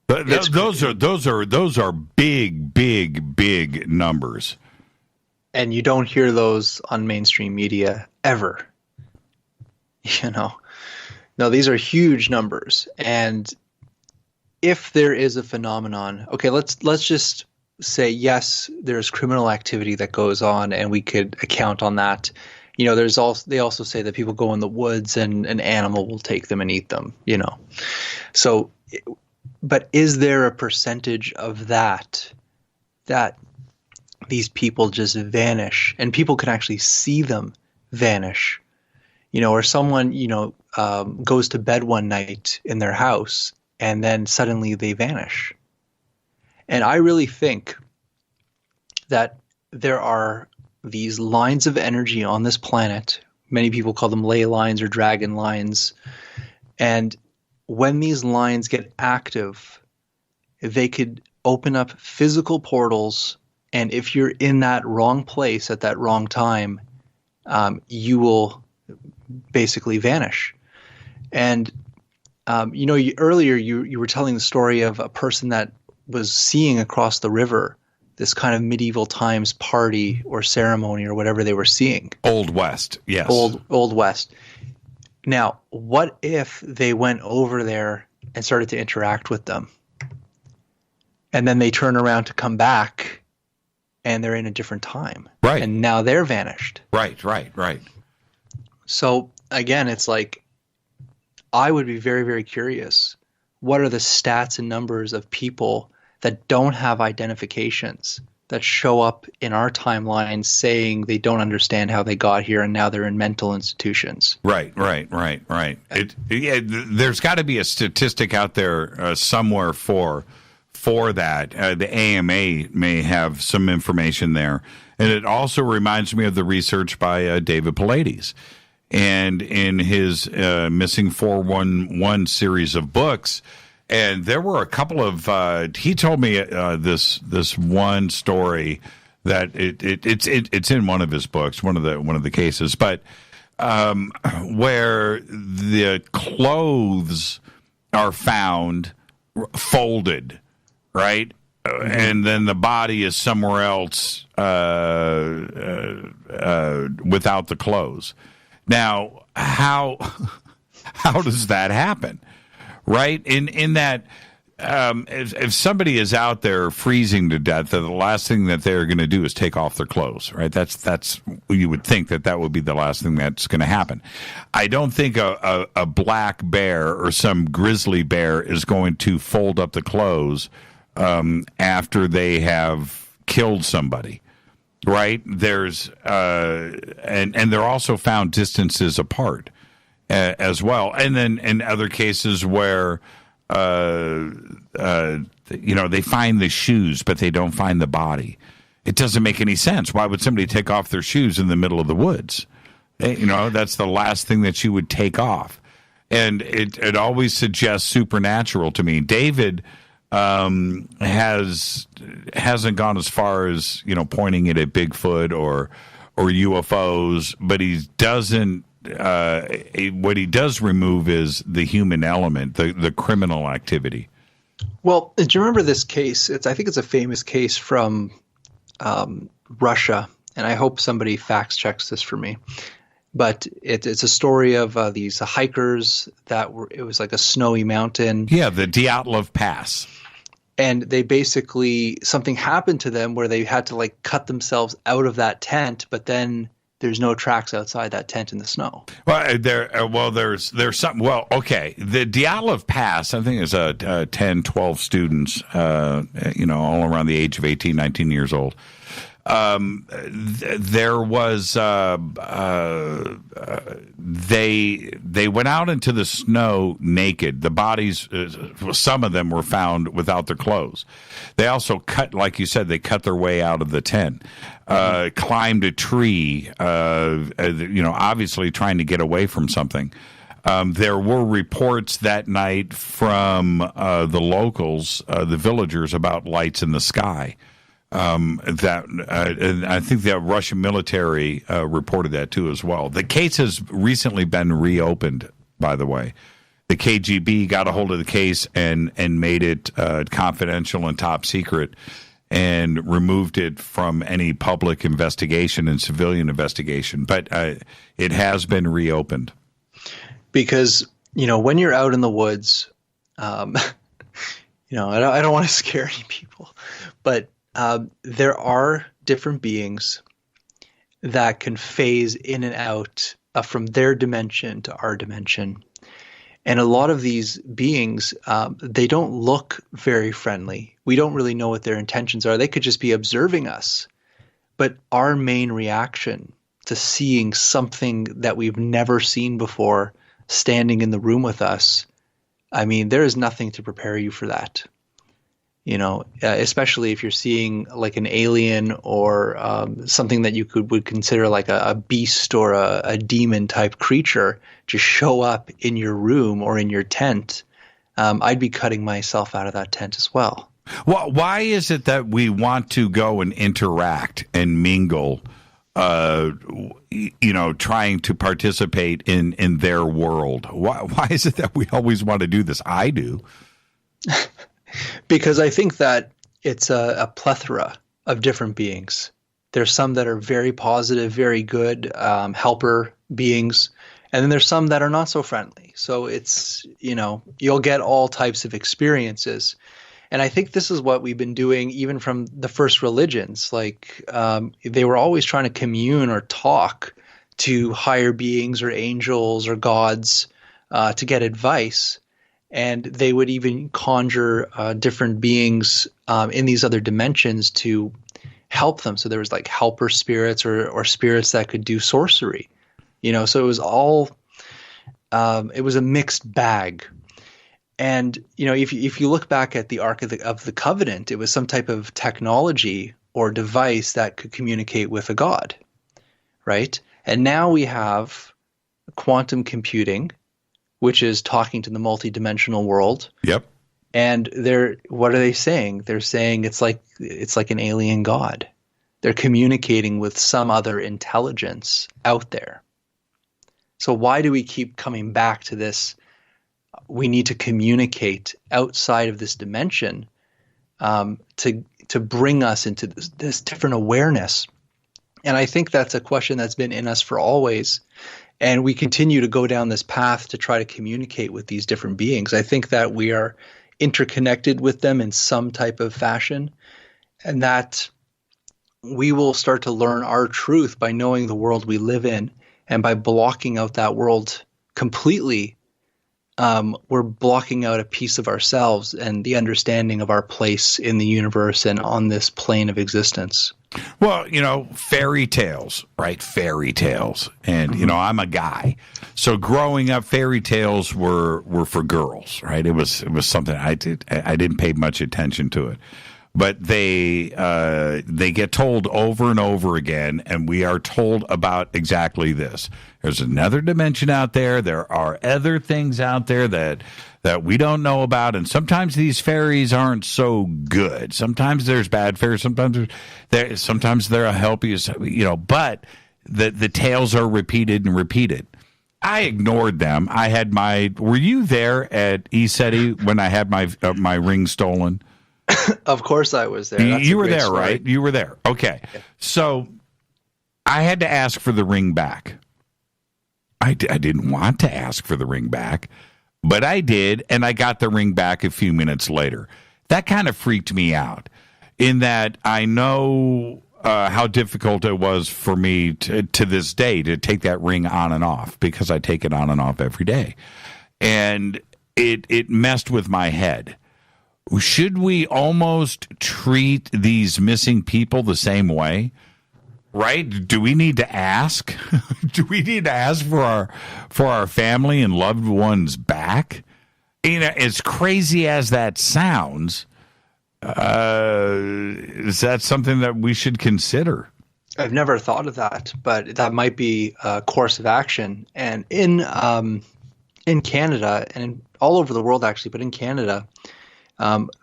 Those are big numbers. And you don't hear those on mainstream media ever. No, these are huge numbers. And if there is a phenomenon, okay, let's just say, yes, there's criminal activity that goes on and we could account on that. They also say that people go in the woods and an animal will take them and eat them, So, but is there a percentage of that these people just vanish and people can actually see them vanish? Or someone, goes to bed one night in their house and then suddenly they vanish. And I really think that there are these lines of energy on this planet. Many people call them ley lines or dragon lines. And when these lines get active, they could open up physical portals. And if you're in that wrong place at that wrong time, you will basically vanish. And earlier you were telling the story of a person that was seeing across the river this kind of medieval times party or ceremony or whatever they were seeing. Old West, yes. Old West. Now, what if they went over there and started to interact with them, and then they turn around to come back and they're in a different time, right? And now they're vanished, right. So again, it's like, I would be very, very curious. What are the stats and numbers of people that don't have identifications that show up in our timeline saying they don't understand how they got here and now they're in mental institutions? Right. There's got to be a statistic out there somewhere for that. The AMA may have some information there. And it also reminds me of the research by David Paulides. And in his Missing 411 series of books, and there were a couple of he told me this one story that it's in one of his books, one of the cases, but where the clothes are found folded, right? And then the body is somewhere else without the clothes. Now, how does that happen, right? In that, if somebody is out there freezing to death, the last thing that they're going to do is take off their clothes, right? That's you would think that would be the last thing that's going to happen. I don't think a black bear or some grizzly bear is going to fold up the clothes after they have killed somebody. Right, there's and they're also found distances apart as well, and then in other cases where they find the shoes but they don't find the body. It doesn't make any sense. Why would somebody take off their shoes in the middle of the woods? That's the last thing that you would take off, and it always suggests supernatural to me. David hasn't gone as far as pointing it at Bigfoot or UFOs, but he doesn't what he does remove is the human element, the criminal activity. Well, do you remember this case? I think it's a famous case from Russia, and I hope somebody fact checks this for me. But it's a story of these hikers it was like a snowy mountain. Yeah, the Dyatlov Pass. And they basically, something happened to them where they had to like cut themselves out of that tent, but then there's no tracks outside that tent in the snow. Well, there's something. Well, okay, the Dyatlov Pass, I think it's 10, 12 students, all around the age of 18, 19 years old. There was they went out into the snow naked. The bodies, some of them were found without their clothes. They also cut, like you said, they cut their way out of the tent, climbed a tree, obviously trying to get away from something. There were reports that night from the locals, the villagers, about lights in the sky. And I think the Russian military reported that too as well. The case has recently been reopened, by the way. The KGB got a hold of the case and made it confidential and top secret and removed it from any public investigation and civilian investigation. But it has been reopened. Because, when you're out in the woods, I don't want to scare any people, but there are different beings that can phase in and out from their dimension to our dimension. And a lot of these beings, they don't look very friendly. We don't really know what their intentions are. They could just be observing us. But our main reaction to seeing something that we've never seen before standing in the room with us, there is nothing to prepare you for that. Especially if you're seeing like an alien or something that you would consider like a beast or a demon type creature just show up in your room or in your tent, I'd be cutting myself out of that tent as well. Well, why is it that we want to go and interact and mingle, trying to participate in their world? Why is it that we always want to do this? I do. Because I think that it's a plethora of different beings. There's some that are very positive, very good helper beings, and then there's some that are not so friendly. So it's, you'll get all types of experiences. And I think this is what we've been doing even from the first religions. Like they were always trying to commune or talk to higher beings or angels or gods to get advice. And they would even conjure different beings in these other dimensions to help them. So there was like helper spirits or spirits that could do sorcery, so it was all, it was a mixed bag. And, if you look back at the Ark of the Covenant, it was some type of technology or device that could communicate with a god, right? And now we have quantum computing, which is talking to the multidimensional world. Yep. And what are they saying? They're saying it's like an alien god. They're communicating with some other intelligence out there. So why do we keep coming back to this? We need to communicate outside of this dimension to bring us into this different awareness. And I think that's a question that's been in us for always. And we continue to go down this path to try to communicate with these different beings. I think that we are interconnected with them in some type of fashion, and that we will start to learn our truth by knowing the world we live in. And by blocking out that world completely, we're blocking out a piece of ourselves and the understanding of our place in the universe and on this plane of existence. Well, fairy tales, right? Fairy tales. And, I'm a guy. So growing up, fairy tales were for girls, right? It was something I didn't pay much attention to it. But they get told over and over again, and we are told about exactly this. There's another dimension out there. There are other things out there that we don't know about, and sometimes these fairies aren't so good. Sometimes there's bad fairies. Sometimes they're a help you. But the tales are repeated and repeated. I ignored them. I had were you there at ESETI when I had my ring stolen? Of course I was there. You were there, right? You were there. Okay. Yeah. So I had to ask for the ring back. I didn't want to ask for the ring back, but I did, and I got the ring back a few minutes later. That kind of freaked me out in that I know how difficult it was for me to this day to take that ring on and off, because I take it on and off every day. And it messed with my head. Should we almost treat these missing people the same way? Right? Do we need to ask? Do we need to ask for our family and loved ones back? As crazy as that sounds, is that something that we should consider? I've never thought of that, but that might be a course of action. And in Canada and all over the world, actually, but in Canada,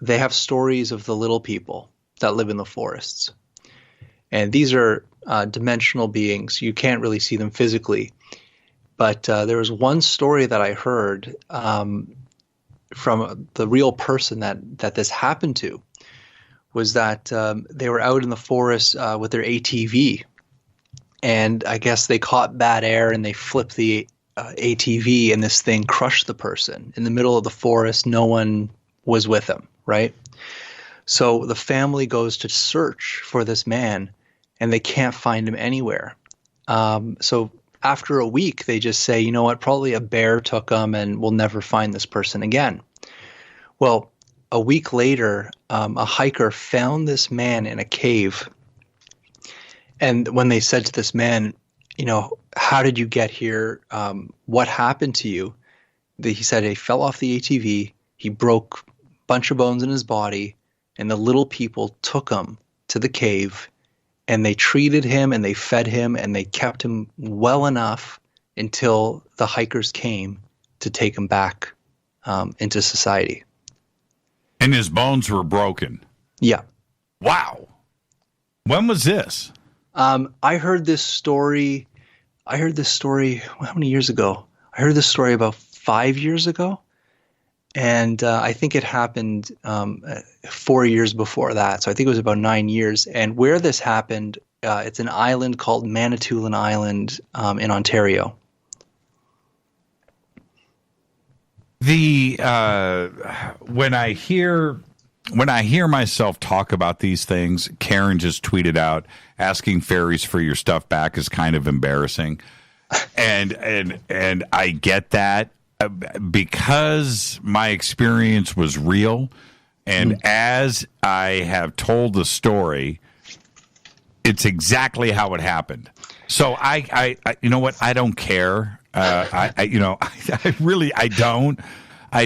they have stories of the little people that live in the forests. And these are dimensional beings. You can't really see them physically. But there was one story that I heard from the real person that this happened to, was that they were out in the forest with their ATV. And I guess they caught bad air and they flipped the ATV, and this thing crushed the person in the middle of the forest. No one was with them, right? So the family goes to search for this man, and they can't find him anywhere. So after a week, they just say, you know what, probably a bear took him and we'll never find this person again. Well, a week later, a hiker found this man in a cave. And when they said to this man, you know, how did you get here? What happened to you? He said he fell off the ATV. He broke a bunch of bones in his body, and the little people took him to the cave, and they treated him and they fed him and they kept him well enough until the hikers came to take him back into society. And his bones were broken. Yeah. Wow. When was this? I heard this story. How many years ago? I heard this story about 5 years ago. And I think it happened 4 years before that. So I think it was about 9 years. And where this happened, it's an island called Manitoulin Island in Ontario. When I hear myself talk about these things, Karen just tweeted out, asking fairies for your stuff back is kind of embarrassing. And I get that. Because my experience was real, and as I have told the story, it's exactly how it happened. So I you know what? I don't care. I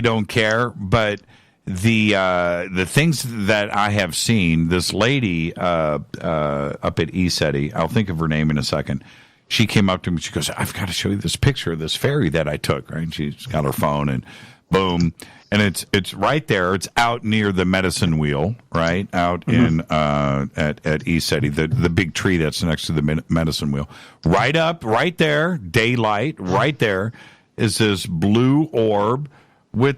don't care. But the things that I have seen, this lady up at ESETI, I'll think of her name in a second. She came up to me. She goes, "I've got to show you this picture of this fairy that I took." Right? And she's got her phone, and boom, and it's right there. It's out near the medicine wheel, right out in at ESETI, the big tree that's next to the medicine wheel. Right up, right there, daylight. Right there is this blue orb with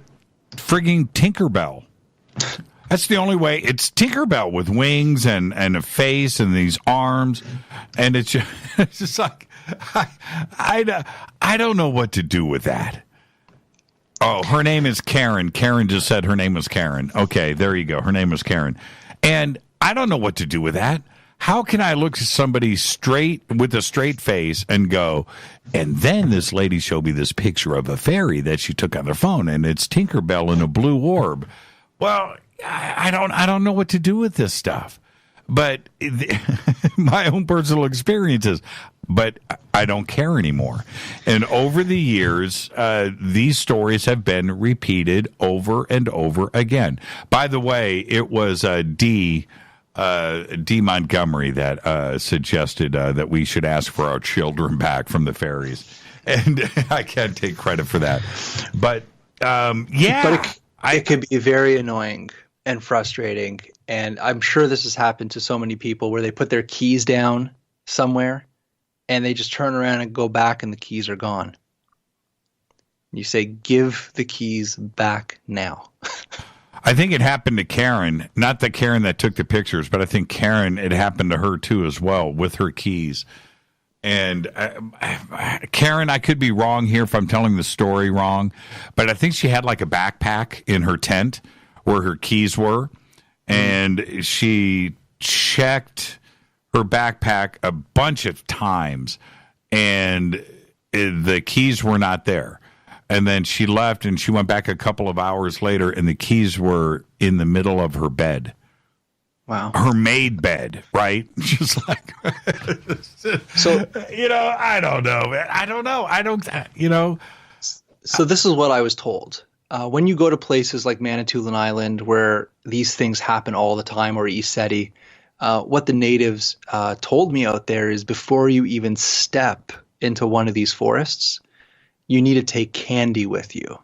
frigging Tinkerbell. That's the only way. It's Tinkerbell with wings and a face and these arms, and it's just like I don't know what to do with that. Oh, her name is Karen. Karen just said her name was Karen. Okay, there you go. Her name was Karen, and I don't know what to do with that. How can I look at somebody straight with a straight face and go, and then this lady showed me this picture of a fairy that she took on her phone, and it's Tinkerbell in a blue orb. Well, I don't know what to do with this stuff, but my own personal experiences, but I don't care anymore. And over the years, these stories have been repeated over and over again. By the way, it was D. Montgomery that suggested that we should ask for our children back from the fairies. And I can't take credit for that. But, yeah. But it could be very annoying and frustrating. And I'm sure this has happened to so many people where they put their keys down somewhere and they just turn around and go back and the keys are gone. You say, give the keys back now. I think it happened to Karen, not the Karen that took the pictures, but I think Karen, it happened to her too as well with her keys. And Karen, I could be wrong here if I'm telling the story wrong, but I think she had like a backpack in her tent where her keys were, and she checked her backpack a bunch of times, and the keys were not there. And then she left, and she went back a couple of hours later, and the keys were in the middle of her bed. Wow. Her made bed, right? Just like, so, I don't know, man. I don't know. So this is what I was told. When you go to places like Manitoulin Island, where these things happen all the time, or Iseti, what the natives told me out there is before you even step into one of these forests, you need to take candy with you.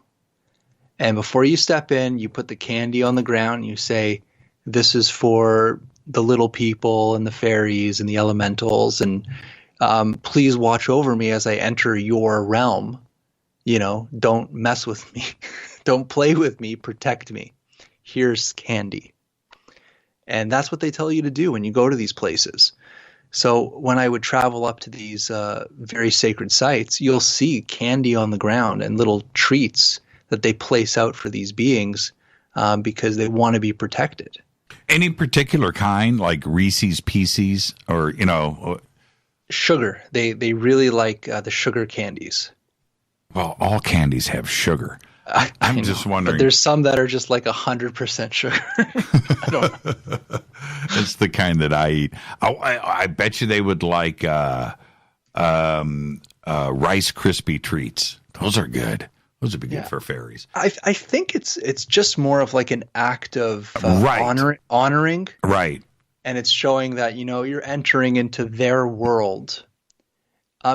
And before you step in, you put the candy on the ground. You say, this is for the little people and the fairies and the elementals. And please watch over me as I enter your realm. Don't mess with me. Don't play with me. Protect me. Here's candy. And that's what they tell you to do when you go to these places. So when I would travel up to these very sacred sites, you'll see candy on the ground and little treats that they place out for these beings because they want to be protected. Any particular kind, like Reese's Pieces or, Sugar. They really like the sugar candies. Well, all candies have sugar. I'm just wondering. But there's some that are just like 100% sugar. I don't know. It's the kind that I eat. I bet you they would like Rice Krispie treats. Those are good. Those would be good for fairies. I think it's just more of like an act of honoring. Right. And it's showing that, you're entering into their world.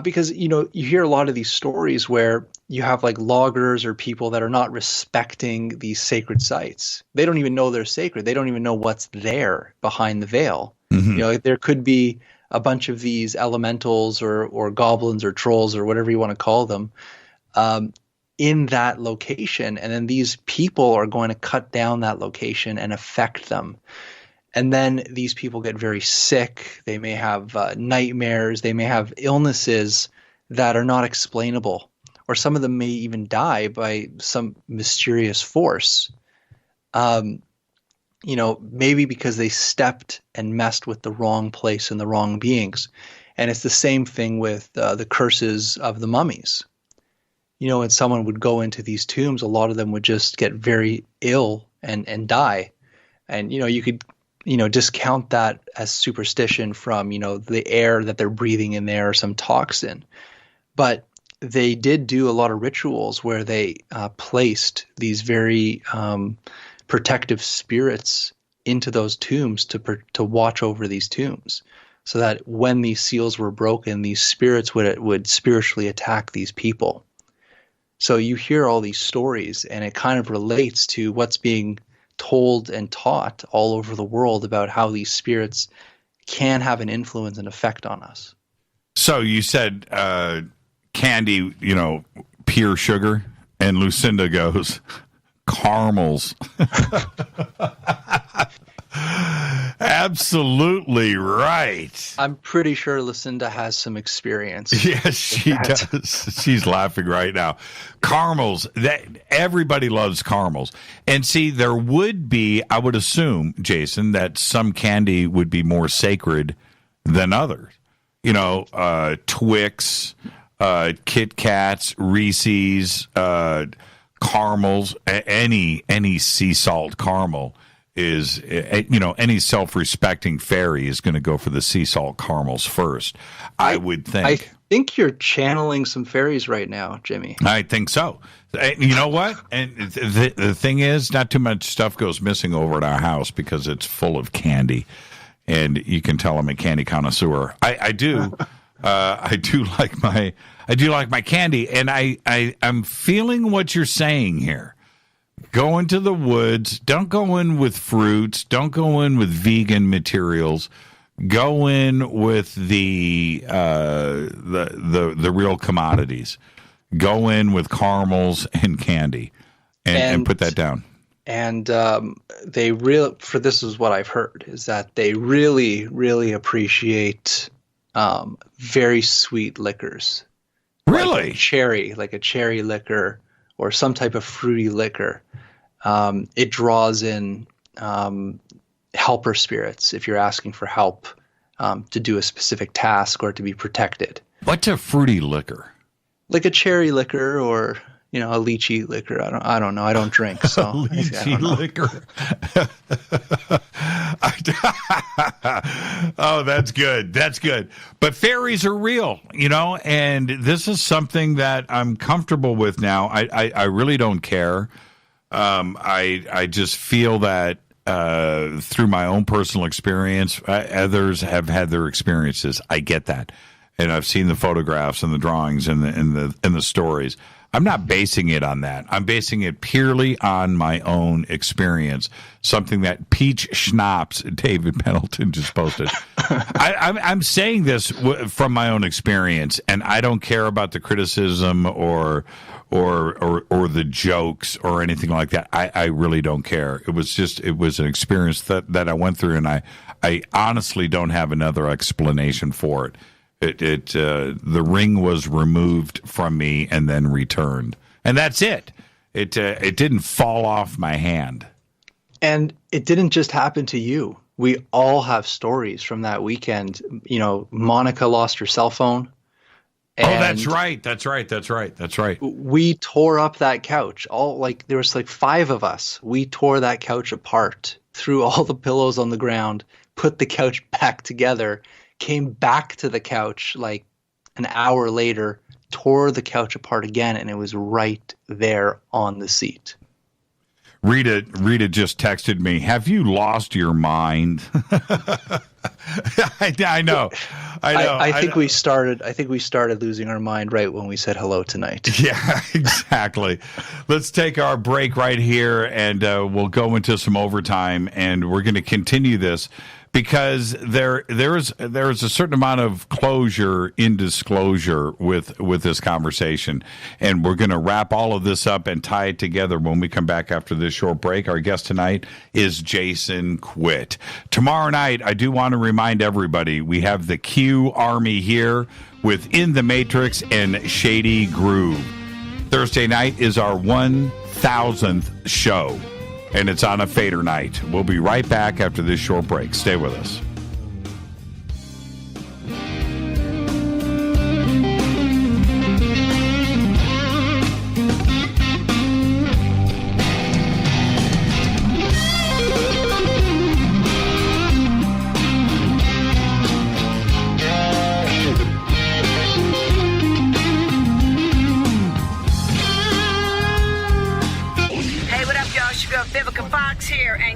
Because, you hear a lot of these stories where you have like loggers or people that are not respecting these sacred sites. They don't even know they're sacred. They don't even know what's there behind the veil. Mm-hmm. There could be a bunch of these elementals or goblins or trolls or whatever you want to call them in that location. And then these people are going to cut down that location and affect them. And then these people get very sick. They may have nightmares. They may have illnesses that are not explainable. Or some of them may even die by some mysterious force. Maybe because they stepped and messed with the wrong place and the wrong beings. And it's the same thing with the curses of the mummies. When someone would go into these tombs, a lot of them would just get very ill and die. And, you could discount that as superstition from, the air that they're breathing in there or some toxin. But they did do a lot of rituals where they placed these very protective spirits into those tombs to watch over these tombs, so that when these seals were broken, these spirits would spiritually attack these people. So you hear all these stories, and it kind of relates to what's being told and taught all over the world about how these spirits can have an influence and effect on us. So you said candy, pure sugar, and Lucinda goes, caramels. Absolutely right. I'm pretty sure Lucinda has some experience. Yes, she does. She's laughing right now. Caramels, that everybody loves caramels. And see, there would be, I would assume, Jason, that some candy would be more sacred than others. Twix, Kit Kats, Reese's, caramels, any sea salt caramel is, any self-respecting fairy is going to go for the sea salt caramels first, I would think. I think you're channeling some fairies right now, Jimmy. I think so. You know what? And the thing is, not too much stuff goes missing over at our house because it's full of candy. And you can tell I'm a candy connoisseur. I do. I do like my candy, and I'm feeling what you're saying here. Go into the woods. Don't go in with fruits. Don't go in with vegan materials. Go in with the real commodities. Go in with caramels and candy and put that down. And they for this is what I've heard, is that they really, really appreciate very sweet liquors. Really? Like a cherry liquor or some type of fruity liquor. It draws in helper spirits if you're asking for help to do a specific task or to be protected. What's a fruity liquor? Like a cherry liquor or, a lychee liquor. I don't know. I don't drink, so lychee liquor. Oh, that's good. That's good. But fairies are real, and this is something that I'm comfortable with now. I really don't care. I just feel that through my own personal experience, others have had their experiences. I get that, and I've seen the photographs and the drawings and the stories. I'm not basing it on that. I'm basing it purely on my own experience. Something that Peach Schnapps, David Pendleton, just posted. I'm saying this from my own experience, and I don't care about the criticism or the jokes or anything like that. I really don't care. It was an experience that I went through, and I honestly don't have another explanation for it. The ring was removed from me and then returned, and that's it. It didn't fall off my hand. And it didn't just happen to you. We all have stories from that weekend. Monica lost her cell phone. That's right. That's right. We tore up that couch. There was 5 of us. We tore that couch apart, threw all the pillows on the ground, put the couch back together, came back to the couch an hour later, tore the couch apart again, and it was right there on the seat. Rita just texted me, "Have you lost your mind?" I know. I think we started losing our mind right when we said hello tonight. Yeah, exactly. Let's take our break right here, and we'll go into some overtime, and we're going to continue this because there is a certain amount of closure in disclosure with this conversation, and we're going to wrap all of this up and tie it together when we come back after this short break. Our guest tonight is Jason Quitt. Tomorrow night, I do want to remind everybody, we have the Q Army here with In the Matrix and Shady Groove. Thursday night is our 1000th show, and it's on a Fader night. We'll be right back after this short break. Stay with us.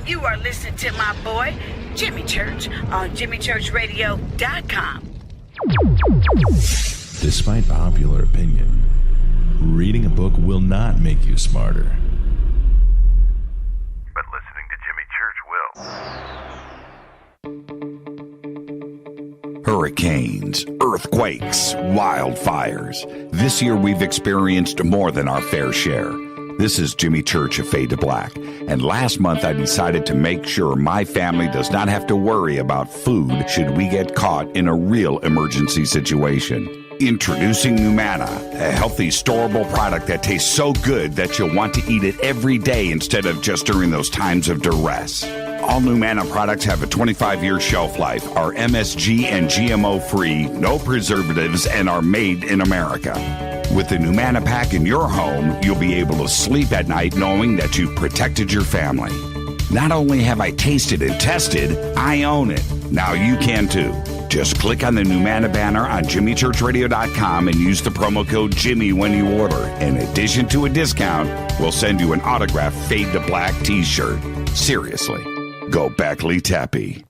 You are listening to my boy, Jimmy Church, on JimmyChurchRadio.com. Despite popular opinion, reading a book will not make you smarter. But listening to Jimmy Church will. Hurricanes, earthquakes, wildfires. This year we've experienced more than our fair share. This is Jimmy Church of Fade to Black, and last month I decided to make sure my family does not have to worry about food should we get caught in a real emergency situation. Introducing Numana, a healthy, storable product that tastes so good that you'll want to eat it every day instead of just during those times of duress. All Numana products have a 25-year shelf life, are MSG and GMO-free, no preservatives, and are made in America. With the Numana pack in your home, you'll be able to sleep at night knowing that you've protected your family. Not only have I tasted and tested, I own it. Now you can too. Just click on the Numana banner on JimmyChurchRadio.com and use the promo code Jimmy when you order. In addition to a discount, we'll send you an autographed Fade to Black t-shirt. Seriously, go Beckley Tappy.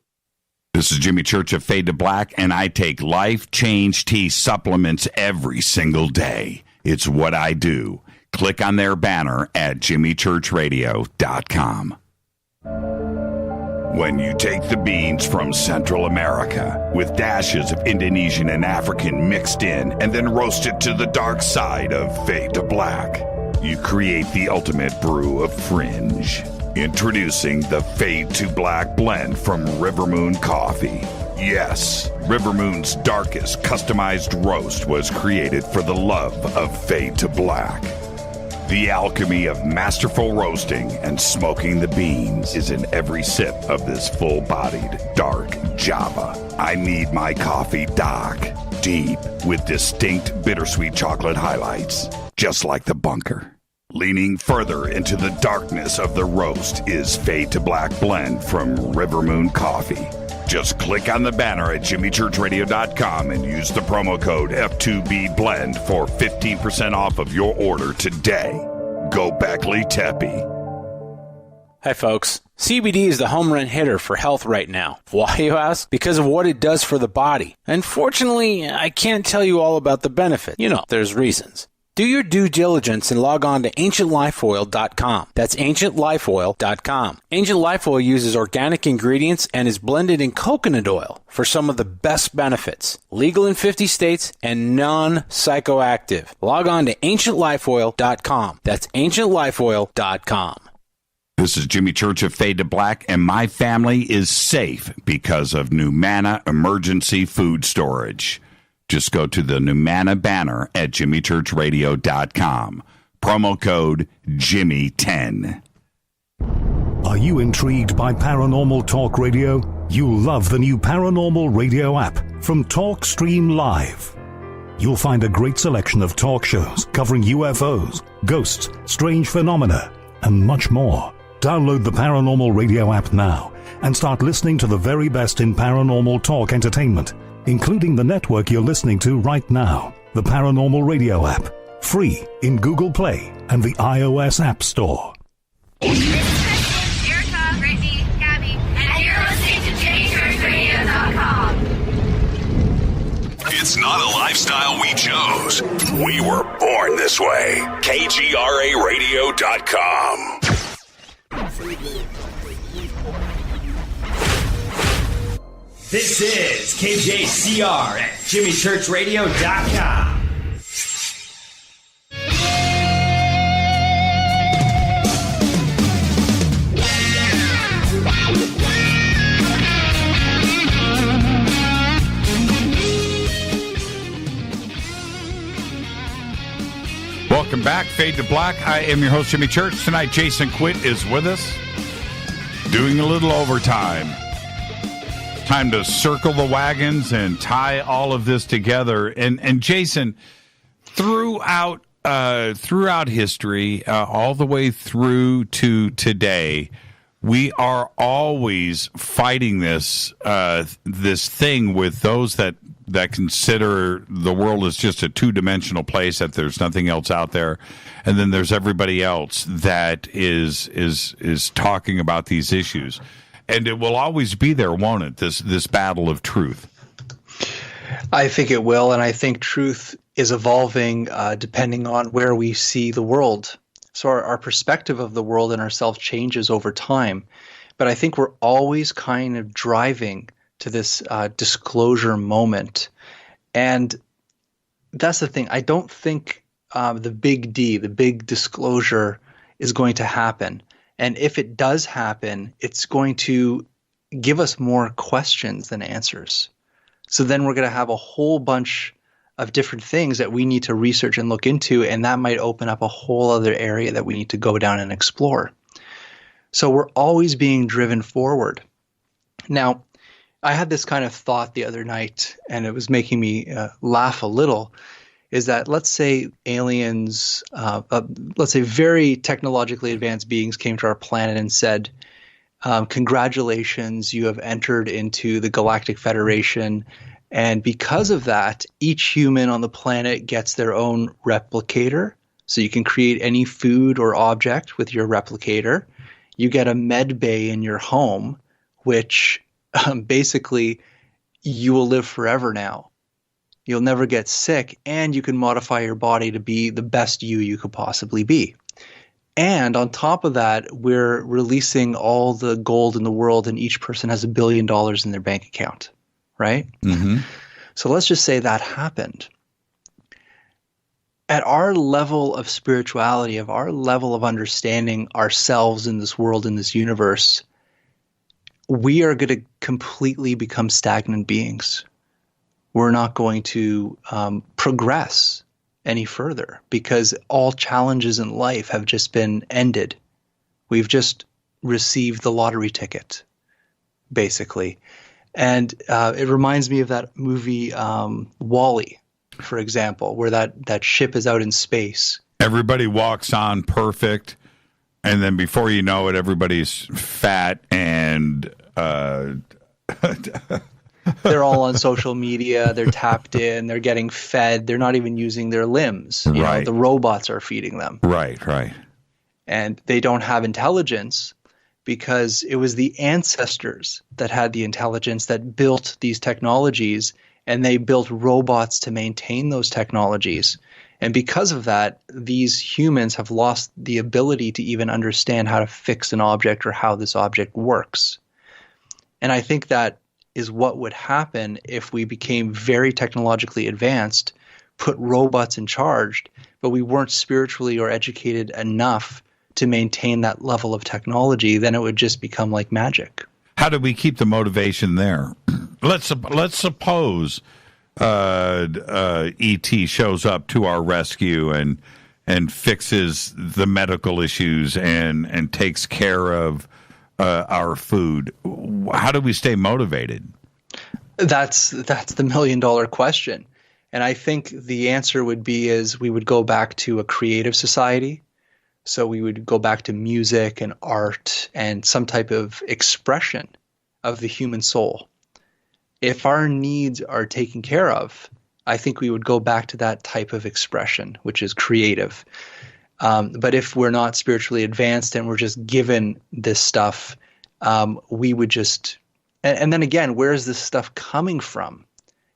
This is Jimmy Church of Fade to Black, and I take Life Change Tea supplements every single day. It's what I do. Click on their banner at JimmyChurchRadio.com. When you take the beans from Central America with dashes of Indonesian and African mixed in and then roast it to the dark side of fade to black, you create the ultimate brew of fringe. Introducing the Fade to Black blend from Rivermoon Coffee. Yes, Rivermoon's darkest customized roast was created for the love of Fade to Black. The alchemy of masterful roasting and smoking the beans is in every sip of this full-bodied, dark Java. I need my coffee dark, deep, with distinct bittersweet chocolate highlights, just like the bunker. Leaning further into the darkness of the roast is Fade to Black blend from Rivermoon Coffee. Just click on the banner at jimmychurchradio.com and use the promo code F2BBLEND for 15% off of your order today. Go Beckley Teppy. Hi folks, CBD is the home run hitter for health right now. Why, you ask? Because of what it does for the body. Unfortunately, I can't tell you all about the benefit. You know, there's reasons. Do your due diligence and log on to ancientlifeoil.com. That's ancientlifeoil.com. Ancient Life Oil uses organic ingredients and is blended in coconut oil for some of the best benefits. Legal in 50 states and non-psychoactive. Log on to ancientlifeoil.com. That's ancientlifeoil.com. This is Jimmy Church of Fade to Black, and my family is safe because of Numana Emergency Food Storage. Just go to the Numana banner at jimmychurchradio.com. Promo code Jimmy10. Are you intrigued by Paranormal Talk Radio? You'll love the new Paranormal Radio app from TalkStream Live. You'll find a great selection of talk shows covering UFOs, ghosts, strange phenomena, and much more. Download the Paranormal Radio app now and start listening to the very best in paranormal talk entertainment, including the network you're listening to right now, the Paranormal Radio app, free in Google Play and the iOS App Store. This is Kristen, Erica, Brittany, Gabby, and you're listening to JChurchRadio.com. It's not a lifestyle we chose. We were born this way. KGRARadio.com. This is KJCR at JimmyChurchRadio.com. Welcome back, Fade to Black. I am your host, Jimmy Church. Tonight, Jason Quitt is with us, doing a little overtime. Time to circle the wagons and tie all of this together. And Jason, throughout history, all the way through to today, we are always fighting this thing with those that consider the world as just a two-dimensional place, that there's nothing else out there, and then there's everybody else that is talking about these issues. And it will always be there, won't it, this battle of truth? I think it will, and I think truth is evolving depending on where we see the world. So our perspective of the world and ourselves changes over time. But I think we're always kind of driving to this disclosure moment. And that's the thing. I don't think the big D, the big disclosure, is going to happen. And if it does happen, it's going to give us more questions than answers. So then we're going to have a whole bunch of different things that we need to research and look into, and that might open up a whole other area that we need to go down and explore. So we're always being driven forward. Now, I had this kind of thought the other night, and it was making me laugh a little, is that let's say aliens, let's say very technologically advanced beings came to our planet and said, congratulations, you have entered into the Galactic Federation. And because of that, each human on the planet gets their own replicator. So you can create any food or object with your replicator. You get a med bay in your home, which basically you will live forever now. You'll never get sick, and you can modify your body to be the best you could possibly be. And on top of that, we're releasing all the gold in the world, and each person has $1 billion in their bank account, right? Mm-hmm. So let's just say that happened. At our level of spirituality, of our level of understanding ourselves in this world, in this universe, we are going to completely become stagnant beings. We're not going to progress any further because all challenges in life have just been ended. We've just received the lottery ticket, basically. And it reminds me of that movie WALL-E, for example, where that ship is out in space. Everybody walks on perfect, and then before you know it, everybody's fat and they're all on social media. They're tapped in. They're getting fed. They're not even using their limbs. You know, the robots are feeding them. Right. And they don't have intelligence because it was the ancestors that had the intelligence that built these technologies, and they built robots to maintain those technologies. And because of that, these humans have lost the ability to even understand how to fix an object or how this object works. And I think that is what would happen if we became very technologically advanced, put robots in charge, but we weren't spiritually or educated enough to maintain that level of technology. Then it would just become like magic. How do we keep the motivation there? Let's suppose E.T. shows up to our rescue and fixes the medical issues and takes care of our food. How do we stay motivated? That's the $1 million question. And I think the answer would be is we would go back to a creative society. So we would go back to music and art and some type of expression of the human soul. If our needs are taken care of, I think we would go back to that type of expression, which is creative. But if we're not spiritually advanced and we're just given this stuff, we would just – and then again, where is this stuff coming from?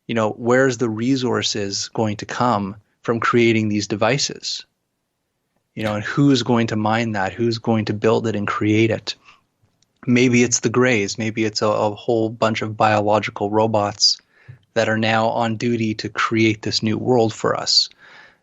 You know, where's the resources going to come from creating these devices? You know, and who's going to mine that? Who's going to build it and create it? Maybe it's the Greys. Maybe it's a whole bunch of biological robots that are now on duty to create this new world for us.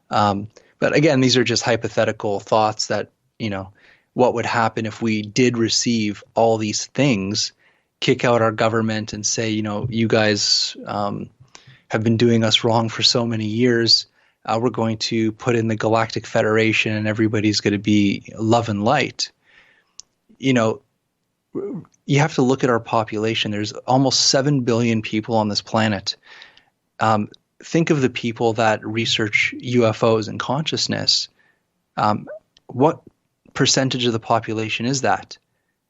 But again, these are just hypothetical thoughts that, you know, what would happen if we did receive all these things, kick out our government and say, you know, you guys have been doing us wrong for so many years. We're going to put in the Galactic Federation and everybody's going to be love and light. You know, you have to look at our population. There's almost 7 billion people on this planet. Think of the people that research UFOs and consciousness. What percentage of the population is that?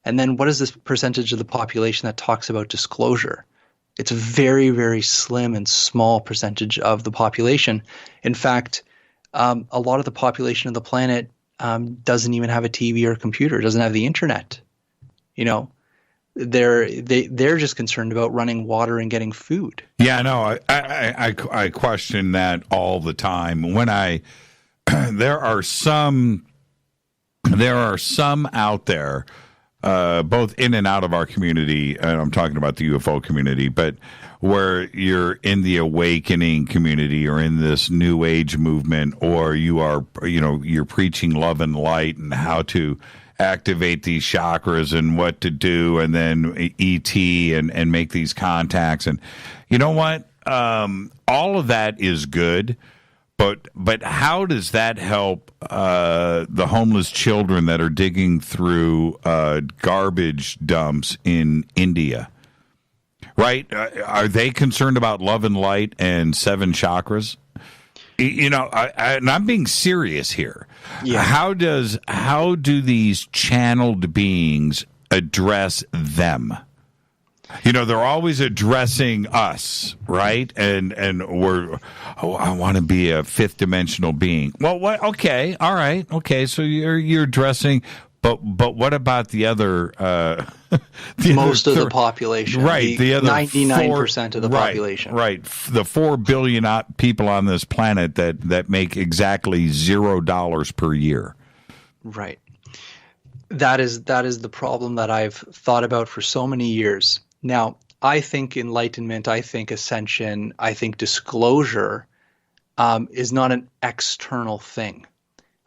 And then what is this percentage of the population that talks about disclosure? It's a very, very slim and small percentage of the population. In fact, a lot of the population of the planet doesn't even have a TV or a computer, doesn't have the internet. You know, they're just concerned about running water and getting food. Yeah, no, I question that all the time. When there are some out there, both in and out of our community, and I'm talking about the UFO community, but where you're in the awakening community or in this new age movement, or you're preaching love and light and how to activate these chakras and what to do, and then ET and make these contacts. And you know what? All of that is good. But how does that help the homeless children that are digging through garbage dumps in India? Right? Are they concerned about love and light and 7 chakras? You know, and I'm being serious here. Yeah. How do these channeled beings address them? You know, they're always addressing us, right? And I want to be a 5th dimensional being. Well, what? Okay, all right, okay. So you're addressing, but what about the other? Most of the population, right? The other 99% of the population, right? The 4 billion people on this planet that make exactly $0 per year, right? That is the problem that I've thought about for so many years. Now, I think enlightenment, I think ascension, I think disclosure is not an external thing.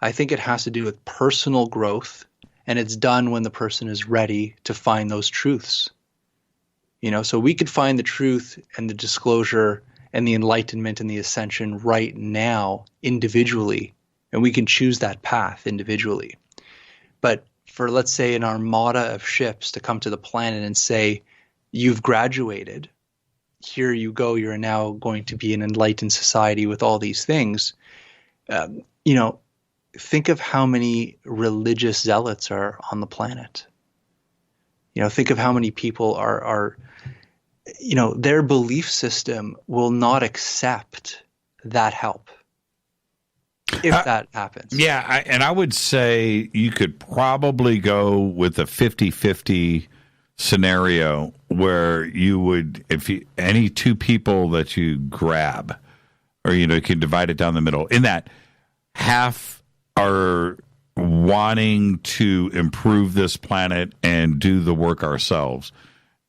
I think it has to do with personal growth, and it's done when the person is ready to find those truths. So we could find the truth and the disclosure and the enlightenment and the ascension right now individually, and we can choose that path individually. But for, let's say, an armada of ships to come to the planet and say, you've graduated, here you go, you're now going to be an enlightened society with all these things, think of how many religious zealots are on the planet. Think of how many people are their belief system will not accept that help if that happens. Yeah, I would say you could probably go with a 50-50 scenario where you would, any two people that you grab, or, you can divide it down the middle, in that half are wanting to improve this planet and do the work ourselves,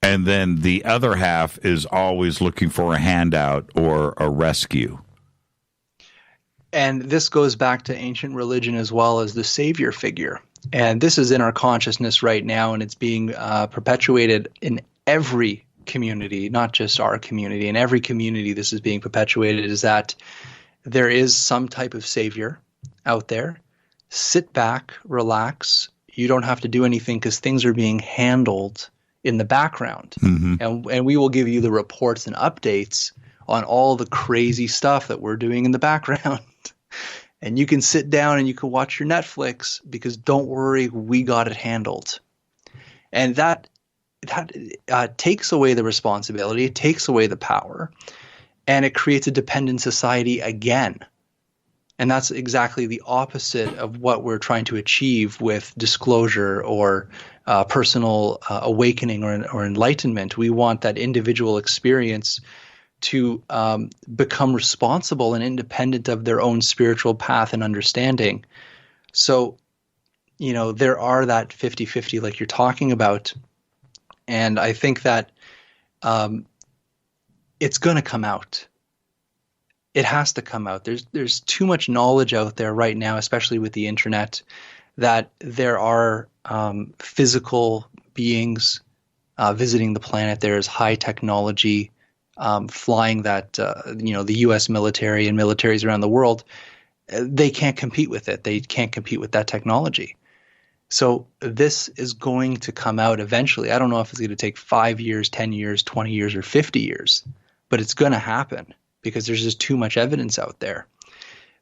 and then the other half is always looking for a handout or a rescue. And this goes back to ancient religion as well as the savior figure. And this is in our consciousness right now, and it's being perpetuated in every community, not just our community. In every community this is being perpetuated, is that there is some type of savior out there. Sit back, relax. You don't have to do anything because things are being handled in the background. Mm-hmm. And we will give you the reports and updates on all the crazy stuff that we're doing in the background. And you can sit down and you can watch your Netflix because don't worry, we got it handled. And that takes away the responsibility, it takes away the power, and it creates a dependent society again. And that's exactly the opposite of what we're trying to achieve with disclosure or personal awakening or enlightenment. We want that individual experience to become responsible and independent of their own spiritual path and understanding. So, there are that 50-50 like you're talking about. And I think that it's going to come out. It has to come out. There's too much knowledge out there right now, especially with the internet, that there are physical beings visiting the planet. There is high technology flying that, the U.S. military and militaries around the world, they can't compete with it. They can't compete with that technology. So this is going to come out eventually. I don't know if it's going to take 5 years, 10 years, 20 years, or 50 years, but it's going to happen because there's just too much evidence out there.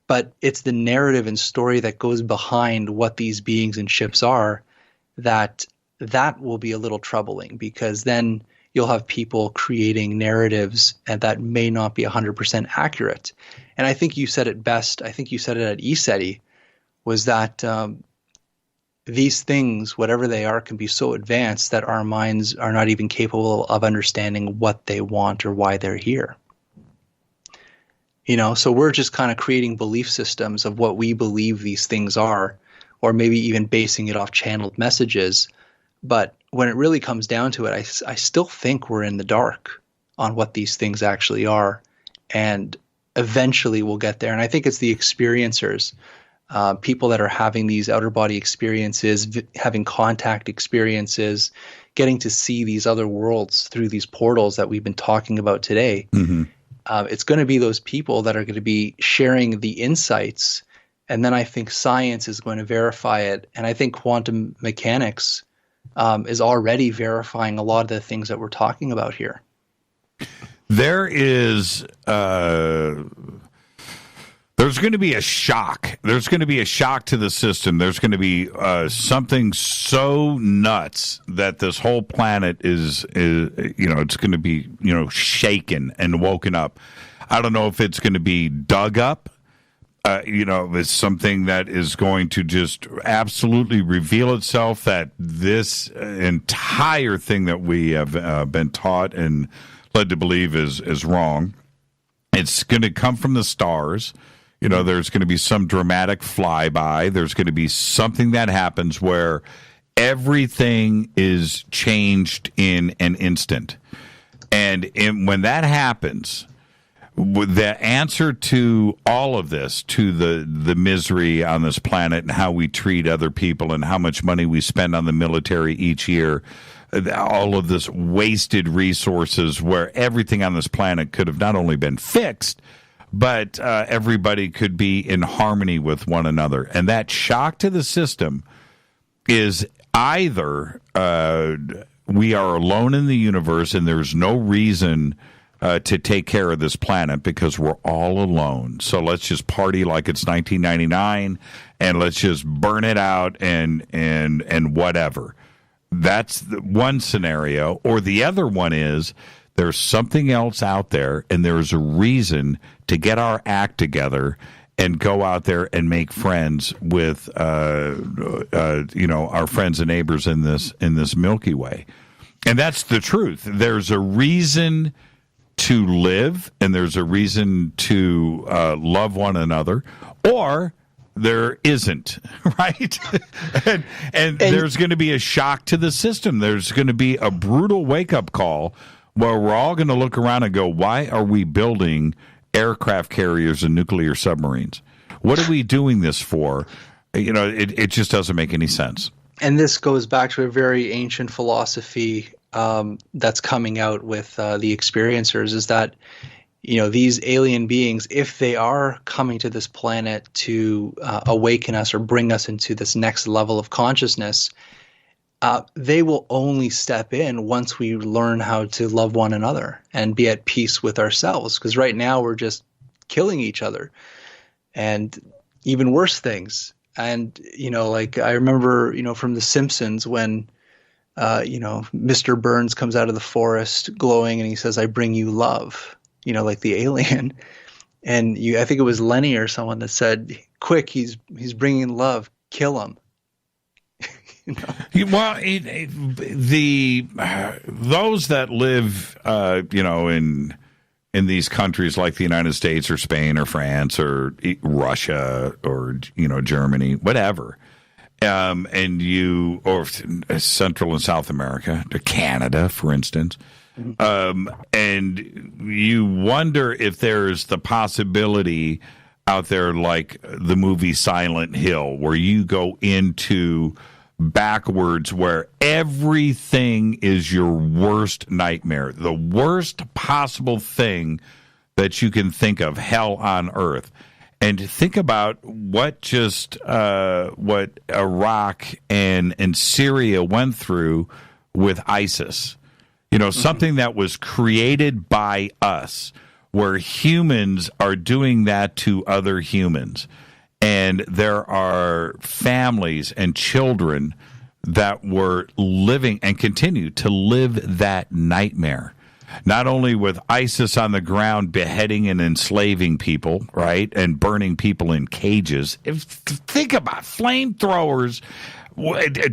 But it's the narrative and story that goes behind what these beings and ships are that will be a little troubling, because then you'll have people creating narratives and that may not be 100% accurate. And I think you said it best. I think you said it at ESETI, was that these things, whatever they are, can be so advanced that our minds are not even capable of understanding what they want or why they're here. So we're just kind of creating belief systems of what we believe these things are, or maybe even basing it off channeled messages. But when it really comes down to it, I still think we're in the dark on what these things actually are. And eventually we'll get there. And I think it's the experiencers, people that are having these outer body experiences, having contact experiences, getting to see these other worlds through these portals that we've been talking about today. Mm-hmm. It's going to be those people that are going to be sharing the insights. And then I think science is going to verify it. And I think quantum mechanics is already verifying a lot of the things that we're talking about here. There is there's going to be a shock. There's going to be a shock to the system. There's going to be something so nuts that this whole planet is it's going to be, shaken and woken up. I don't know if it's going to be dug up. It's something that is going to just absolutely reveal itself, that this entire thing that we have been taught and led to believe is wrong. It's going to come from the stars. There's going to be some dramatic flyby. There's going to be something that happens where everything is changed in an instant. And when that happens, the answer to all of this, to the misery on this planet and how we treat other people and how much money we spend on the military each year, all of this wasted resources where everything on this planet could have not only been fixed, but everybody could be in harmony with one another. And that shock to the system is either we are alone in the universe and there's no reason to take care of this planet because we're all alone. So let's just party like it's 1999 and let's just burn it out and whatever. That's one scenario. Or the other one is there's something else out there and there's a reason to get our act together and go out there and make friends with our friends and neighbors in this Milky Way. And that's the truth. There's a reason to live, and there's a reason to love one another, or there isn't, right? and there's going to be a shock to the system. There's going to be a brutal wake-up call where we're all going to look around and go, why are we building aircraft carriers and nuclear submarines? What are we doing this for? It just doesn't make any sense. And this goes back to a very ancient philosophy that's coming out with the experiencers, is that these alien beings, if they are coming to this planet to awaken us or bring us into this next level of consciousness, they will only step in once we learn how to love one another and be at peace with ourselves. Because right now we're just killing each other and even worse things. And, I remember, from The Simpsons when, Mr. Burns comes out of the forest glowing and he says, I bring you love, like the alien. And I think it was Lenny or someone that said, quick, he's bringing love, kill him. Well, those that live, in these countries like the United States or Spain or France or Russia or Germany, whatever, or Central and South America, to Canada, for instance, and you wonder if there's the possibility out there, like the movie Silent Hill, where you go into backwards, where everything is your worst nightmare, the worst possible thing that you can think of, hell on earth. And think about what Iraq and Syria went through with ISIS. Something that was created by us, where humans are doing that to other humans. And there are families and children that were living and continue to live that nightmare. Not only with ISIS on the ground beheading and enslaving people, right, and burning people in cages. Think about flamethrowers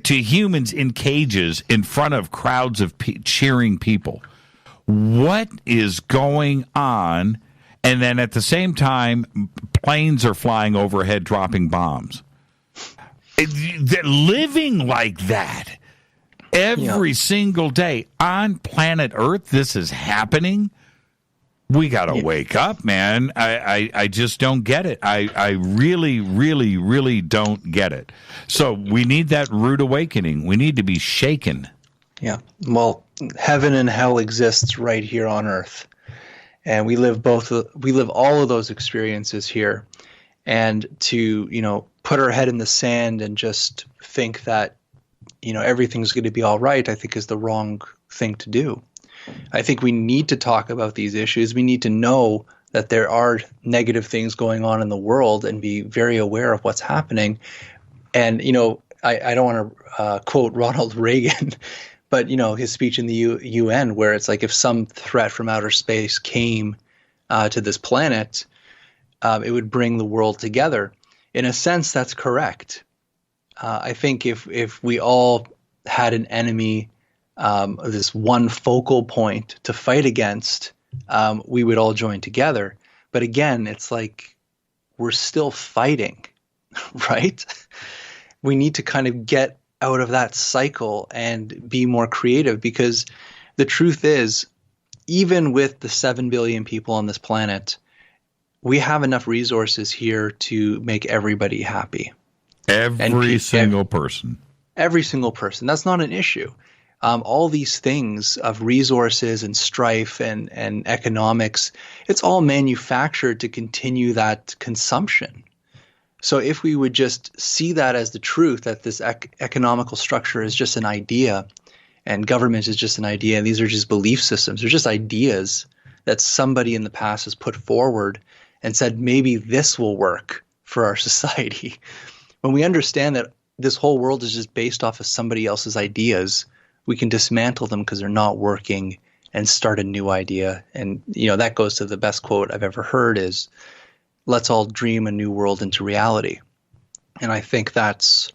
to humans in cages in front of crowds of cheering people. What is going on? And then at the same time, planes are flying overhead dropping bombs. They're living like that every single day on planet Earth. This is happening. We got to wake up, man. I just don't get it. I really, really, really don't get it. So we need that rude awakening. We need to be shaken. Yeah. Well, heaven and hell exists right here on Earth. And we live all of those experiences here. And to, put our head in the sand and just think that, everything's going to be all right, I think is the wrong thing to do. I think we need to talk about these issues. We need to know that there are negative things going on in the world and be very aware of what's happening. And, I don't want to quote Ronald Reagan, but, his speech in the UN, where it's like if some threat from outer space came to this planet, it would bring the world together. In a sense, that's correct. I think if we all had an enemy, this one focal point to fight against, we would all join together. But again, it's like we're still fighting, right? We need to kind of get out of that cycle and be more creative, because the truth is, even with the 7 billion people on this planet, we have enough resources here to make everybody happy. Every single person. Every single person. That's not an issue. All these things of resources and strife and economics, it's all manufactured to continue that consumption. So if we would just see that as the truth, that this economical structure is just an idea and government is just an idea, and these are just belief systems, they're just ideas that somebody in the past has put forward and said, maybe this will work for our society. When we understand that this whole world is just based off of somebody else's ideas, we can dismantle them because they're not working and start a new idea. And, that goes to the best quote I've ever heard is, let's all dream a new world into reality. And I think that's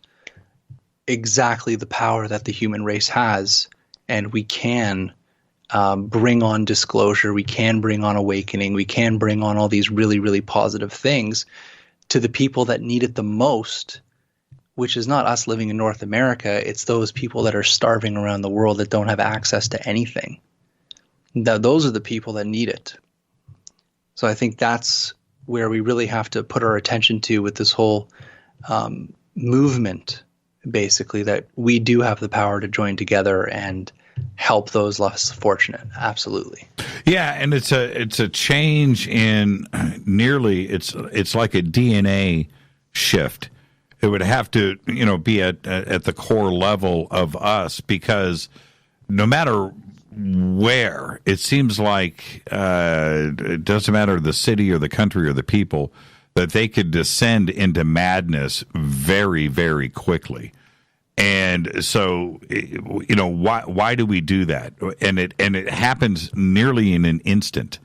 exactly the power that the human race has. And we can bring on disclosure. We can bring on awakening. We can bring on all these really, really positive things to the people that need it the most, which is not us living in North America. It's those people that are starving around the world that don't have access to anything. Those are the people that need it. So I think that's where we really have to put our attention to with this whole movement, basically, that we do have the power to join together and help those less fortunate. Absolutely. Yeah, and it's a change in nearly it's like a DNA shift. It would have to, be at the core level of us, because no matter where, it seems like it doesn't matter the city or the country or the people, that they could descend into madness very, very quickly. And so, why do we do that? And it happens nearly in an instant.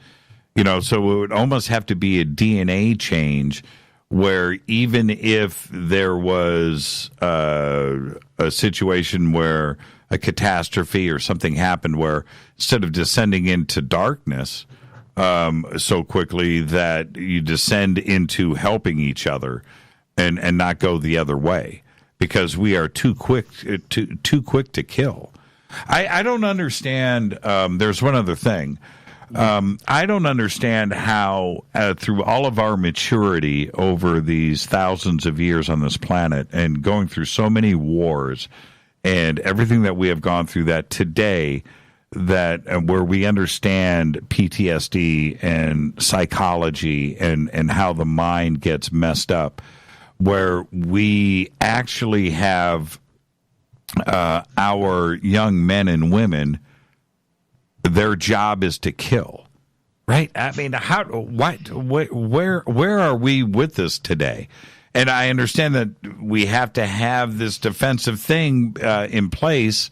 So it would almost have to be a DNA change, where even if there was a situation where a catastrophe or something happened, where instead of descending into darkness so quickly, that you descend into helping each other and not go the other way, because we are too quick to kill. I don't understand. There's one other thing. I don't understand how, through all of our maturity over these thousands of years on this planet and going through so many wars and everything that we have gone through, that today, that where we understand PTSD and psychology and how the mind gets messed up, where we actually have our young men and women, their job is to kill, right? I mean, where are we with this today? And I understand that we have to have this defensive thing in place,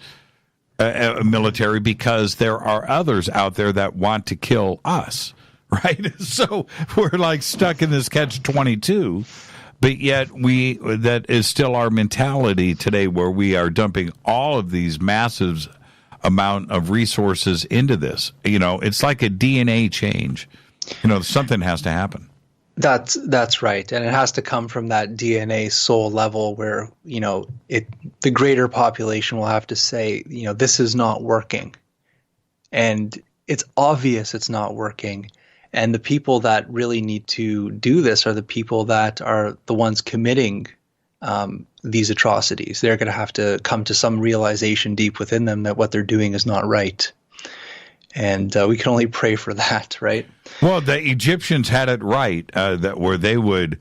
military, because there are others out there that want to kill us, right? So we're like stuck in this catch-22, but yet that is still our mentality today, where we are dumping all of these massive amount of resources into this. It's like a DNA change. Something has to happen. That's right, and it has to come from that DNA soul level, where the greater population will have to say, this is not working, and it's obvious it's not working. And the people that really need to do this are the people that are the ones committing these atrocities. They're going to have to come to some realization deep within them that what they're doing is not right. And we can only pray for that, right? Well, the Egyptians had it right, where they would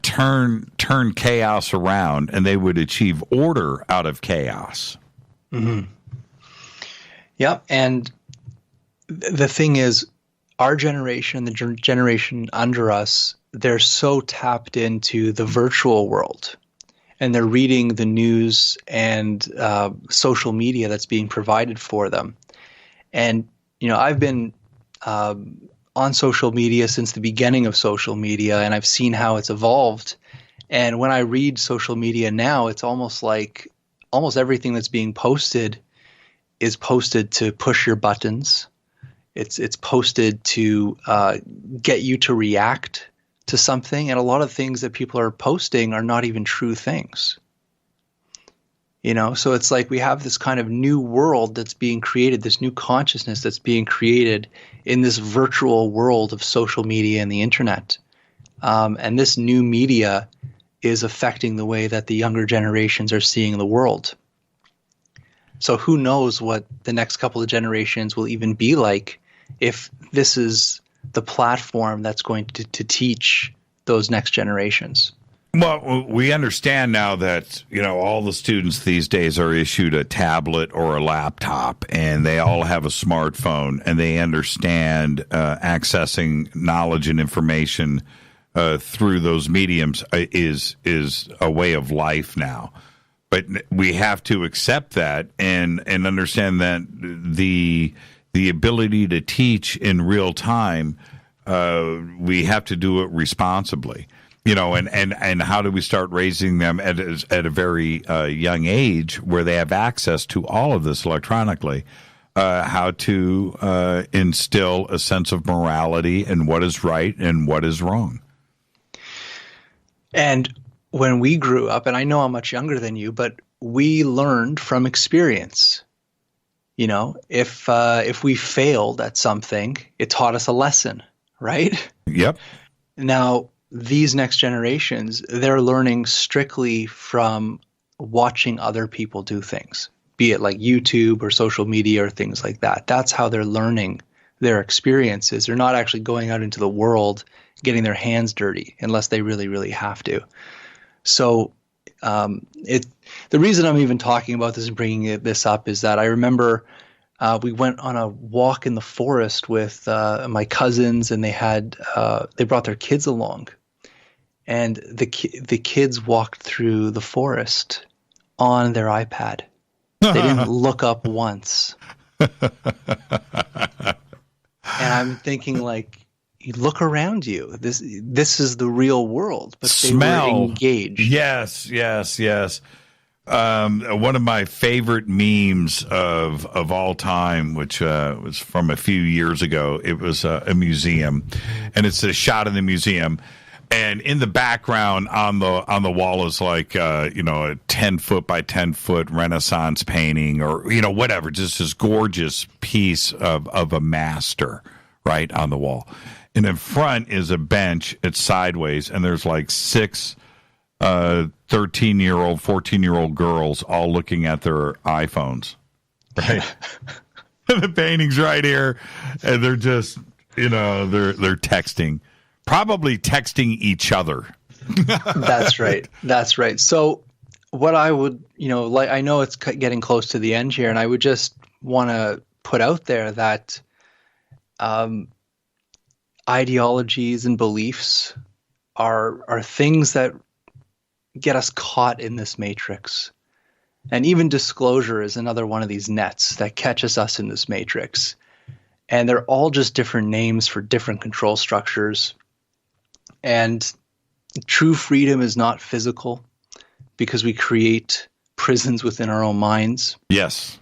turn chaos around, and they would achieve order out of chaos. Mm-hmm. Yep. And the thing is, our generation, the generation under us, they're so tapped into the virtual world, and they're reading the news and social media that's being provided for them. And, I've been on social media since the beginning of social media, and I've seen how it's evolved. And when I read social media now, it's almost like almost everything that's being posted is posted to push your buttons. It's posted to get you to react to something, and a lot of things that people are posting are not even true things. So it's like we have this kind of new world that's being created, this new consciousness that's being created in this virtual world of social media and the internet. And this new media is affecting the way that the younger generations are seeing the world. So who knows what the next couple of generations will even be like if this is the platform that's going to teach those next generations. Well, we understand now that, all the students these days are issued a tablet or a laptop, and they all have a smartphone, and they understand accessing knowledge and information through those mediums is a way of life now. But we have to accept that and understand that the ability to teach in real time, we have to do it responsibly. And how do we start raising them at a very young age where they have access to all of this electronically? How to instill a sense of morality and what is right and what is wrong. And when we grew up, and I know I'm much younger than you, but we learned from experience. If we failed at something, it taught us a lesson, right? Yep. Now, these next generations, they're learning strictly from watching other people do things, be it like YouTube or social media or things like that. That's how they're learning their experiences. They're not actually going out into the world, getting their hands dirty unless they really, really have to. So the reason I'm even talking about this and bringing this up is that I remember we went on a walk in the forest with my cousins, and they brought their kids along, and the kids walked through the forest on their iPad. They didn't look up once. And I'm thinking, like, you look around you. This is the real world, but they were engaged. Yes. One of my favorite memes of all time, which was from a few years ago. It was a museum, and it's a shot in the museum, and in the background on the wall is like a 10-foot by 10-foot Renaissance painting, or whatever, just this gorgeous piece of a master right on the wall. And in front is a bench. It's sideways, and there's like 6 13-year-old, 14-year-old girls all looking at their iPhones. Right. The painting's right here, and they're just, they're texting. Probably texting each other. That's right. So what I would, I know it's getting close to the end here, and I would just want to put out there that ideologies and beliefs are things that get us caught in this matrix. And even disclosure is another one of these nets that catches us in this matrix. And they're all just different names for different control structures. And true freedom is not physical, because we create prisons within our own minds. Yes.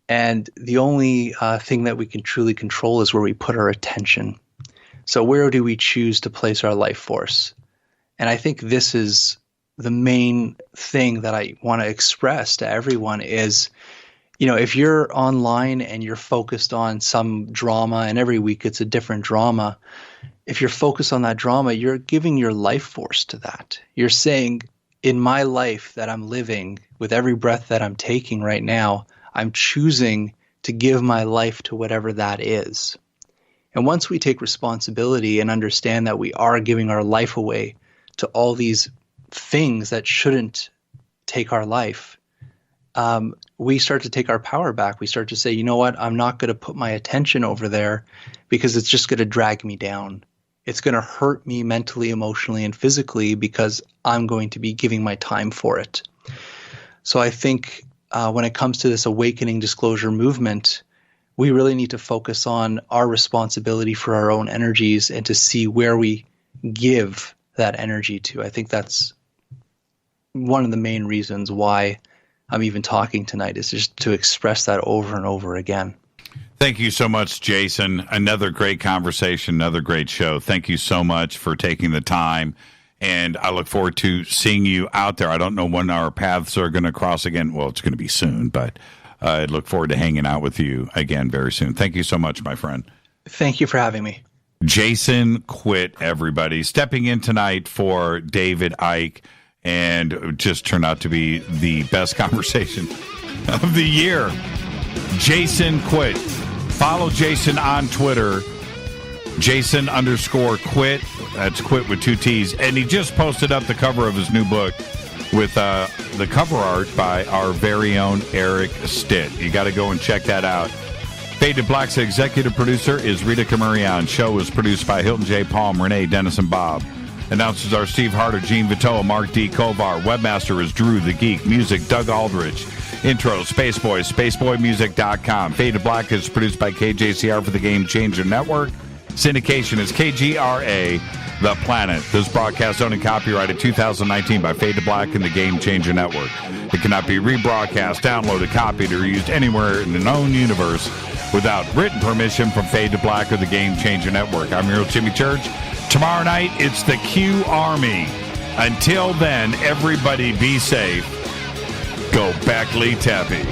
And the only thing that we can truly control is where we put our attention. So where do we choose to place our life force? And I think this is the main thing that I want to express to everyone is, if you're online and you're focused on some drama, and every week it's a different drama, if you're focused on that drama, you're giving your life force to that. You're saying, in my life that I'm living, with every breath that I'm taking right now, I'm choosing to give my life to whatever that is. And once we take responsibility and understand that we are giving our life away to all these things that shouldn't take our life, we start to take our power back. We start to say, you know what, I'm not going to put my attention over there because it's just going to drag me down. It's going to hurt me mentally, emotionally, and physically because I'm going to be giving my time for it. So I think when it comes to this awakening disclosure movement, we really need to focus on our responsibility for our own energies and to see where we give that energy to. I think that's one of the main reasons why I'm even talking tonight, is just to express that over and over again. Thank you so much, Jason. Another great conversation, another great show. Thank you so much for taking the time And I look forward to seeing you out there. I don't know when our paths are going to cross again. Well, it's going to be soon, but I look forward to hanging out with you again very soon. Thank you so much, my friend. Thank you for having me. Jason Quitt, everybody, stepping in tonight for David Icke, and it just turned out to be the best conversation of the year. Jason Quitt. Follow Jason on Twitter, Jason_Quitt. That's Quitt with 2 T's. And he just posted up the cover of his new book with the cover art by our very own Eric Stitt. You got to go and check that out. Fade to Black's executive producer is Rita Camarion. Show is produced by Hilton J. Palm, Renee, Dennis, and Bob. Announcers are Steve Harder, Gene Vitoa, Mark D. Kovar. Webmaster is Drew the Geek. Music, Doug Aldrich. Intro, Spaceboy, spaceboymusic.com. Fade to Black is produced by KJCR for the Game Changer Network. Syndication is KGRA, The Planet. This broadcast owned and copyrighted 2019 by Fade to Black and the Game Changer Network. It cannot be rebroadcast, downloaded, copied, or used anywhere in the known universe without written permission from Fade to Black or the Game Changer Network. I'm your host, Jimmy Church. Tomorrow night, it's the Q Army. Until then, everybody be safe. Go back, Lee Tappy.